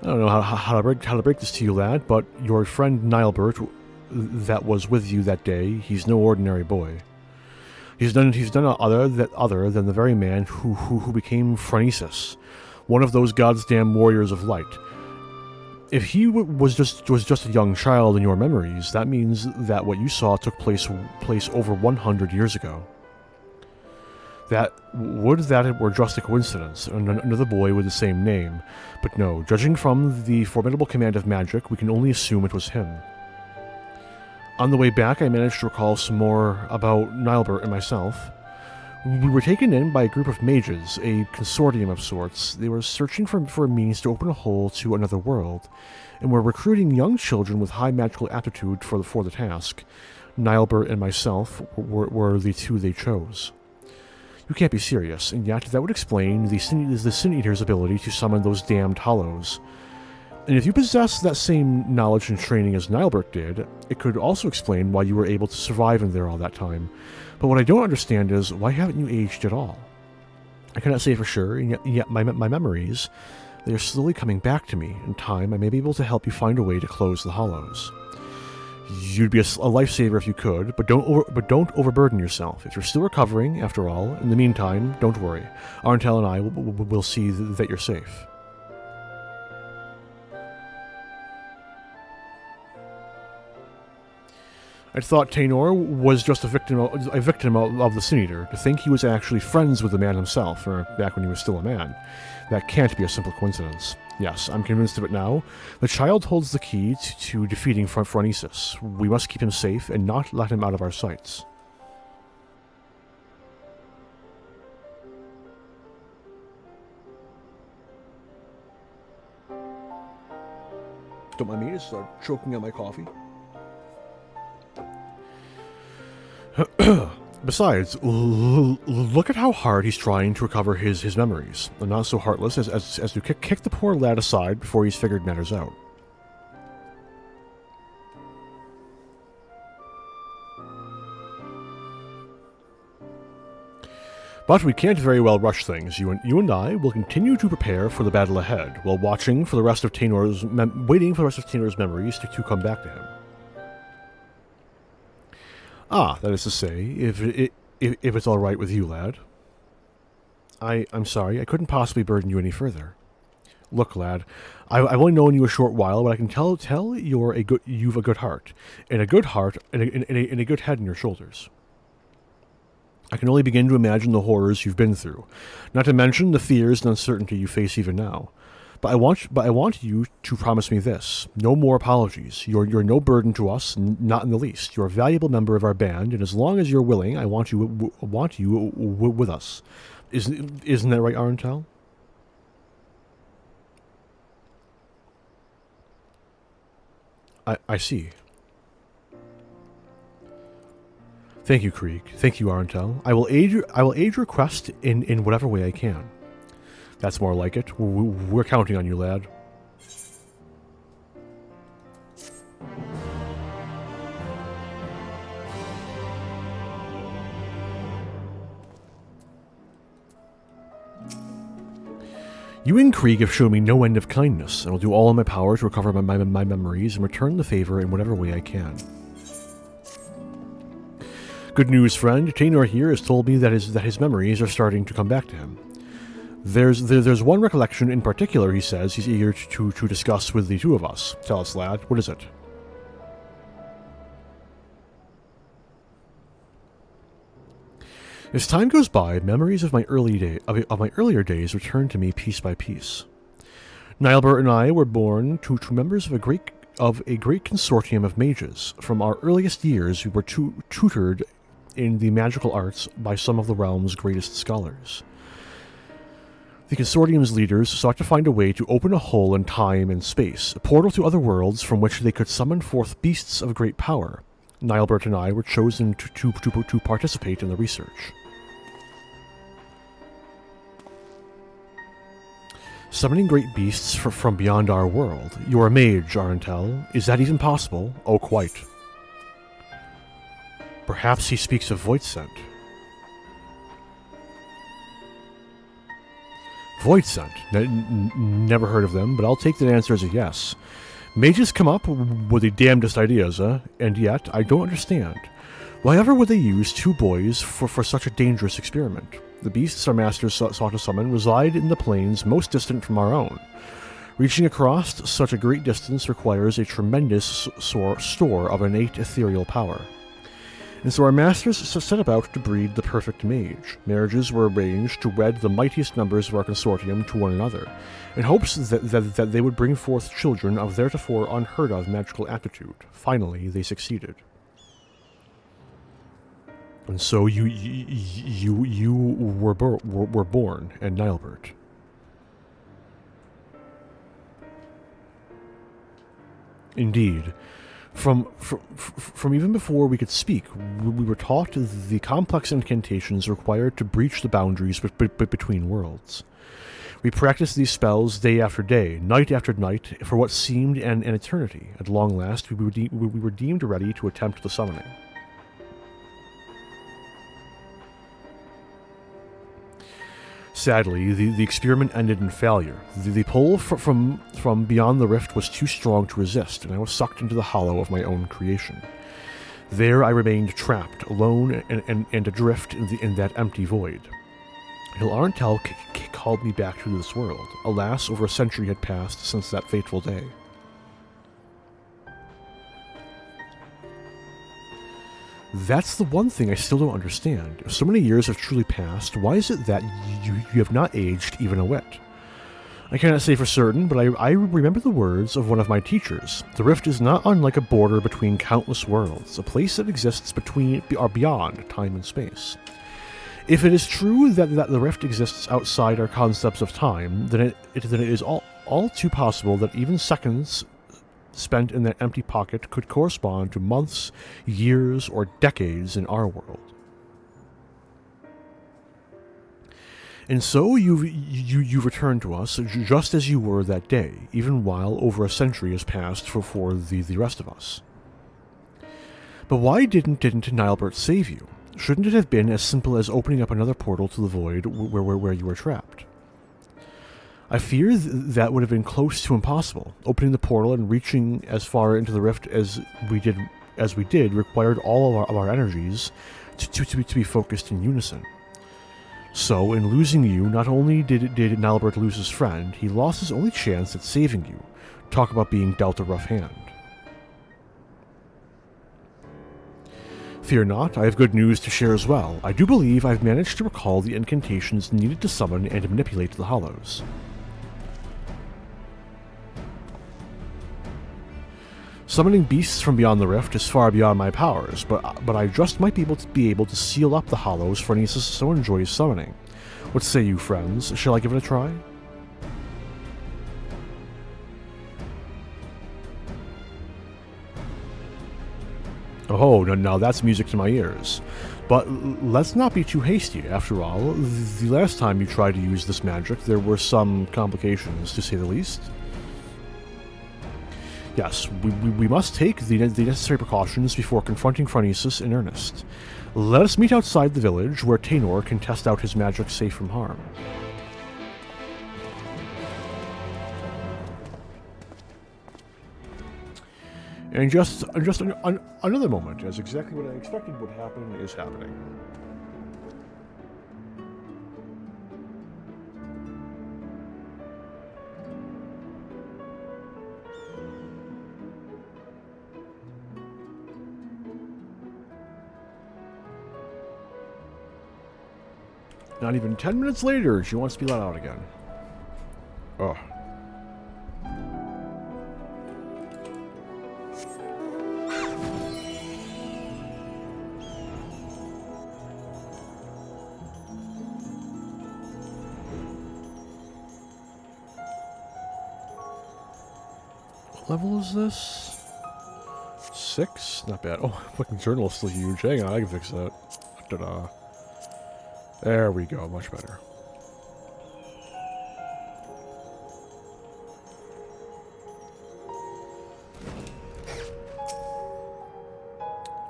I don't know how to break this to you, lad, but your friend Nilebert, that was with you that day, he's no ordinary boy. He's done other than the very man who became Phronesis, one of those goddamn warriors of light. If he was just a young child in your memories, that means that what you saw took place over 100 years ago. Would that it were just a coincidence, another boy with the same name, but no, judging from the formidable command of magic, we can only assume it was him. On the way back, I managed to recall some more about Nilebert and myself. We were taken in by a group of mages, a consortium of sorts. They were searching for a means to open a hole to another world, and were recruiting young children with high magical aptitude for the task. Nilebert and myself were the two they chose. You can't be serious, and yet that would explain the Sin Eater's ability to summon those damned hollows. And if you possess that same knowledge and training as Nilebert did, it could also explain why you were able to survive in there all that time. But what I don't understand is, why haven't you aged at all? I cannot say for sure, and yet my memories, they are slowly coming back to me. In time, I may be able to help you find a way to close the hollows. You'd be a lifesaver if you could, but don't overburden yourself. If you're still recovering, after all, in the meantime, don't worry. Arntel and I will see that you're safe. I thought Tainor was just a victim of the Sin Eater. To think he was actually friends with the man himself, or back when he was still a man. That can't be a simple coincidence. Yes, I'm convinced of it now. The child holds the key to defeating Phronesis. We must keep him safe and not let him out of our sights. Don't mind me, just choking on my coffee. Besides, look at how hard he's trying to recover his memories, and not so heartless as to kick the poor lad aside before he's figured matters out. But we can't very well rush things. You and I will continue to prepare for the battle ahead, while waiting for the rest of Tainor's memories to come back to him. Ah, that is to say, if it's all right with you, lad. I'm sorry, I couldn't possibly burden you any further. Look, lad, I've only known you a short while, but I can tell you've a good heart, and a good heart, and a good head on your shoulders. I can only begin to imagine the horrors you've been through, not to mention the fears and uncertainty you face even now. But I want you to promise me this: no more apologies. You're no burden to us, not in the least. You're a valuable member of our band, and as long as you're willing, I want you with us. Isn't that right, Arntel? I see. Thank you, Krieg. Thank you, Arentel. I will aid your quest in whatever way I can. That's more like it. We're counting on you, lad. You and Krieg have shown me no end of kindness, and will do all in my power to recover my memories and return the favor in whatever way I can. Good news, friend. Taynor here has told me that his memories are starting to come back to him. There's one recollection in particular, he says, he's eager to discuss with the two of us. Tell us, lad, what is it? As time goes by, memories of my earlier days return to me piece by piece. Nilebert and I were born to members of a great consortium of mages. From our earliest years, we were tutored in the magical arts by some of the realm's greatest scholars. The consortium's leaders sought to find a way to open a hole in time and space, a portal to other worlds from which they could summon forth beasts of great power. Nilebert and I were chosen to participate in the research. Summoning great beasts from beyond our world. You're a mage, Arentel. Is that even possible? Oh, quite. Perhaps he speaks of Voidsent. Voidsent. Never heard of them, but I'll take that answer as a yes. Mages come up with the damnedest ideas, and yet I don't understand. Why ever would they use two boys for such a dangerous experiment? The beasts our masters sought to summon reside in the planes most distant from our own. Reaching across such a great distance requires a tremendous store of innate ethereal power. And so our masters set about to breed the perfect mage. Marriages were arranged to wed the mightiest members of our consortium to one another, in hopes that they would bring forth children of theretofore unheard-of magical aptitude. Finally, they succeeded. And so you were born, and Nilebert. Indeed. From even before we could speak, we were taught the complex incantations required to breach the boundaries between worlds. We practiced these spells day after day, night after night, for what seemed an eternity. At long last, we were deemed ready to attempt the summoning. Sadly, the experiment ended in failure. The pull from beyond the rift was too strong to resist, and I was sucked into the hollow of my own creation. There I remained trapped, alone and adrift in that empty void. Till Arentel called me back to this world. Alas, over a century had passed since that fateful day. That's the one thing I still don't understand. If so many years have truly passed, why is it that you have not aged even a whit? I cannot say for certain, but I remember the words of one of my teachers. The rift is not unlike a border between countless worlds, a place that exists beyond time and space. If it is true that the rift exists outside our concepts of time, then it is all too possible that even seconds spent in that empty pocket could correspond to months, years, or decades in our world. And so you return to us just as you were that day, even while over a century has passed for the rest of us. But why didn't Nilebert save you? Shouldn't it have been as simple as opening up another portal to the void where you were trapped? I fear that would have been close to impossible. Opening the portal and reaching as far into the rift as we did required all of our energies to be focused in unison. So, in losing you, not only did Nilebert lose his friend, he lost his only chance at saving you. Talk about being dealt a rough hand. Fear not, I have good news to share as well. I do believe I've managed to recall the incantations needed to summon and manipulate the Hollows. Summoning beasts from beyond the rift is far beyond my powers, but I just might be able to seal up the Hollows for any so enjoys summoning. What say you, friends? Shall I give it a try? Oh, no, now that's music to my ears. But let's not be too hasty. After all, the last time you tried to use this magic, there were some complications, to say the least. Yes, we must take the necessary precautions before confronting Phronesis in earnest. Let us meet outside the village, where Taynor can test out his magic safe from harm. And just another moment, as exactly what I expected would happen is happening. Not even 10 minutes later, she wants to be let out again. Oh. What level is this? 6? Not bad. Oh, fucking journal is still huge. Hang on, I can fix that. Ta-da. There we go, much better.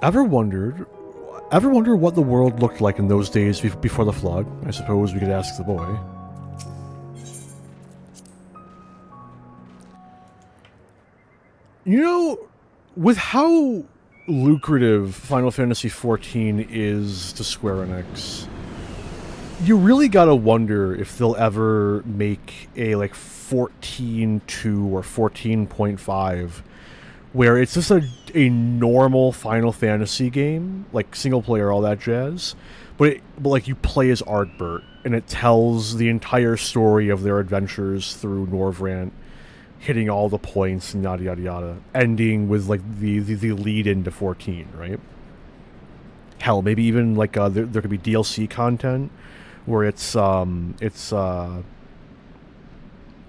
Ever wonder what the world looked like in those days before the flood? I suppose we could ask the boy. You know, with how lucrative Final Fantasy XIV is to Square Enix, you really gotta wonder if they'll ever make a, like, 14.2 or 14.5, where it's just a normal Final Fantasy game, like, single-player, all that jazz, but like, you play as Ardbert, and it tells the entire story of their adventures through Norvrant, hitting all the points, and yada yada yada, ending with, like, the lead into 14, right? Hell, maybe even, like, there could be DLC content, where it's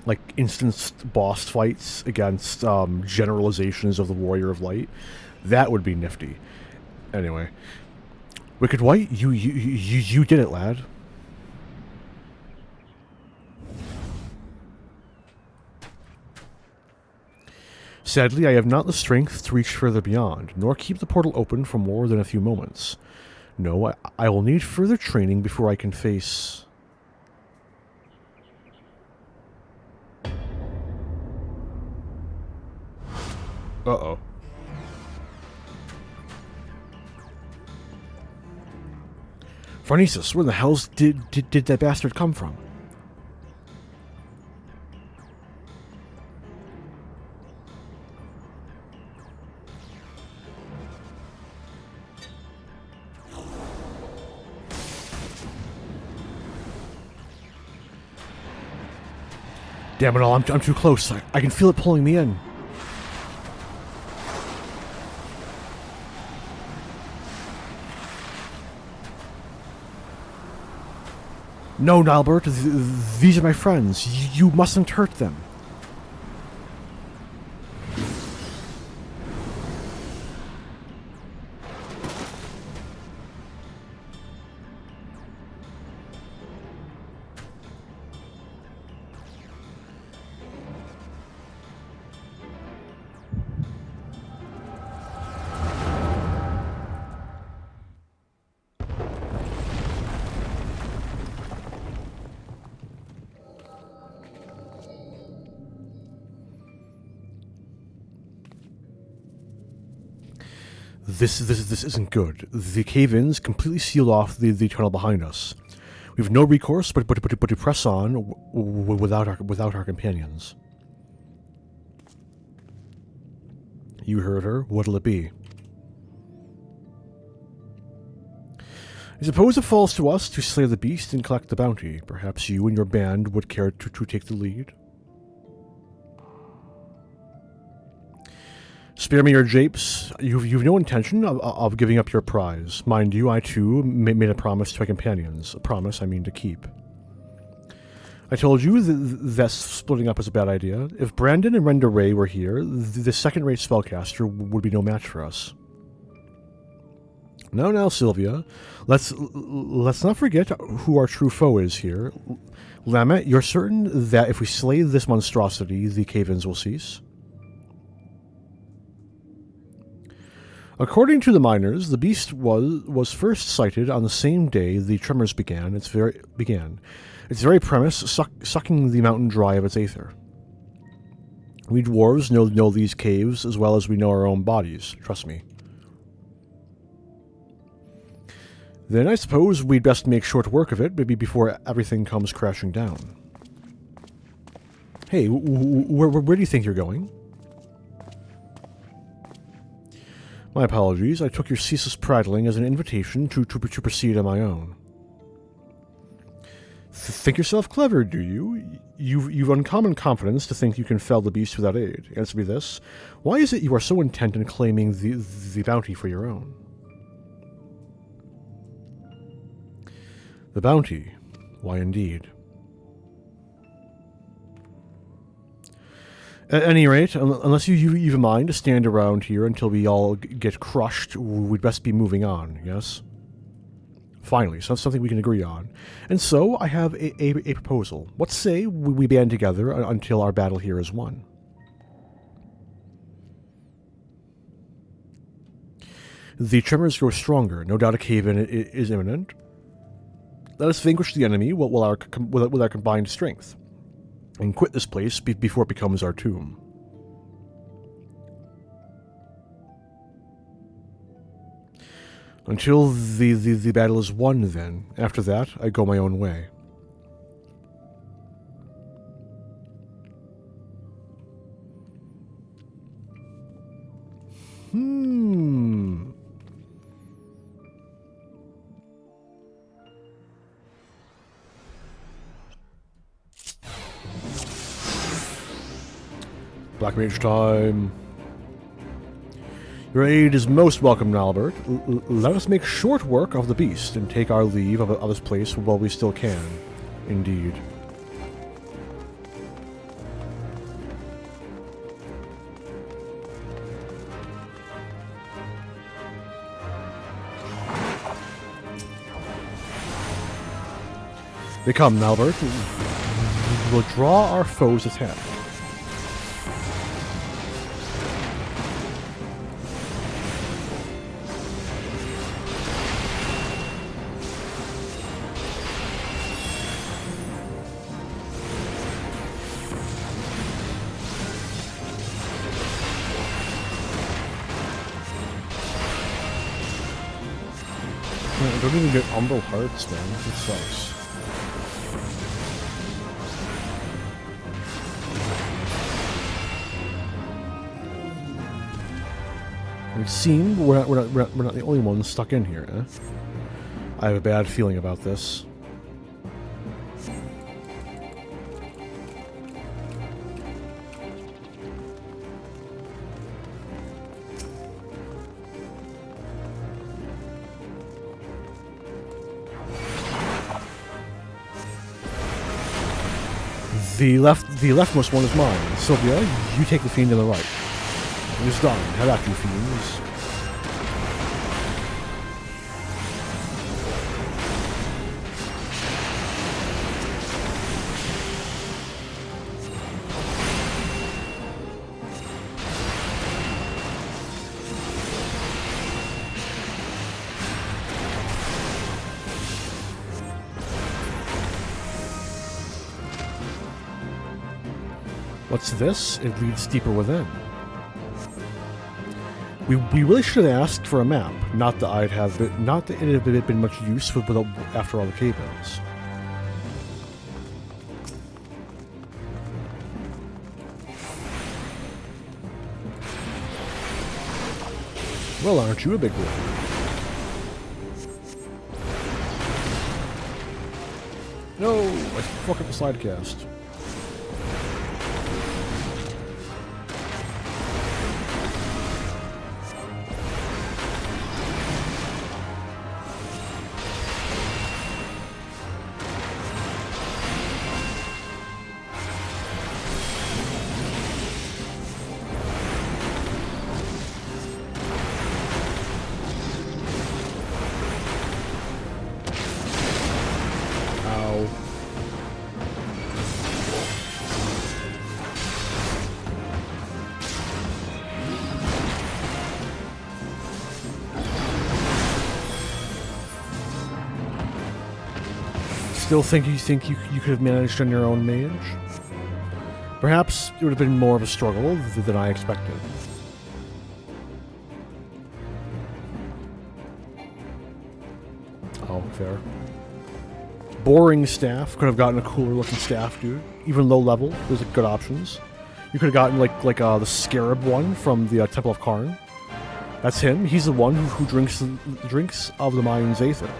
like instanced boss fights against generalizations of the Warrior of Light. That would be nifty. Anyway, Wicked White, you did it, lad. Sadly, I have not the strength to reach further beyond, nor keep the portal open for more than a few moments. No, I will need further training before I can face... Uh-oh. Phronesis, where the hell did that bastard come from? Damn it all, I'm too close. I can feel it pulling me in. No, Nalbert, these are my friends. You mustn't hurt them. This isn't good. The cave-ins completely sealed off the tunnel behind us. We have no recourse but to press on without our companions. You heard her. What'll it be? I suppose it falls to us to slay the beast and collect the bounty. Perhaps you and your band would care to take the lead? Spare me your japes. You've no intention of giving up your prize. Mind you, I too made a promise to my companions. A promise I mean to keep. I told you that splitting up is a bad idea. If Brandon and Renda Ray were here, the second-rate spellcaster would be no match for us. Now, Sylvia, let's not forget who our true foe is here. Lammet, you're certain that if we slay this monstrosity, the cave-ins will cease? According to the miners, the beast was first sighted on the same day the tremors began. Its very premise sucking the mountain dry of its aether. We dwarves know these caves as well as we know our own bodies. Trust me. Then I suppose we'd best make short work of it, maybe before everything comes crashing down. Hey, where do you think you're going? My apologies, I took your ceaseless prattling as an invitation to proceed on my own. Think yourself clever, do you? You've uncommon confidence to think you can fell the beast without aid. Answer me this. Why is it you are so intent in claiming the bounty for your own? The bounty? Why indeed. At any rate, unless you've a mind to stand around here until we all get crushed, we'd best be moving on, yes? Finally, something we can agree on. And so, I have a proposal. What say we band together until our battle here is won? The tremors grow stronger. No doubt a cave-in is imminent. Let us vanquish the enemy with our combined strength, and quit this place before it becomes our tomb. Until the battle is won, then. After that, I go my own way. Black Mage time. Your aid is most welcome, Albert. Let us make short work of the beast and take our leave of this place while we still can. Indeed. They come, Albert. We'll draw our foe's attack. I don't even get Umbral Hearts, man. It sucks. It seems we're not the only ones stuck in here, eh? I have a bad feeling about this. The leftmost one is mine. Sylvia, you take the fiend on the right. It is done. Head after you, fiends. What's this? It leads deeper within. We really should have asked for a map. Not that it had been much use after all the cave-ins. Well, aren't you a big boy? No, I fuck up the sidecast. Still think you could have managed on your own, mage? Perhaps it would have been more of a struggle than I expected. Oh, fair. Boring staff. Could have gotten a cooler looking staff, dude. Even low level, there's good options. You could have gotten like the scarab one from the Temple of Karn. That's him. He's the one who drinks of the mind's aether.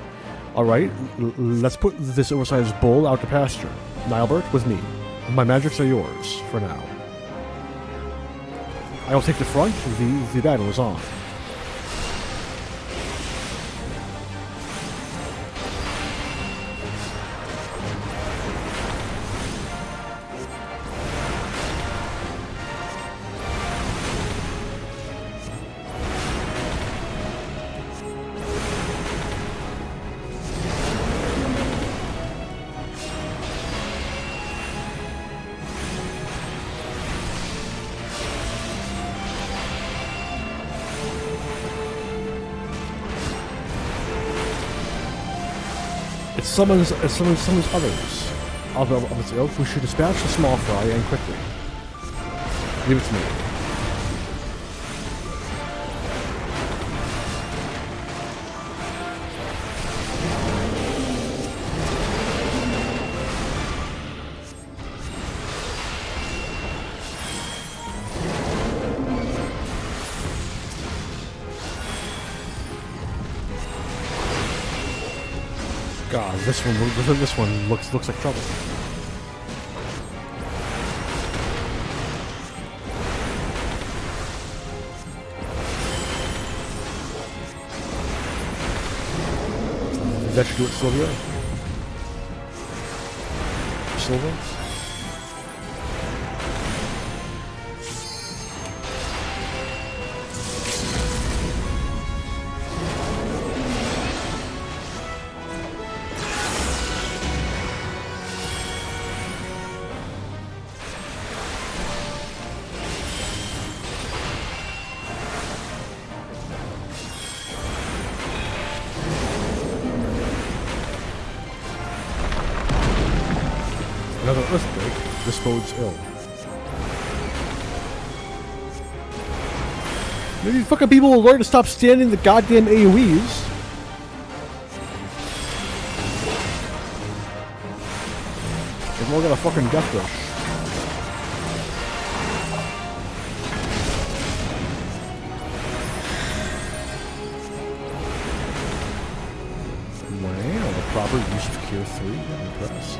All right, let's put this oversized bull out to pasture. Nilebert, with me. My magics are yours for now. I will take the front. The battle is on. Summons others of its ilk. We should dispatch the small fry and quickly. Leave it to me. God, this one looks like trouble. That should do it, Sylvia. Silva. Another earthquake. This bodes ill. Maybe fucking people will learn to stop standing the goddamn AoEs. They've all got a fucking death rush. Wow, the proper use of Cure 3. I'm impressed.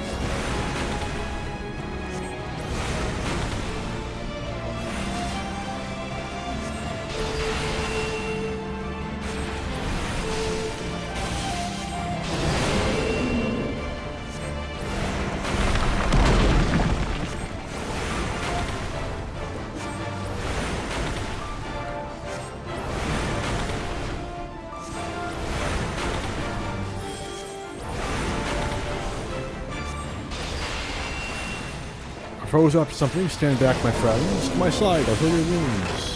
Froze up to something. Stand back, my friends. To my side, I'll heal your wounds.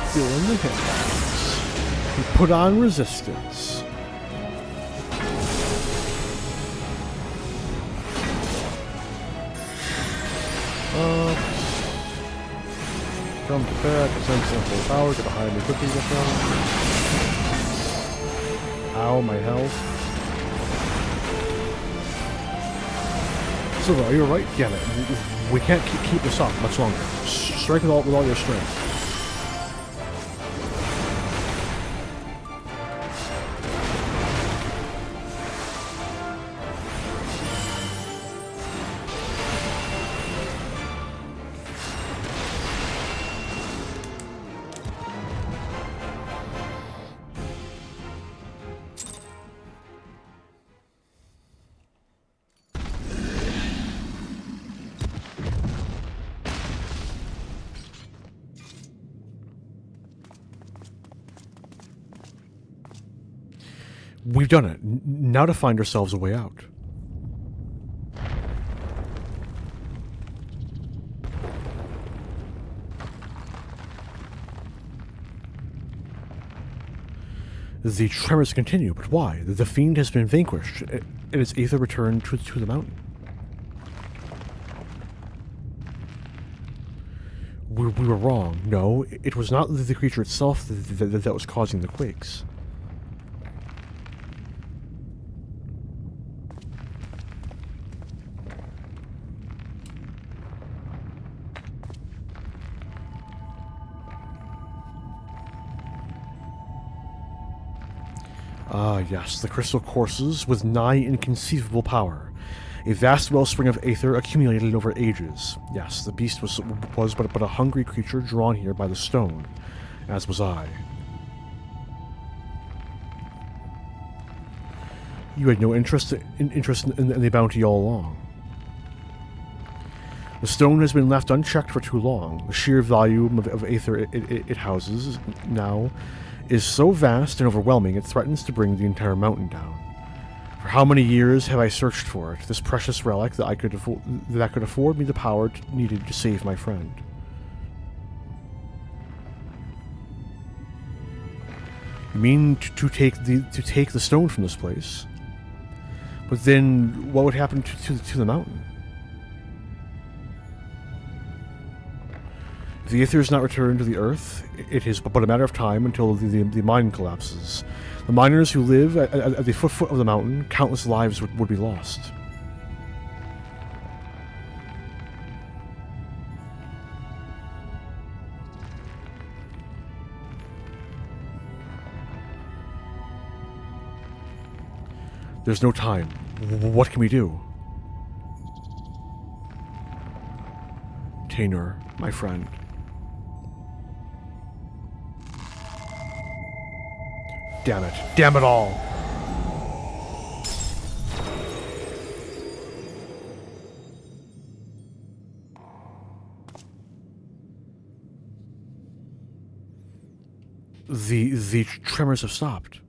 Still in the headlights. He put on resistance. Come back, send some full power, get behind me quickly, get down. Ow, my health. Silver, are you alright? Damn it. We can't keep this up much longer. Strike with all your strength. We've done it. Now to find ourselves a way out. The tremors continue, but why? The fiend has been vanquished, and its aether returned to the mountain. We were wrong. No, it was not the creature itself that was causing the quakes. Ah, yes, the crystal courses with nigh inconceivable power. A vast wellspring of aether accumulated over ages. Yes, the beast was but a hungry creature drawn here by the stone, as was I. You had no interest in the bounty all along. The stone has been left unchecked for too long. The sheer volume of aether it houses now is so vast and overwhelming it threatens to bring the entire mountain down. For how many years have I searched for it, this precious relic that could afford me the power needed to save my friend? You mean to take the stone from this place? But then what would happen to the mountain? If the aether is not returned to the earth, it is but a matter of time until the mine collapses. The miners who live at the foot of the mountain, countless lives would be lost. There's no time. What can we do? Tainur, my friend. Damn it. Damn it all. The tremors have stopped.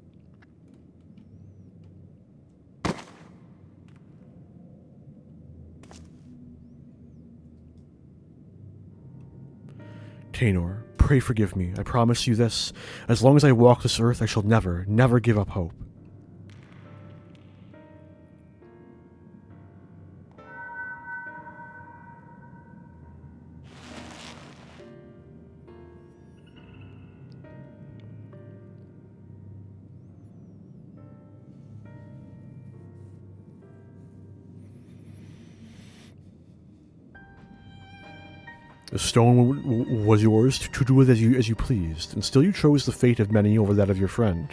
Tainur, pray forgive me. I promise you this. As long as I walk this earth, I shall never, never give up hope. The stone was yours to do with as you pleased, and still you chose the fate of many over that of your friend.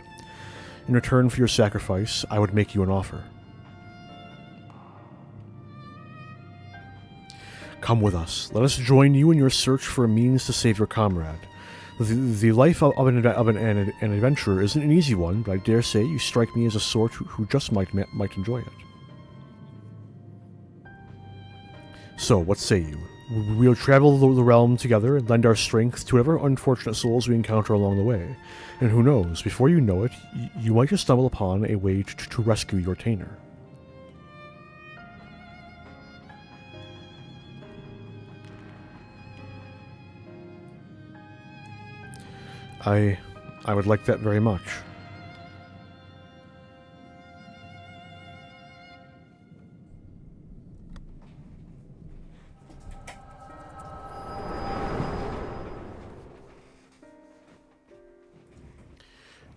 In return for your sacrifice, I would make you an offer. Come with us. Let us join you in your search for a means to save your comrade. The life of an adventurer isn't an easy one, but I dare say you strike me as a sort who just might enjoy it. So, what say you? We'll travel the realm together and lend our strength to whatever unfortunate souls we encounter along the way. And who knows, before you know it, you might just stumble upon a way to rescue your Tainur. I would like that very much.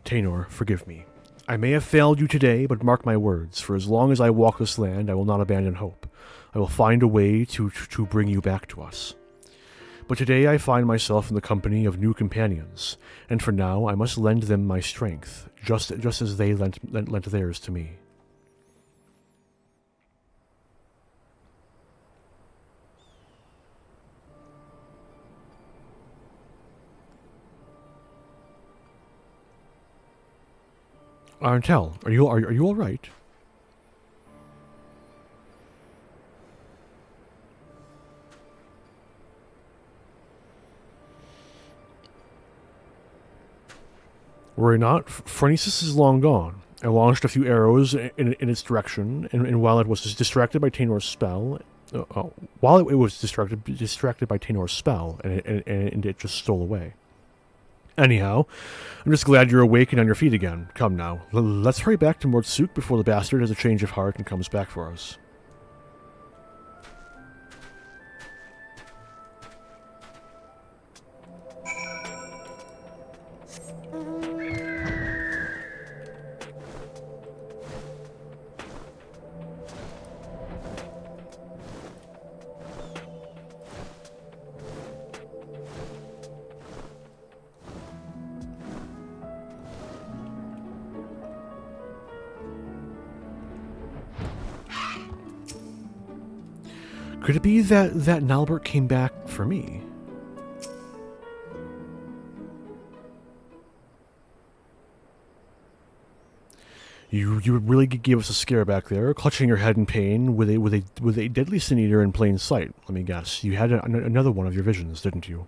Taynor, forgive me. I may have failed you today, but mark my words, for as long as I walk this land, I will not abandon hope. I will find a way to bring you back to us. But today I find myself in the company of new companions, and for now I must lend them my strength, just as they lent theirs to me. Arntel, are you all right? Worry not, Phronesis is long gone. I launched a few arrows in its direction, and while it was distracted by Taynor's spell, and it just stole away. Anyhow, I'm just glad you're awake and on your feet again. Come now, let's hurry back to Mortsuk before the bastard has a change of heart and comes back for us. Could it be that Nalbert came back for me? You really gave us a scare back there, clutching your head in pain with a deadly sin eater in plain sight. Let me guess, you had another one of your visions, didn't you?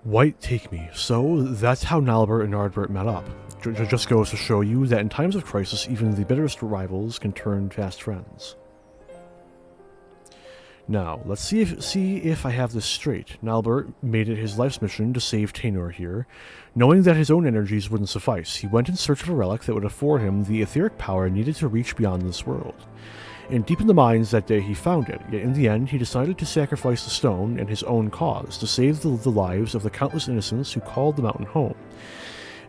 White take me. So, that's how Nalbert and Ardbert met up. Just goes to show you that in times of crisis, even the bitterest rivals can turn fast friends. Now, let's see if I have this straight. Nalbert made it his life's mission to save Taynor here. Knowing that his own energies wouldn't suffice, he went in search of a relic that would afford him the etheric power needed to reach beyond this world. And deep in the mines that day he found it, yet in the end he decided to sacrifice the stone and his own cause to save the lives of the countless innocents who called the mountain home.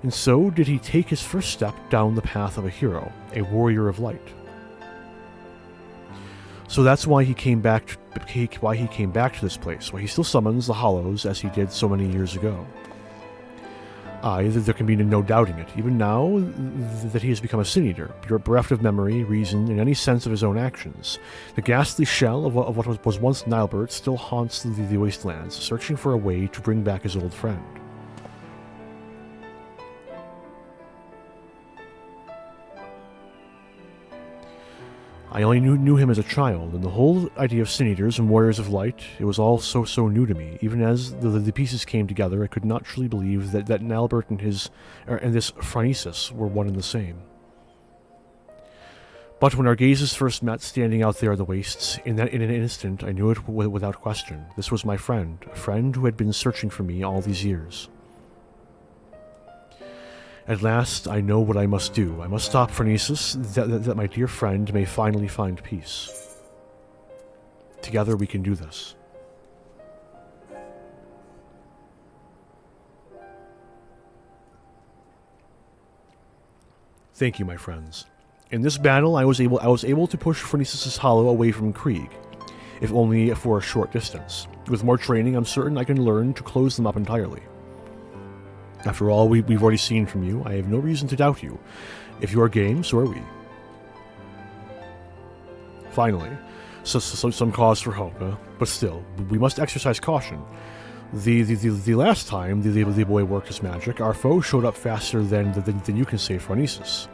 And so did he take his first step down the path of a hero, a warrior of light. So that's why he came back to this place, why he still summons the Hollows as he did so many years ago. Aye, there can be no doubting it, even now that he has become a Sin Eater, bereft of memory, reason, and any sense of his own actions. The ghastly shell of what was once Nilebert still haunts the wastelands, searching for a way to bring back his old friend. I only knew him as a child, and the whole idea of Sin Eaters and Warriors of Light, it was all so new to me. Even as the pieces came together, I could not truly believe that Nalbert and this Phronesis were one and the same. But when our gazes first met standing out there in the wastes, in an instant I knew it without question. This was my friend, a friend who had been searching for me all these years. At last, I know what I must do. I must stop Phronesis, that my dear friend may finally find peace. Together we can do this. Thank you, my friends. In this battle, I was able to push Phronesis' Hollow away from Krieg, if only for a short distance. With more training, I'm certain I can learn to close them up entirely. After all we've already seen from you, I have no reason to doubt you. If you are game, so are we. Finally, so some cause for hope, but still, we must exercise caution. The last time the boy worked his magic, our foe showed up faster than you can save Phronesis.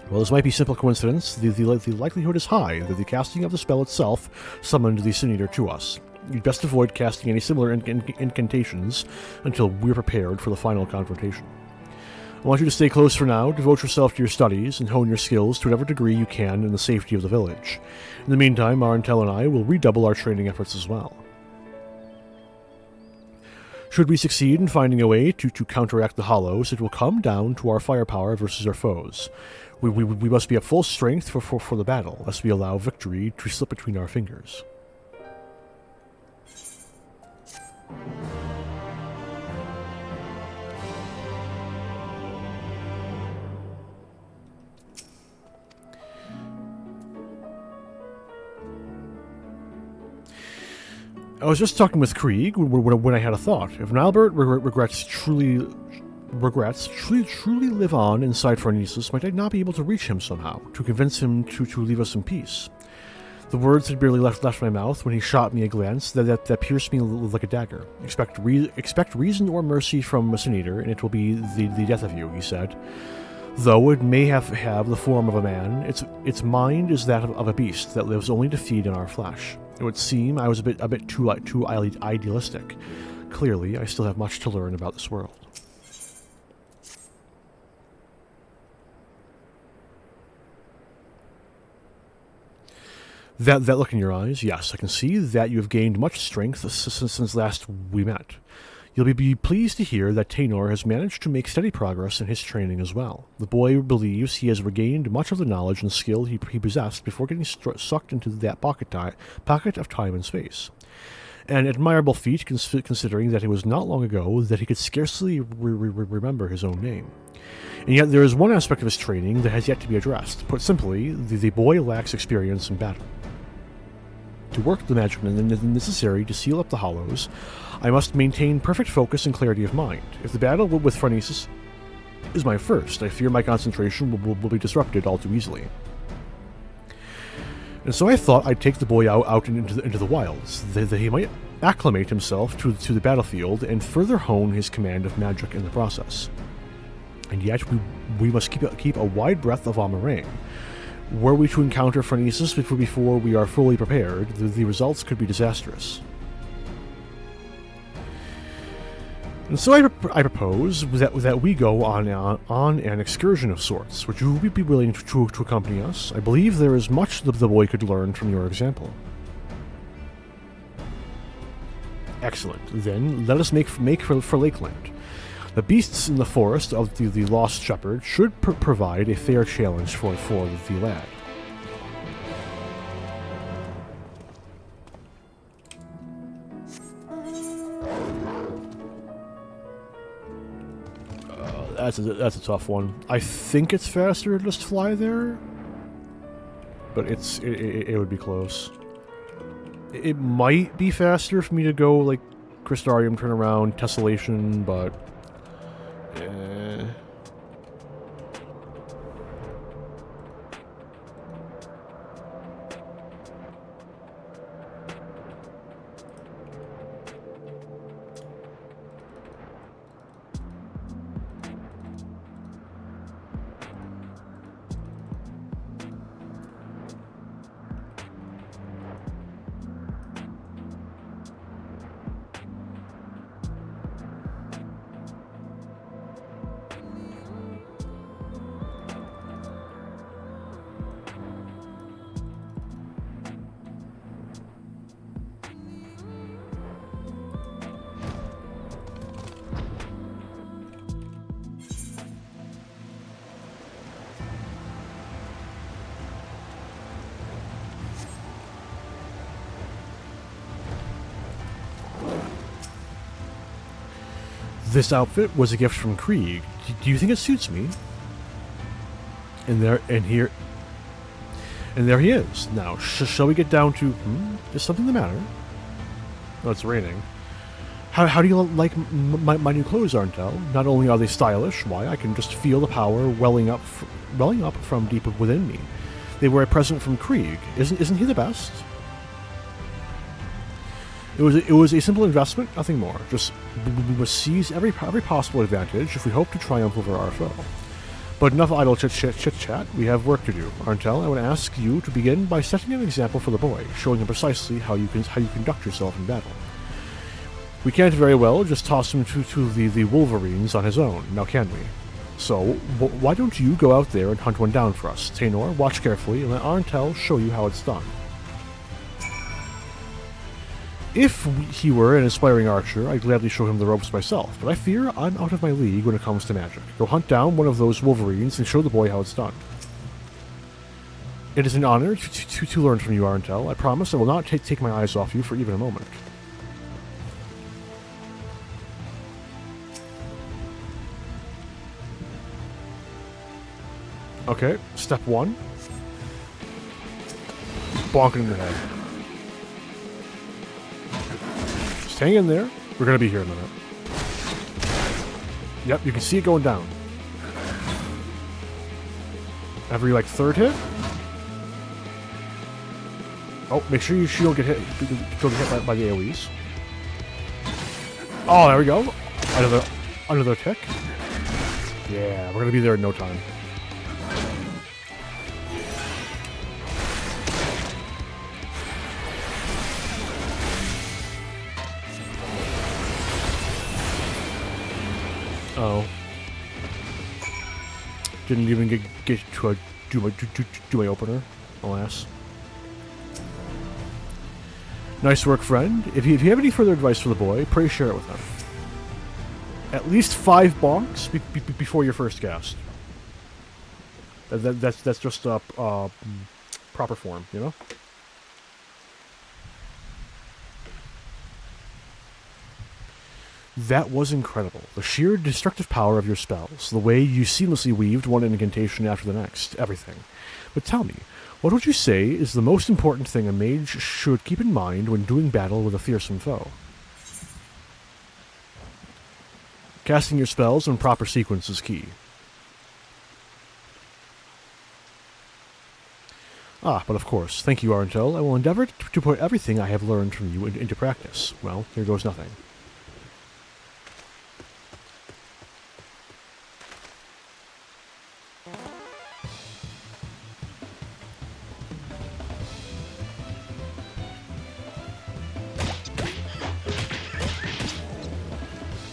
Well, this might be simple coincidence. The likelihood is high that the casting of the spell itself summoned the Sin Eater to us. You'd best avoid casting any similar incantations until we're prepared for the final confrontation. I want you to stay close for now, devote yourself to your studies, and hone your skills to whatever degree you can in the safety of the village. In the meantime, Arntel and I will redouble our training efforts as well. Should we succeed in finding a way to counteract the hollows, it will come down to our firepower versus our foes. We must be at full strength for the battle, lest we allow victory to slip between our fingers. I was just talking with Krieg when I had a thought. If Nilbert regrets truly live on inside Phronesis, might I not be able to reach him somehow, to convince him to leave us in peace? The words had barely left my mouth when he shot me a glance that pierced me like a dagger. Expect reason or mercy from a Sin Eater, and it will be the death of you, he said. Though it may have the form of a man, its mind is that of a beast that lives only to feed on our flesh. It would seem I was a bit too idealistic. Clearly, I still have much to learn about this world. That look in your eyes, yes, I can see that you have gained much strength since last we met. You'll be pleased to hear that Taynor has managed to make steady progress in his training as well. The boy believes he has regained much of the knowledge and skill he possessed before getting sucked into that pocket of time and space. An admirable feat considering that it was not long ago that he could scarcely remember his own name. And yet there is one aspect of his training that has yet to be addressed. Put simply, the boy lacks experience in battle. To work the magic necessary to seal up the hollows, I must maintain perfect focus and clarity of mind. If the battle with Phronesis is my first, I fear my concentration will be disrupted all too easily. And so I thought I'd take the boy out into the wilds, that he might acclimate himself to the battlefield and further hone his command of magic in the process. And yet we must keep a wide breadth of Amarang. Were we to encounter Phronesis before we are fully prepared, the results could be disastrous. And so I propose that we go on an excursion of sorts. Would you be willing to accompany us? I believe there is much the boy could learn from your example. Excellent. Then let us make for Lakeland. The beasts in the forest of the Lost Shepherd should provide a fair challenge for the lad. That's a tough one. I think it's faster to just fly there, but it would be close. It might be faster for me to go like Crystarium, turn around, Tessellation, but. This outfit was a gift from Krieg. Do you think it suits me? And there he is. Now, shall we get down to... Is something the matter? Oh, it's raining. How do you like my new clothes, Arntel? Not only are they stylish, why, I can just feel the power welling up from deep within me. They were a present from Krieg. Isn't he the best? It was a simple investment, nothing more. Just we must seize every possible advantage if we hope to triumph over our foe. But enough idle chit-chat. We have work to do. Arntel, I would ask you to begin by setting an example for the boy, showing him precisely how you conduct yourself in battle. We can't very well just toss him to the Wolverines on his own, now can we? So, why don't you go out there and hunt one down for us? Taynor, watch carefully, and let Arntel show you how it's done. He were an aspiring archer, I'd gladly show him the ropes myself, but I fear I'm out of my league when it comes to magic. Go hunt down one of those wolverines and show the boy how it's done. It is an honor to learn from you, Arentel. I promise I will not take my eyes off you for even a moment. Okay, step 1. Bonk it in the head. Just hang in there. We're going to be here in a minute. Yep, you can see it going down. Every, like, third hit? Oh, make sure you don't get hit. Don't get hit by the AoEs. Oh, there we go. Another tick. Yeah, we're gonna be there in no time. Oh, didn't even get to do my opener. Alas. Nice work, friend. If you have any further advice for the boy, pray share it with him. At least 5 bonks before your first cast. That's just proper form, you know? That was incredible. The sheer destructive power of your spells, the way you seamlessly weaved one incantation after the next, everything. But tell me, what would you say is the most important thing a mage should keep in mind when doing battle with a fearsome foe? Casting your spells in proper sequence is key. Ah, but of course, thank you, Arentel. I will endeavor to put everything I have learned from you into practice. Well, here goes nothing.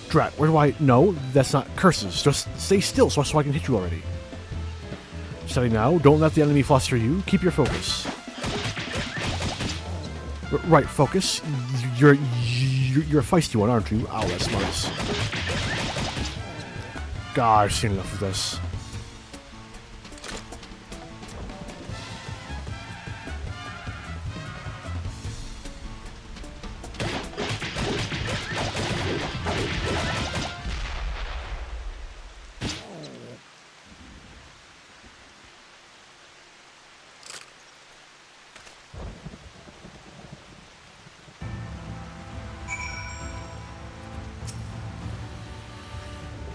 Drat, where do I... No, that's not curses. Just stay still so I can hit you already. Steady now. Don't let the enemy fluster you. Keep your focus. Right, focus. You're a feisty one, aren't you? Ow, that's nice. God, I've seen enough of this.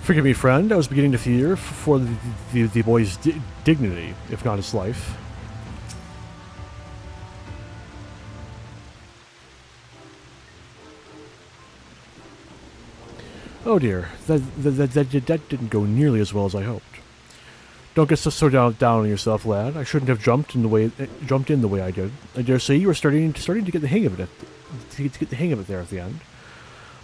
Forgive me, friend. I was beginning to fear for the boy's dignity, if not his life. Oh dear, that didn't go nearly as well as I hoped. Don't get so down on yourself, lad. I shouldn't have jumped in the way I did. I dare say you were starting to get the hang of it. To get the hang of it there at the end.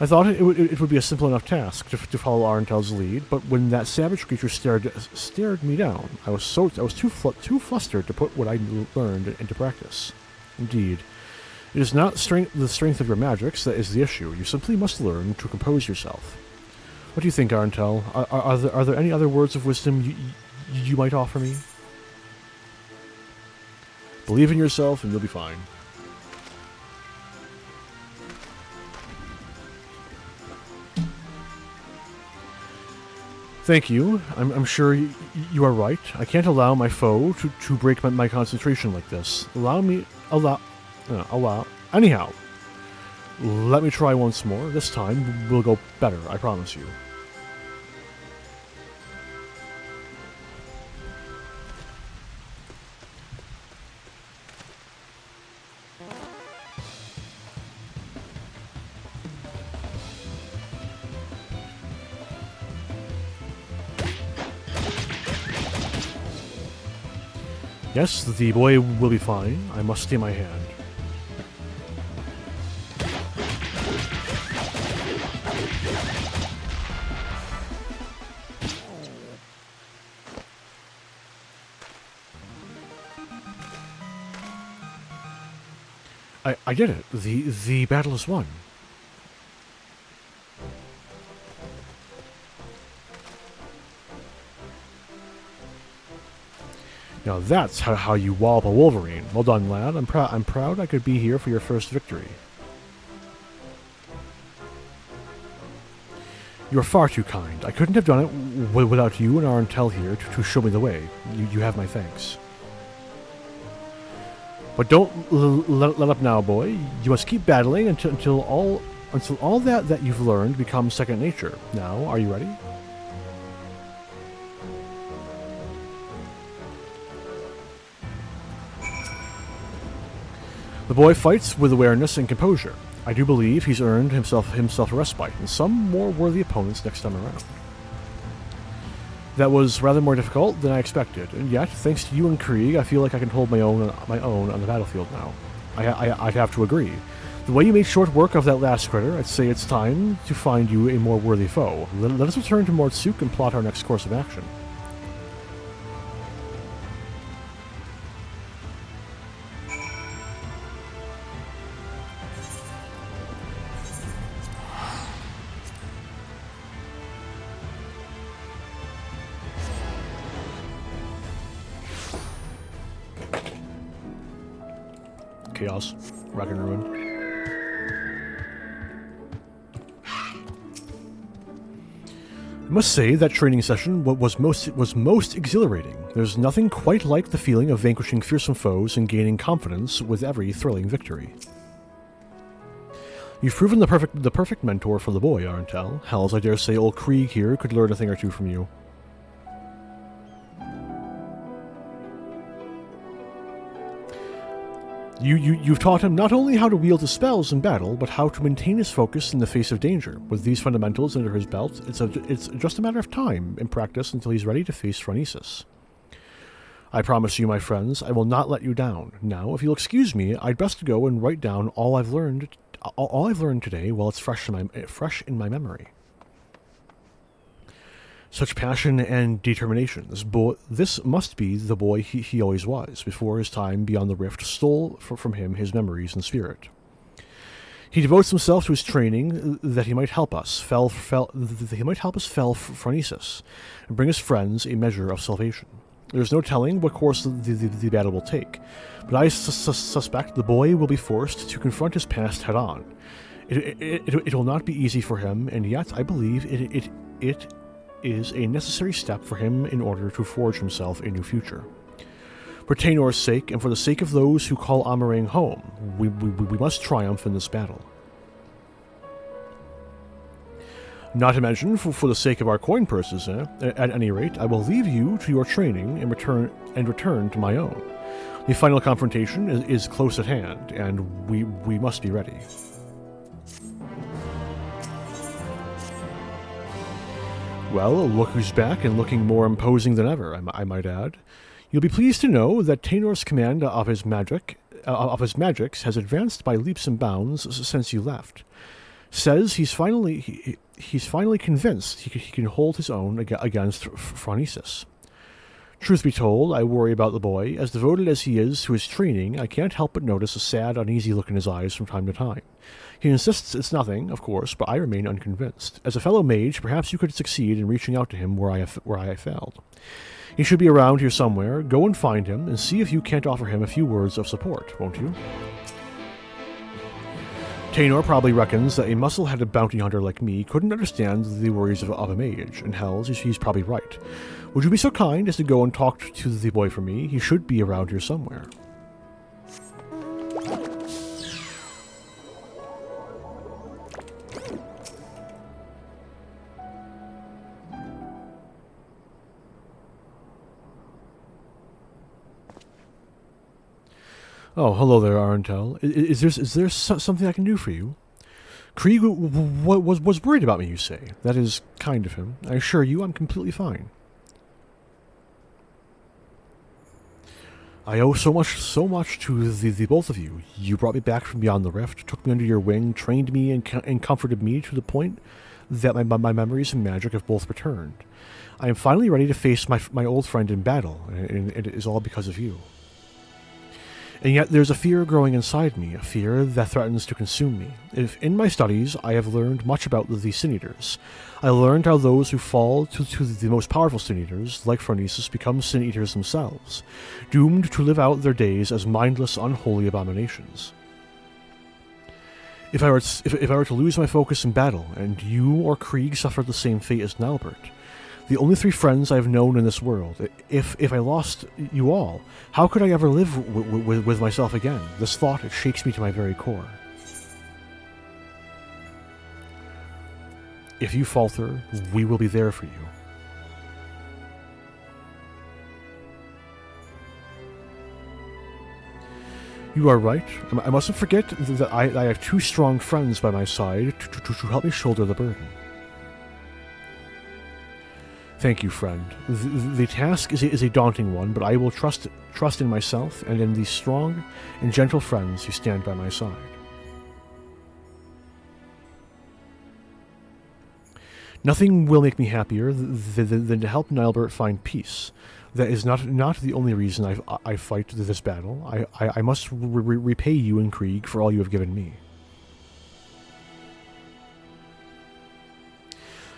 I thought it would be a simple enough task to follow Arentel's lead, but when that savage creature stared me down, I was too flustered to put what I learned into practice. Indeed, it is not the strength of your magics that is the issue. You simply must learn to compose yourself. What do you think, Arentel? Are there any other words of wisdom you might offer me? Believe in yourself, and you'll be fine. Thank you. I'm sure you are right. I can't allow my foe to break my concentration like this. Anyhow, let me try once more. This time will go better, I promise you. Yes, the boy will be fine. I must stay my hand. I did it. The battle is won. Now that's how you wallop a Wolverine. Well done, lad. I'm proud I could be here for your first victory. You are far too kind. I couldn't have done it without you and our intel here to show me the way. You have my thanks. But don't let up now, boy. You must keep battling until all that you've learned becomes second nature. Now, are you ready? The boy fights with awareness and composure. I do believe he's earned himself a respite and some more worthy opponents next time around. That was rather more difficult than I expected, and yet, thanks to you and Krieg, I feel like I can hold my own on the battlefield now. I'd have to agree. The way you made short work of that last critter, I'd say it's time to find you a more worthy foe. Let us return to Mortsuk and plot our next course of action. Chaos, Wreck and Ruin. I must say that training session was most exhilarating. There's nothing quite like the feeling of vanquishing fearsome foes and gaining confidence with every thrilling victory. You've proven the perfect mentor for the boy, Arntel. Hells, I dare say old Krieg here could learn a thing or two from you. You've taught him not only how to wield his spells in battle, but how to maintain his focus in the face of danger. With these fundamentals under his belt, it's just a matter of time and practice until he's ready to face Phronesis. I promise you, my friends, I will not let you down. Now, if you'll excuse me, I'd best go and write down all I've learned today while it's fresh in my memory. Such passion and determination. This must be the boy he always was, before his time beyond the rift stole from him his memories and spirit. He devotes himself to his training that he might help us fell Phronesis and bring his friends a measure of salvation. There's no telling what course the battle will take, but I suspect the boy will be forced to confront his past head-on. It will not be easy for him, and yet I believe it is a necessary step for him in order to forge himself a new future. For Taenor's sake, and for the sake of those who call Amarang home, we must triumph in this battle. Not to mention, for the sake of our coin purses, at any rate, I will leave you to your training and return to my own. The final confrontation is close at hand, and we must be ready. Well, look who's back and looking more imposing than ever, I might add. You'll be pleased to know that Taenor's command of his magics has advanced by leaps and bounds since you left. Says he's finally convinced he can hold his own against Phronesis. Truth be told, I worry about the boy. As devoted as he is to his training, I can't help but notice a sad, uneasy look in his eyes from time to time. He insists it's nothing, of course, but I remain unconvinced. As a fellow mage, perhaps you could succeed in reaching out to him where I failed. He should be around here somewhere. Go and find him, and see if you can't offer him a few words of support, won't you? Taenor probably reckons that a muscle-headed bounty hunter like me couldn't understand the worries of a mage, and hells, he's probably right. Would you be so kind as to go and talk to the boy for me? He should be around here somewhere. Oh, hello there, Arntel. Is there something I can do for you? Krieg was worried about me, you say. That is kind of him. I assure you I'm completely fine. I owe so much to the both of you. You brought me back from beyond the rift, took me under your wing, trained me, and comforted me to the point that my memories and magic have both returned. I am finally ready to face my old friend in battle, and it is all because of you. And yet there's a fear growing inside me, a fear that threatens to consume me. If in my studies I have learned much about the Sin Eaters. I learned how those who fall to the most powerful Sin Eaters, like Phronesis, become Sin Eaters themselves, doomed to live out their days as mindless, unholy abominations. If I were to lose my focus in battle, and you or Krieg suffered the same fate as Nilbert, the only 3 friends I have known in this world, if I lost you all, how could I ever live with myself again? This thought, it shakes me to my very core. If you falter, we will be there for you. You are right. I mustn't forget that I have 2 strong friends by my side to help me shoulder the burden. Thank you, friend. The task is a daunting one, but I will trust in myself and in these strong and gentle friends who stand by my side. Nothing will make me happier than to help Nilbert find peace. That is not the only reason I fight this battle. I must repay you and Krieg for all you have given me.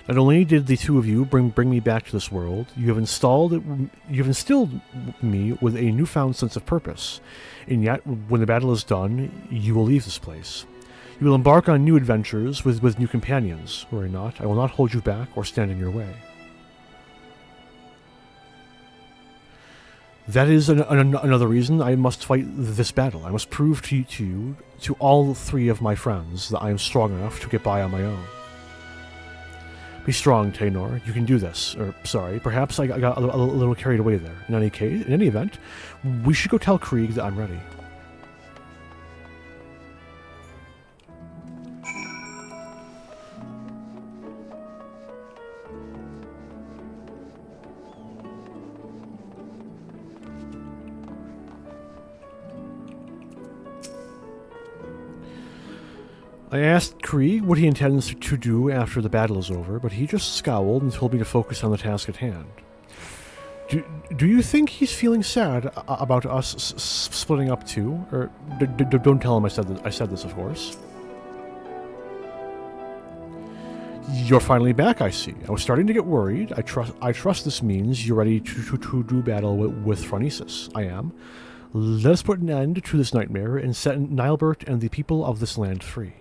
Not only did the 2 of you bring me back to this world, you have instilled me with a newfound sense of purpose. And yet, when the battle is done, you will leave this place. You will embark on new adventures with new companions. Worry not, I will not hold you back or stand in your way. That is another reason I must fight this battle. I must prove to all 3 of my friends, that I am strong enough to get by on my own. Be strong, Taynor. You can do this. Or, sorry, perhaps I got a little carried away there. In any event, we should go tell Krieg that I'm ready. I asked Krieg what he intends to do after the battle is over, but he just scowled and told me to focus on the task at hand. Do you think he's feeling sad about us splitting up too? Or don't tell him I said this, of course. You're finally back, I see. I was starting to get worried. I trust this means you're ready to do battle with Phronesis. I am. Let us put an end to this nightmare and set Nilbert and the people of this land free.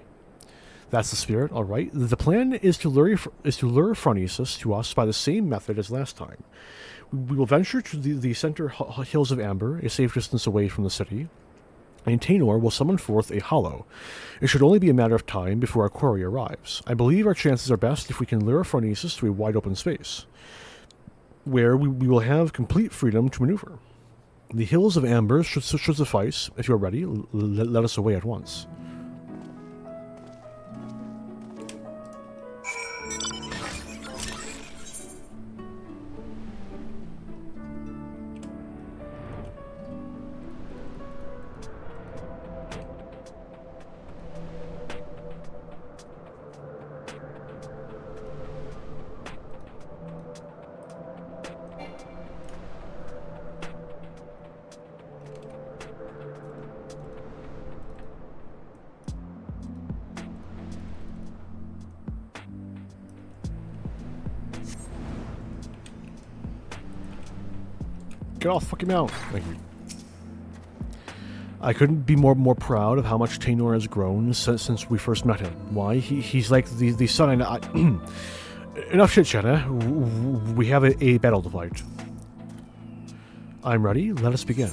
That's the spirit, all right. The plan is to lure Phronesis to us by the same method as last time. We will venture to the center hills of Amber, a safe distance away from the city, and Taynor will summon forth a hollow. It should only be a matter of time before our quarry arrives. I believe our chances are best if we can lure Phronesis to a wide open space, where we will have complete freedom to maneuver. The hills of Amber should suffice. If you are ready, let us away at once. Get off fucking mount. Thank you. I couldn't be more proud of how much Taynor has grown since we first met him. Why? He's like the son I... Enough shit, Shanna. We have a battle to fight. I'm ready. Let us begin.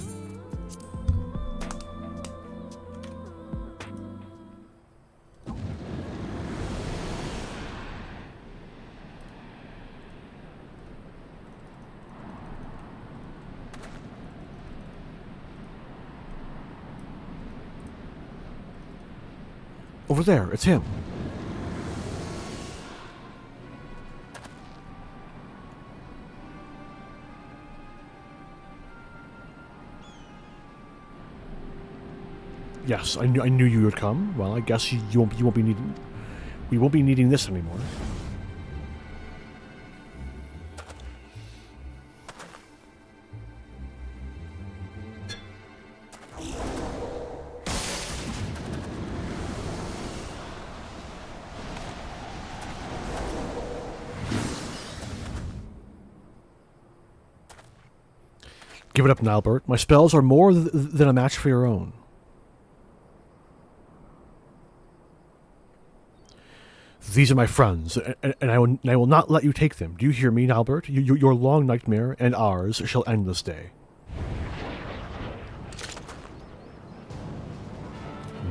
Over there, it's him. Yes, I knew you would come. Well, I guess you won't be needing. We won't be needing this anymore. Give it up, Nilbert. My spells are more than a match for your own. These are my friends, and I will not let you take them. Do you hear me, Nilbert? Your long nightmare and ours shall end this day.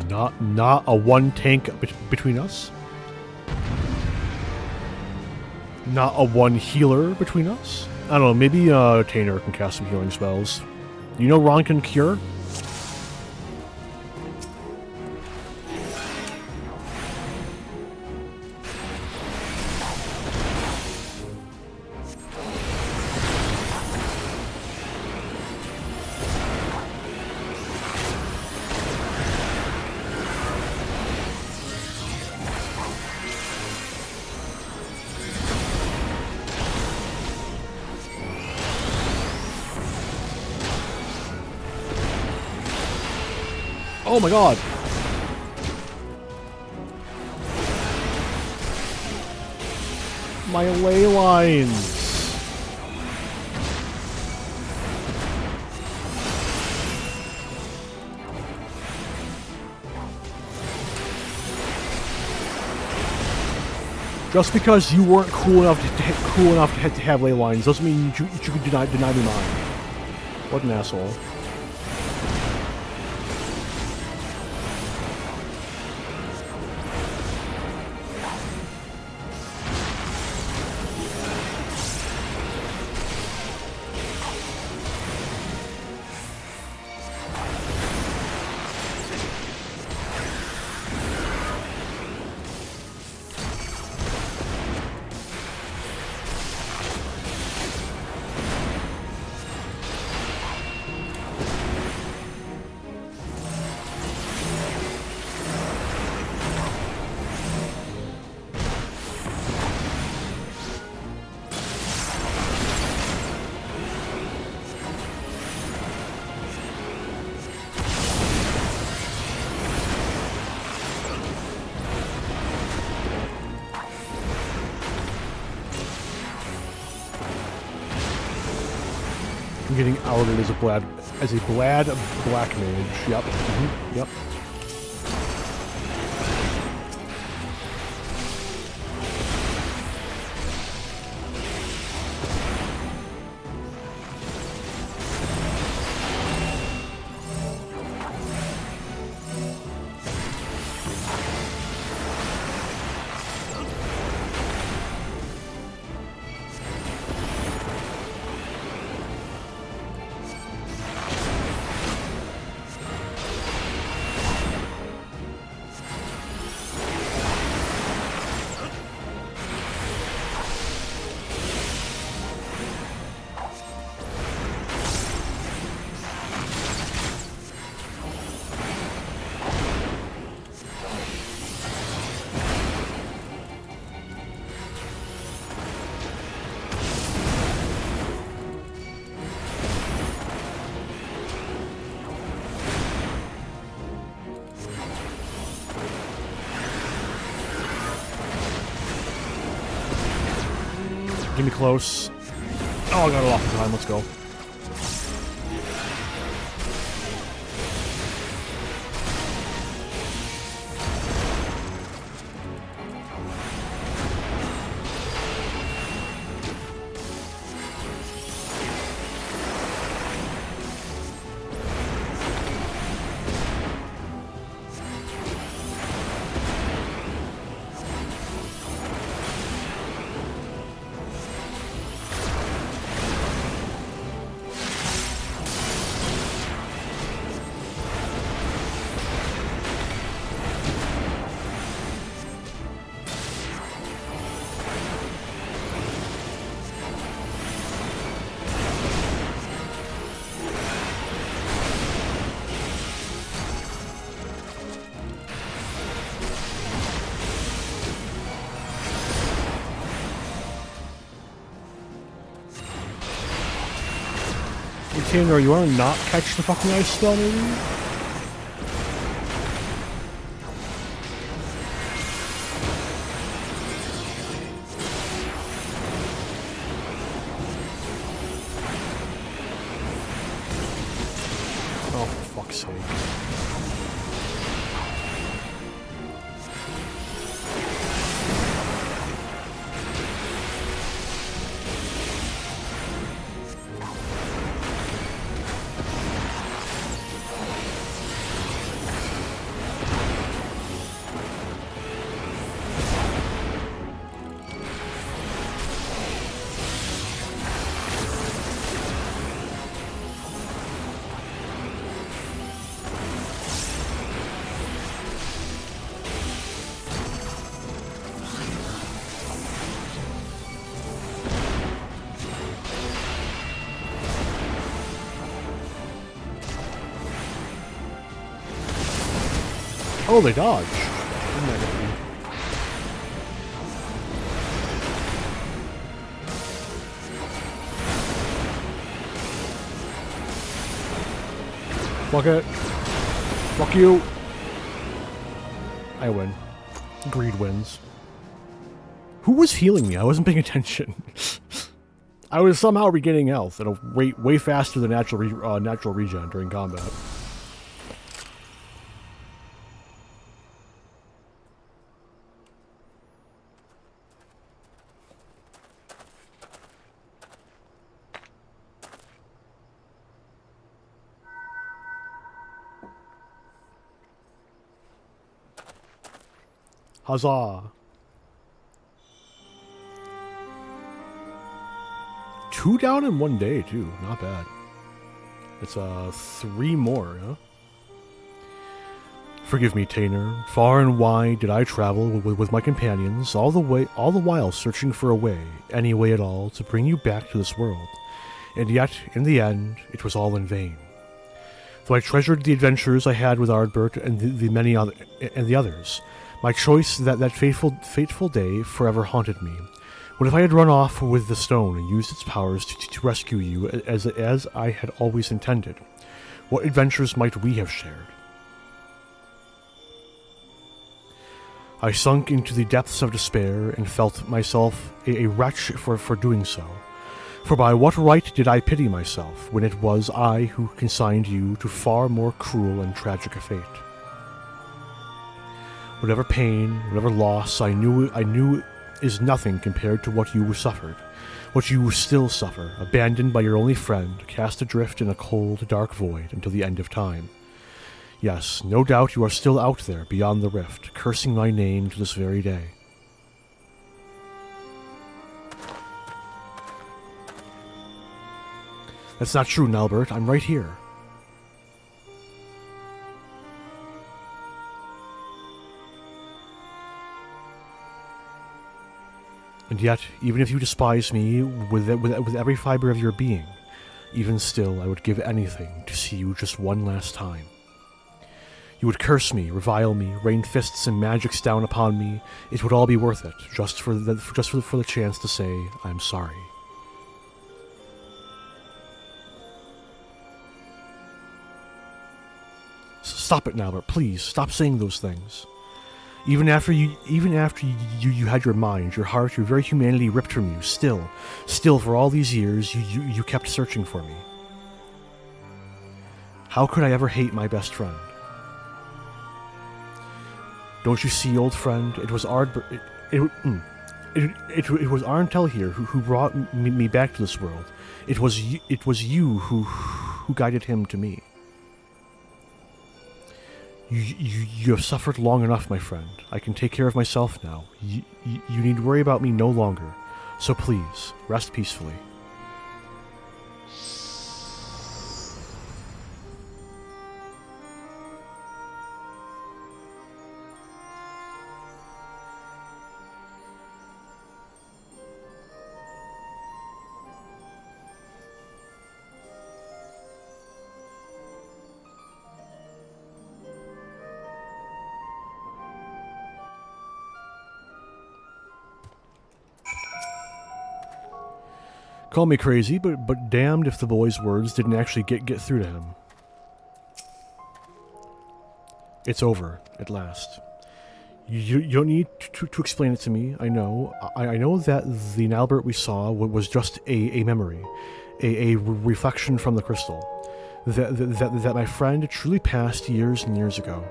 Not a one tank between us? Not a one healer between us? I don't know, maybe Tainer can cast some healing spells. You know Ron can cure? Oh my god! My ley lines! Just because you weren't cool enough to have ley lines doesn't mean you could deny me mine. What an asshole. I'm getting outed as a blad black mage. Yep. Yep. Get me close. Oh, I got it off in time. Let's go. Tanner, you want to not catch the fucking ice spell, maybe? fuck's sake. Oh, they dodge. Fuck it. Fuck you. I win. Greed wins. Who was healing me? I wasn't paying attention. I was somehow regaining health at a rate way faster than natural regen during combat. Huzzah! 2 down in 1 day, too. Not bad. It's 3 more, huh? Forgive me, Tainer. Far and wide did I travel with my companions, all the while searching for a way, any way at all, to bring you back to this world. And yet, in the end, it was all in vain. Though I treasured the adventures I had with Ardbert and the others, my choice that fateful day forever haunted me. What if I had run off with the stone and used its powers to rescue you as I had always intended? What adventures might we have shared? I sunk into the depths of despair and felt myself a wretch for doing so. For by what right did I pity myself when it was I who consigned you to far more cruel and tragic a fate? Whatever pain, whatever loss I knew is nothing compared to what you suffered, what you still suffer, abandoned by your only friend, cast adrift in a cold, dark void until the end of time. Yes, no doubt you are still out there beyond the rift, cursing my name to this very day. That's not true, Nalbert. I'm right here. And yet, even if you despise me with every fiber of your being, even still I would give anything to see you just one last time. You would curse me, revile me, rain fists and magics down upon me. It would all be worth it, just for the chance to say I'm sorry. Stop it, Nalbert, please. Stop saying those things. Even after you had your mind, your heart, your very humanity ripped from you, still, for all these years, you kept searching for me. How could I ever hate my best friend? Don't you see, old friend? It was it was Arntel here who brought me back to this world. It was you who guided him to me. You have suffered long enough, my friend. I can take care of myself now. You need worry about me no longer. So please, rest peacefully. Call me crazy, but damned if the boy's words didn't actually get through to him. It's over, at last. You don't need to explain it to me, I know. I know that the Nalbert we saw was just a memory, a reflection from the crystal. that my friend truly passed years and years ago.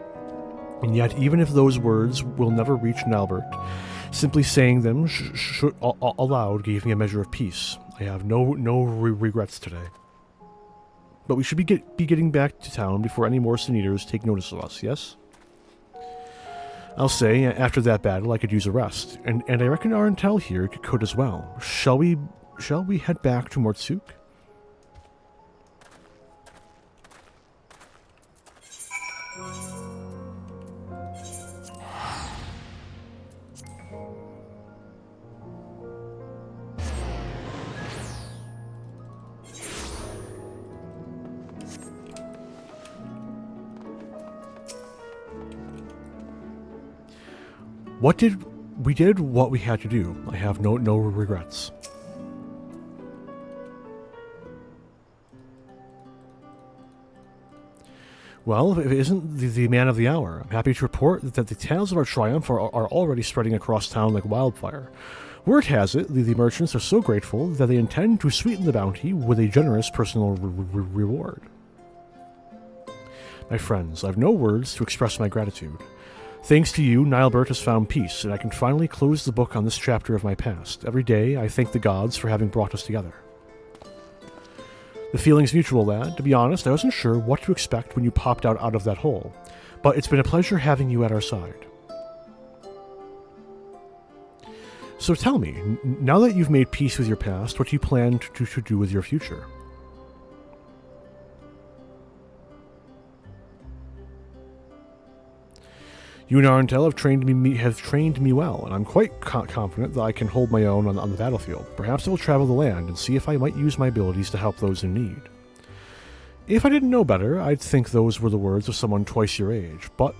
And yet, even if those words will never reach Nalbert, simply saying them aloud gave me a measure of peace. I have no regrets today. But we should be getting back to town before any more Sin Eaters take notice of us, yes? I'll say, after that battle, I could use a rest, and I reckon Arentel here could as well. Shall we head back to Mortsuk? We did what we had to do. I have no regrets. Well, if it isn't the man of the hour, I'm happy to report that the tales of our triumph are already spreading across town like wildfire. Word has it, the merchants are so grateful that they intend to sweeten the bounty with a generous personal reward. My friends, I have no words to express my gratitude. Thanks to you, Nilebert has found peace, and I can finally close the book on this chapter of my past. Every day, I thank the gods for having brought us together. The feeling's mutual, lad. To be honest, I wasn't sure what to expect when you popped out of that hole, but it's been a pleasure having you at our side. So tell me, now that you've made peace with your past, what do you plan to do with your future? You and Arentel have trained me well, and I'm quite confident that I can hold my own on the battlefield. Perhaps I will travel the land and see if I might use my abilities to help those in need. If I didn't know better, I'd think those were the words of someone twice your age. But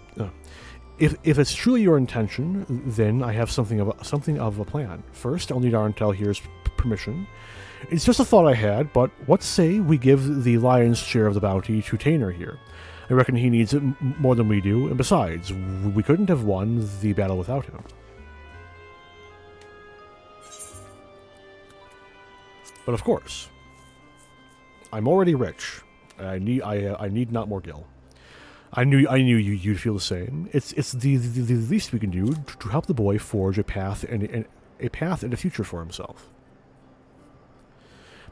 if it's truly your intention, then I have something of a plan. First, I'll need Arentel here's permission. It's just a thought I had, but what say we give the lion's share of the bounty to Tainer here? I reckon he needs it more than we do, and besides, we couldn't have won the battle without him. But of course, I'm already rich. I need not more gil. I knew you'd feel the same. It's the least we can do to help the boy forge a path and a future for himself.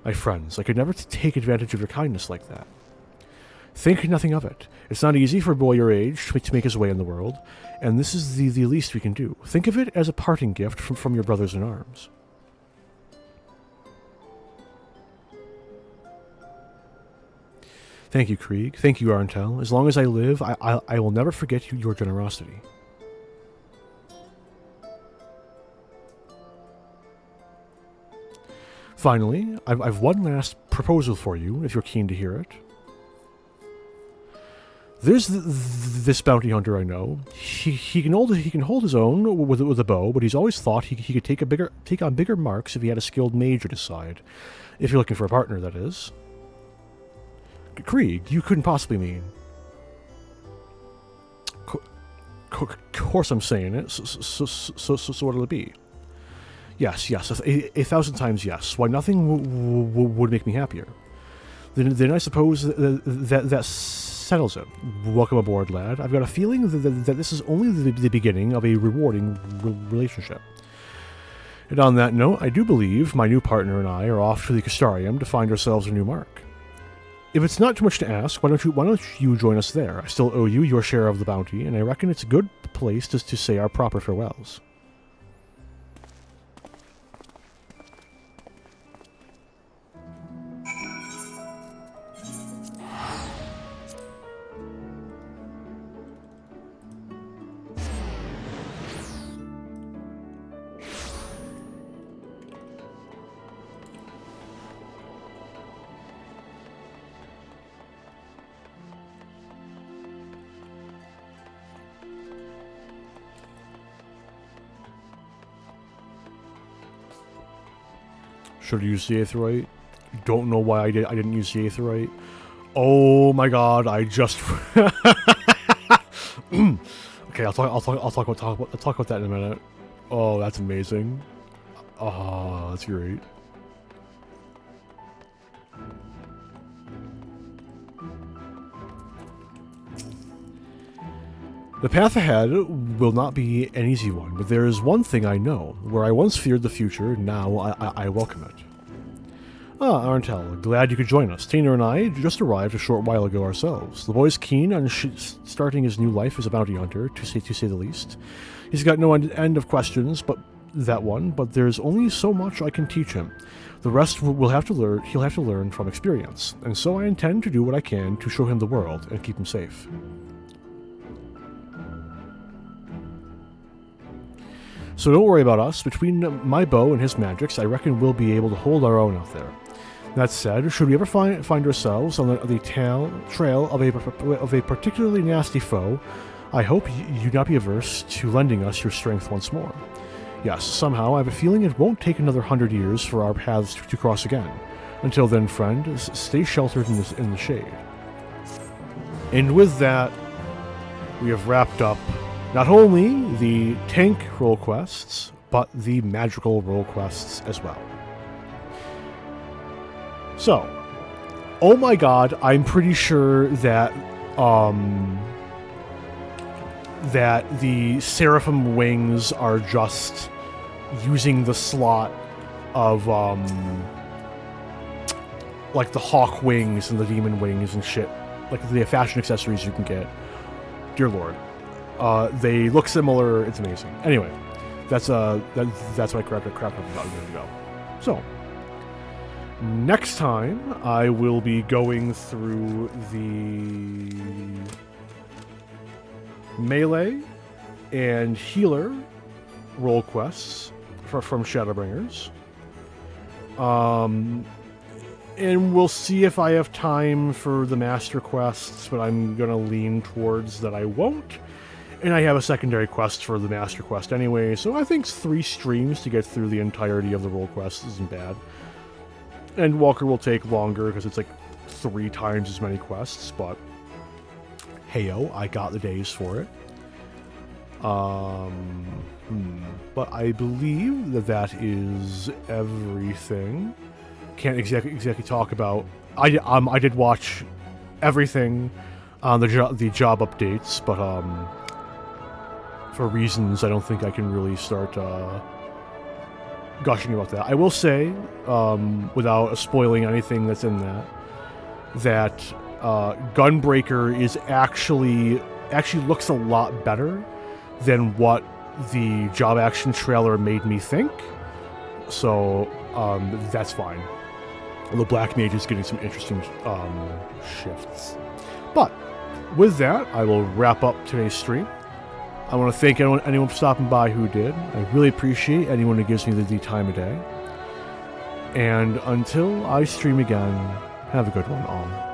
My friends, I could never take advantage of your kindness like that. Think nothing of it. It's not easy for a boy your age to make his way in the world, and this is the least we can do. Think of it as a parting gift from your brothers in arms. Thank you, Krieg. Thank you, Arentel. As long as I live, I will never forget your generosity. Finally, I've one last proposal for you, if you're keen to hear it. There's this bounty hunter I know. He can hold his own with a bow, but he's always thought he could take on bigger marks if he had a skilled mage at his side. If you're looking for a partner, that is. Krieg, you couldn't possibly mean. Of course I'm saying it. So what'll it be? Yes, a thousand times yes. Why, nothing would make me happier. Then I suppose that settles it. Welcome aboard, lad. I've got a feeling that this is only the beginning of a rewarding relationship. And on that note, I do believe my new partner and I are off to the Castarium to find ourselves a new mark. If it's not too much to ask, why don't you join us there? I still owe you your share of the bounty, and I reckon it's a good place to say our proper farewells. Should have used the Aetherite. Don't know why I didn't use the Aetherite. Oh my god! I just. Okay, I'll talk about that in a minute. Oh, that's amazing. Oh, that's great. The path ahead will not be an easy one, but there is one thing I know. Where I once feared the future, now I welcome it. Ah, Arntel, glad you could join us. Tina and I just arrived a short while ago ourselves. The boy's keen on starting his new life as a bounty hunter, to say the least. He's got no end of questions, but there's only so much I can teach him. The rest he'll have to learn from experience, and so I intend to do what I can to show him the world and keep him safe. So don't worry about us. Between my bow and his magics, I reckon we'll be able to hold our own out there. That said, should we ever find ourselves on the trail of a particularly nasty foe, I hope you'd not be averse to lending us your strength once more. Yes, somehow I have a feeling it won't take another 100 years for our paths to cross again. Until then, friend, stay sheltered in the shade. And with that, we have wrapped up not only the tank role quests, but the magical role quests as well. So, oh my god, I'm pretty sure that that the Seraphim wings are just using the slot of like the hawk wings and the demon wings and shit, like the fashion accessories you can get. Dear Lord, they look similar. It's amazing. Anyway, that's my crap up about a minute ago. So next time I will be going through the melee and healer role quests from Shadowbringers. And we'll see if I have time for the master quests, but I'm gonna lean towards that I won't. And I have a secondary quest for the master quest anyway, so I think 3 streams to get through the entirety of the role quests isn't bad. And Walker will take longer because it's like 3 times as many quests, but heyo, I got the days for it. But I believe that is everything. Can't exactly talk about. I did watch everything on the job updates, but for reasons I don't think I can really start gushing about that. I will say, without spoiling anything that's in that Gunbreaker is actually looks a lot better than what the job action trailer made me think. So that's fine. The Black Mage is getting some interesting shifts. But with that, I will wrap up today's stream. I want to thank anyone for stopping by who did. I really appreciate anyone who gives me the time of day. And until I stream again, have a good one all.